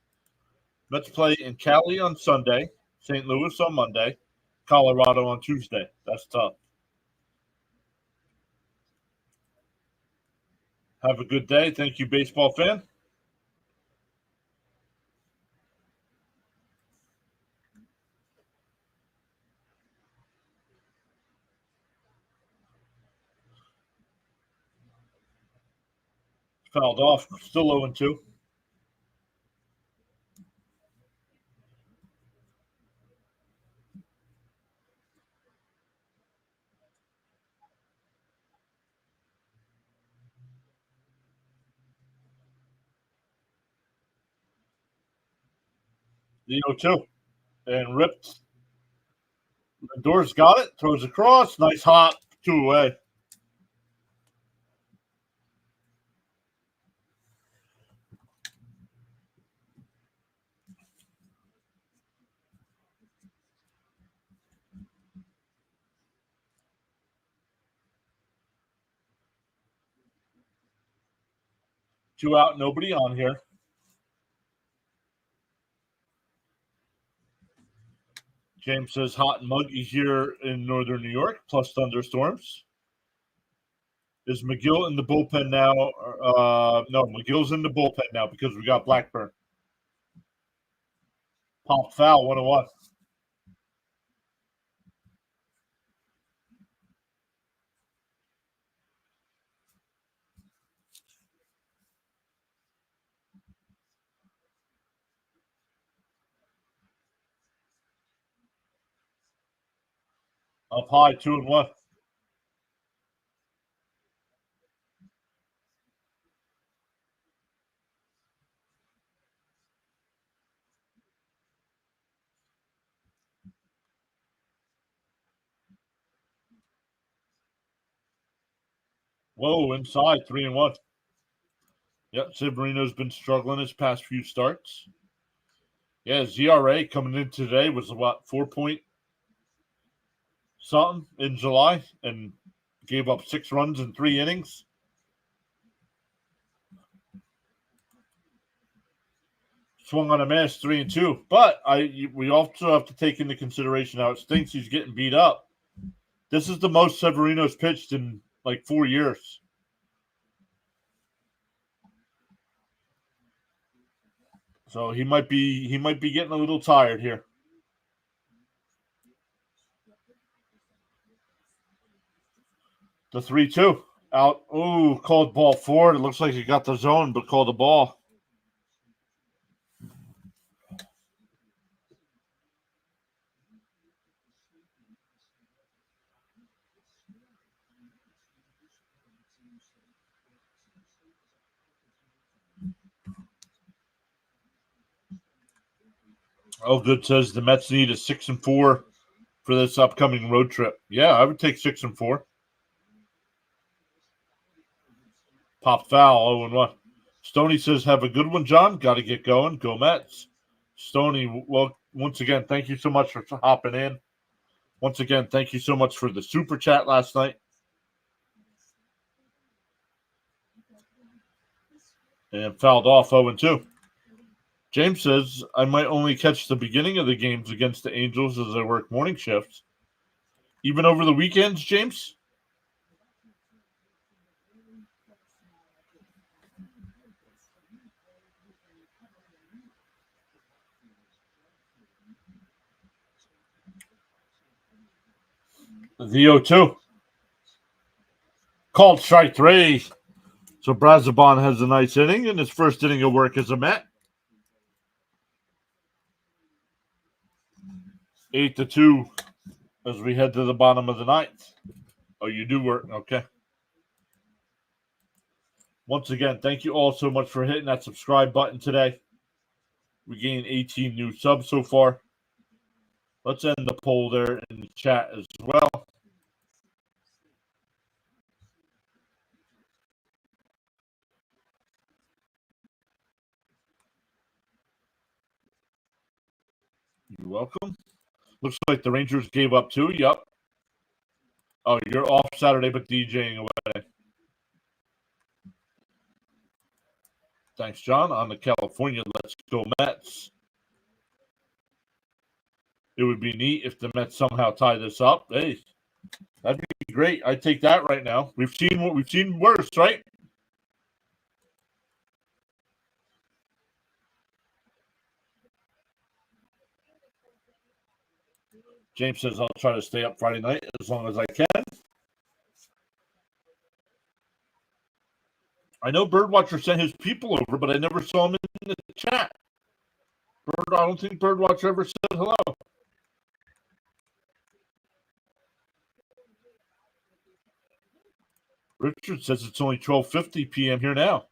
Mets play in Cali on Sunday, St. Louis on Monday, Colorado on Tuesday. That's tough. Have a good day. Thank you, baseball fan. Fouled off. Still 0-2. The 0-2. And ripped. Lindor's got it. Throws across. Nice hop. 2 away. Two out, nobody on here. James says hot and muggy here in northern New York, plus thunderstorms. Is McGill in the bullpen now? No, McGill's in the bullpen now because we got Blackburn. Pop foul, 101. Up high, 2-1. Whoa, inside, 3-1. Yep, Severino's been struggling his past few starts. Yeah, ZRA coming in today was about 4 point something in July and gave up 6 runs in 3 innings. Swung on a miss, 3-2. But we also have to take into consideration how it stinks he's getting beat up. This is the most Severino's pitched in like 4 years. So he might be getting a little tired here. The 3-2 out. Oh, called ball forward. It looks like he got the zone, but called the ball. Oh, good says the Mets need a 6-4 for this upcoming road trip. Yeah, I would take 6-4. Pop foul, 0-1. Stoney says, have a good one, John. Got to get going. Go Mets. Stoney, well, once again, thank you so much for hopping in. Once again, thank you so much for the super chat last night. And fouled off 0-2. James says, I might only catch the beginning of the games against the Angels as I work morning shifts. Even over the weekends, James? The 0-2. Called strike 3. So Brazoban has a nice inning in his first inning of work as a Met. 8-2 as we head to the bottom of the ninth. Oh, you do work. Okay. Once again, thank you all so much for hitting that subscribe button today. We gained 18 new subs so far. Let's end the poll there in the chat as well. You're welcome. Looks like the Rangers gave up 2. Yep. Oh, you're off Saturday, but DJing away. Thanks, John. On the California, let's go Mets. It would be neat if the Mets somehow tie this up. Hey, that'd be great. I'd take that right now. We've seen worse, right? James says I'll try to stay up Friday night as long as I can. I know Birdwatcher sent his people over, but I never saw him in the chat. I don't think Birdwatcher ever said hello. Richard says it's only 12:50 p.m. here now.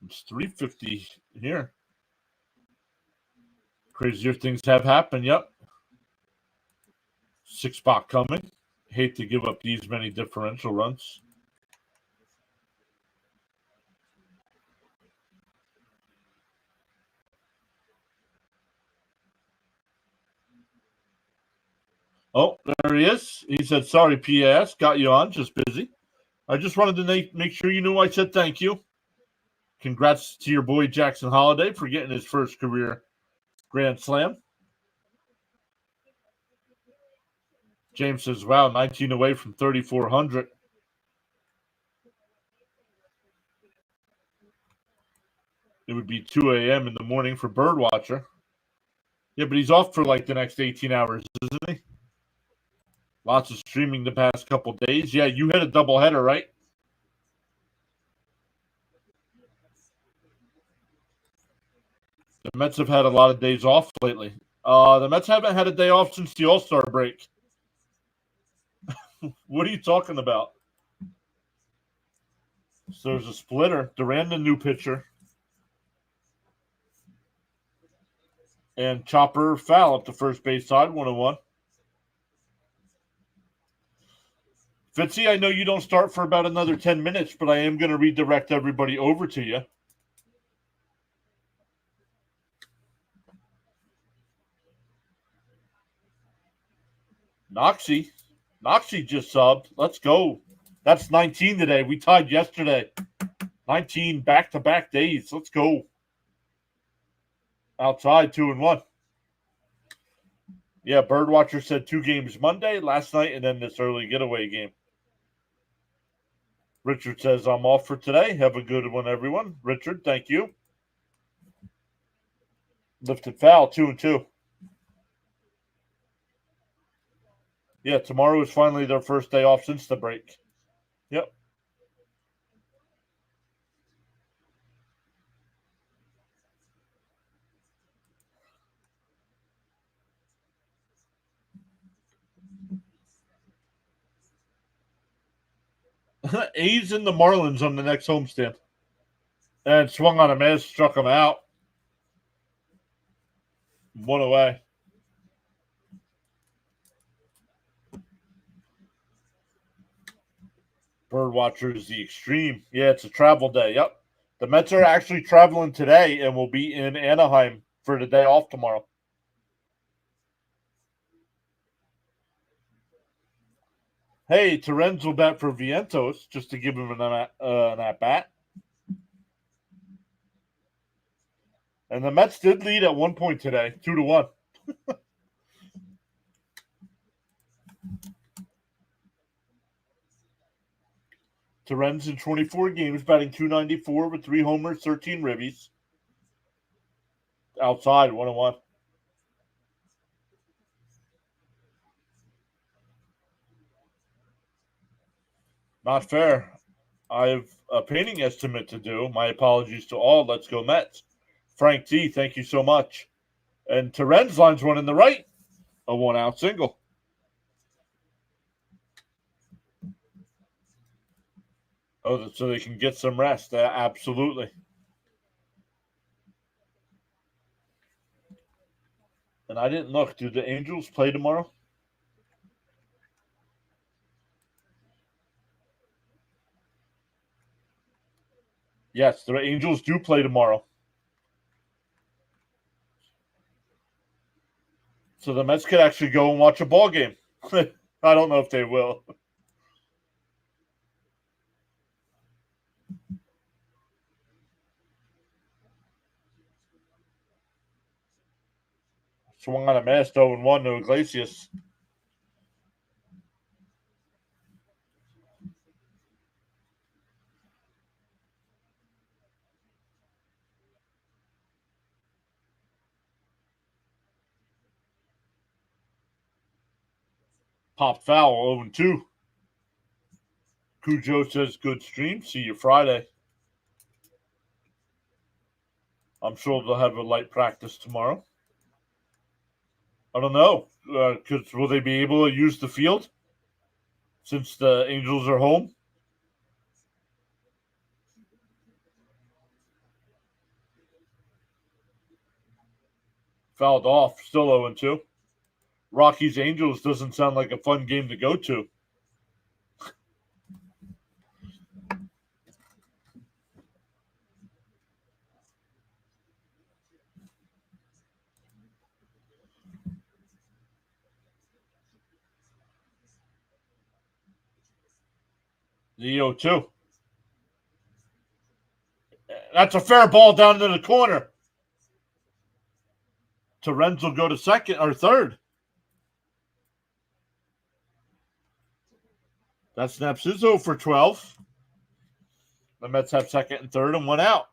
It's 3:50 here. Crazier things have happened. Yep. 6-spot coming. Hate to give up these many differential runs. Oh, there he is. He said, sorry, PAS. Got you on. Just busy. I just wanted to make sure you knew I said thank you. Congrats to your boy Jackson Holiday for getting his first career Grand Slam. James says, wow, 19 away from 3,400. be 2 a.m. in the morning for Birdwatcher. Yeah, but he's off for like the next 18 hours, isn't he? Lots of streaming the past couple days. Yeah, you had a doubleheader, right? The Mets have had a lot of days off lately. The Mets haven't had a day off since the All-Star break. What are you talking about? So there's a splitter. Duran, the new pitcher. And Chopper foul up the first base side, 1-1. Fitzy, I know you don't start for about another 10 minutes, but I am going to redirect everybody over to you. Noxie just subbed. Let's go. That's 19 today. We tied yesterday. 19 back-to-back days. Let's go. Outside, 2-1. Yeah, Birdwatcher said 2 games Monday, last night, and then this early getaway game. Richard says, I'm off for today. Have a good one, everyone. Richard, thank you. Lifted foul, 2-2. Yeah, tomorrow is finally their first day off since the break. Yep. A's and the Marlins on the next homestand. And swung on a miss, struck him out. 1 away. Birdwatcher is the extreme. Yeah, it's a travel day. Yep. The Mets are actually traveling today and will be in Anaheim for the day off tomorrow. Hey, Terens will bat for Vientos just to give him an at-bat. And the Mets did lead at one point today, 2-1. Terens in 24 games, batting .294 with 3 homers, 13 ribbies. Outside, 1-1. Not fair. I have a painting estimate to do. My apologies to all. Let's go Mets. Frank T, thank you so much. And Terens lines one in the right. A 1-out single. Oh, so they can get some rest. Absolutely. And I didn't look. Do the Angels play tomorrow? Yes, the Angels do play tomorrow. So the Mets could actually go and watch a ball game. I don't know if they will. Swung on a miss, 0-1 to Iglesias. Pop foul, 0-2. Cujo says, good stream. See you Friday. I'm sure they'll have a light practice tomorrow. I don't know. Because will they be able to use the field since the Angels are home? Fouled off. Still 0-2. Rockies Angels doesn't sound like a fun game to go to. The 0-2. That's a fair ball down into the corner. Terens will go to second or third. That snaps his 0 for 12. The Mets have second and third and 1 out.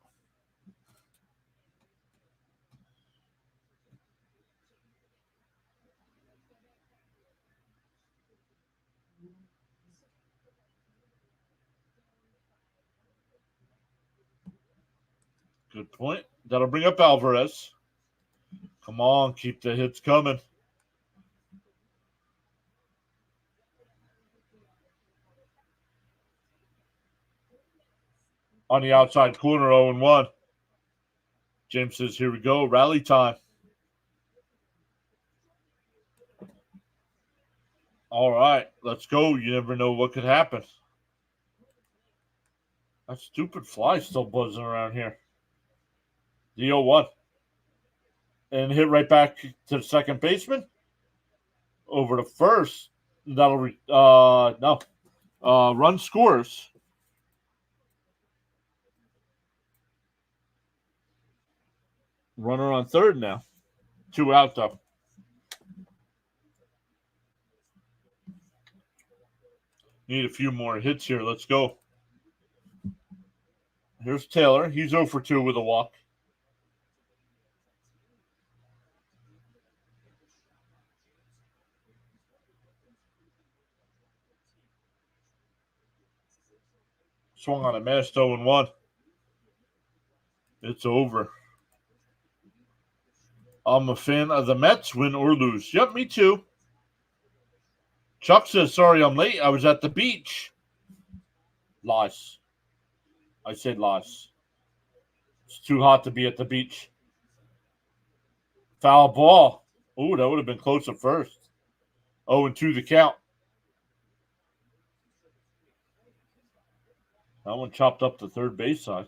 Good point. That'll bring up Alvarez. Come on, keep the hits coming. On the outside corner, 0-1. James says, here we go, rally time. All right, let's go. You never know what could happen. That stupid fly still buzzing around here. The 0-1. And hit right back to the second baseman. Over to first. That'll no. Run scores. Runner on third now. 2 out though. Need a few more hits here. Let's go. Here's Taylor. He's 0 for 2 with a walk. Swung on a missed 0-1. It's over. I'm a fan of the Mets, win or lose. Yep, me too. Chuck says, sorry I'm late. I was at the beach. Lies. I said lies. It's too hot to be at the beach. Foul ball. Ooh, that would have been close at first. 0-2 the count. That one chopped up the third base side.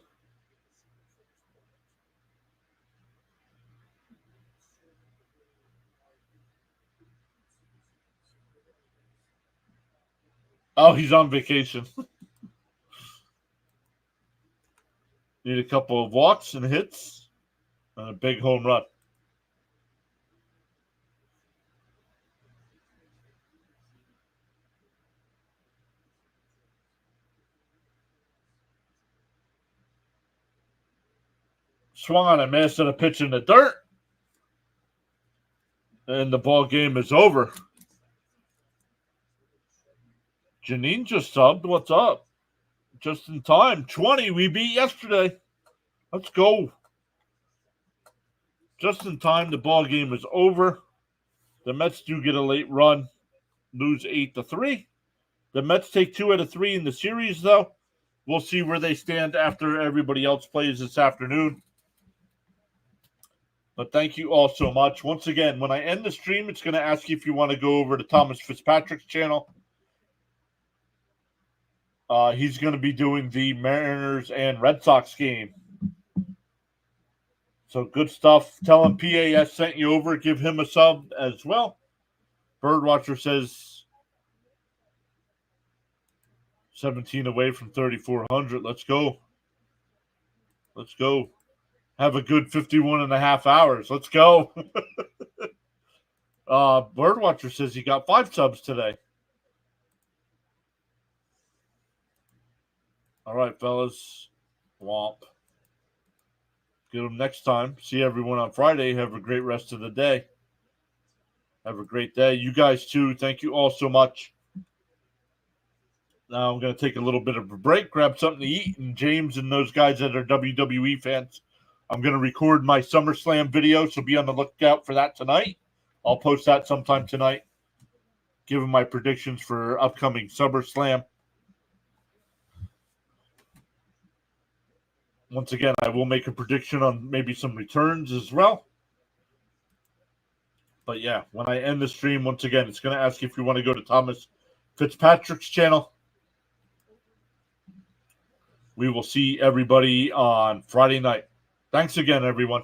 Oh, he's on vacation. Need a couple of walks and hits and a big home run. Swung on a miss and a pitch in the dirt. And the ball game is over. Janine just subbed. What's up? Just in time. 20. We beat yesterday. Let's go. Just in time. The ball game is over. The Mets do get a late run. Lose 8-3. The Mets take 2 out of 3 in the series, though. We'll see where they stand after everybody else plays this afternoon. But thank you all so much. Once again, when I end the stream, it's going to ask you if you want to go over to Thomas Fitzpatrick's channel. He's going to be doing the Mariners and Red Sox game. So good stuff. Tell him PAS sent you over. Give him a sub as well. Birdwatcher says 17 away from 3,400. Let's go. Let's go. Have a good 51 and a half hours. Let's go. Birdwatcher says he got 5 subs today. All right, fellas. Womp. Get them next time. See everyone on Friday. Have a great rest of the day. Have a great day. You guys too. Thank you all so much. Now I'm going to take a little bit of a break, grab something to eat, and James and those guys that are WWE fans, I'm going to record my SummerSlam video, so be on the lookout for that tonight. I'll post that sometime tonight, giving my predictions for upcoming SummerSlam. Once again, I will make a prediction on maybe some returns as well. But yeah, when I end the stream, once again, it's going to ask you if you want to go to Thomas Fitzpatrick's channel. We will see everybody on Friday night. Thanks again, everyone.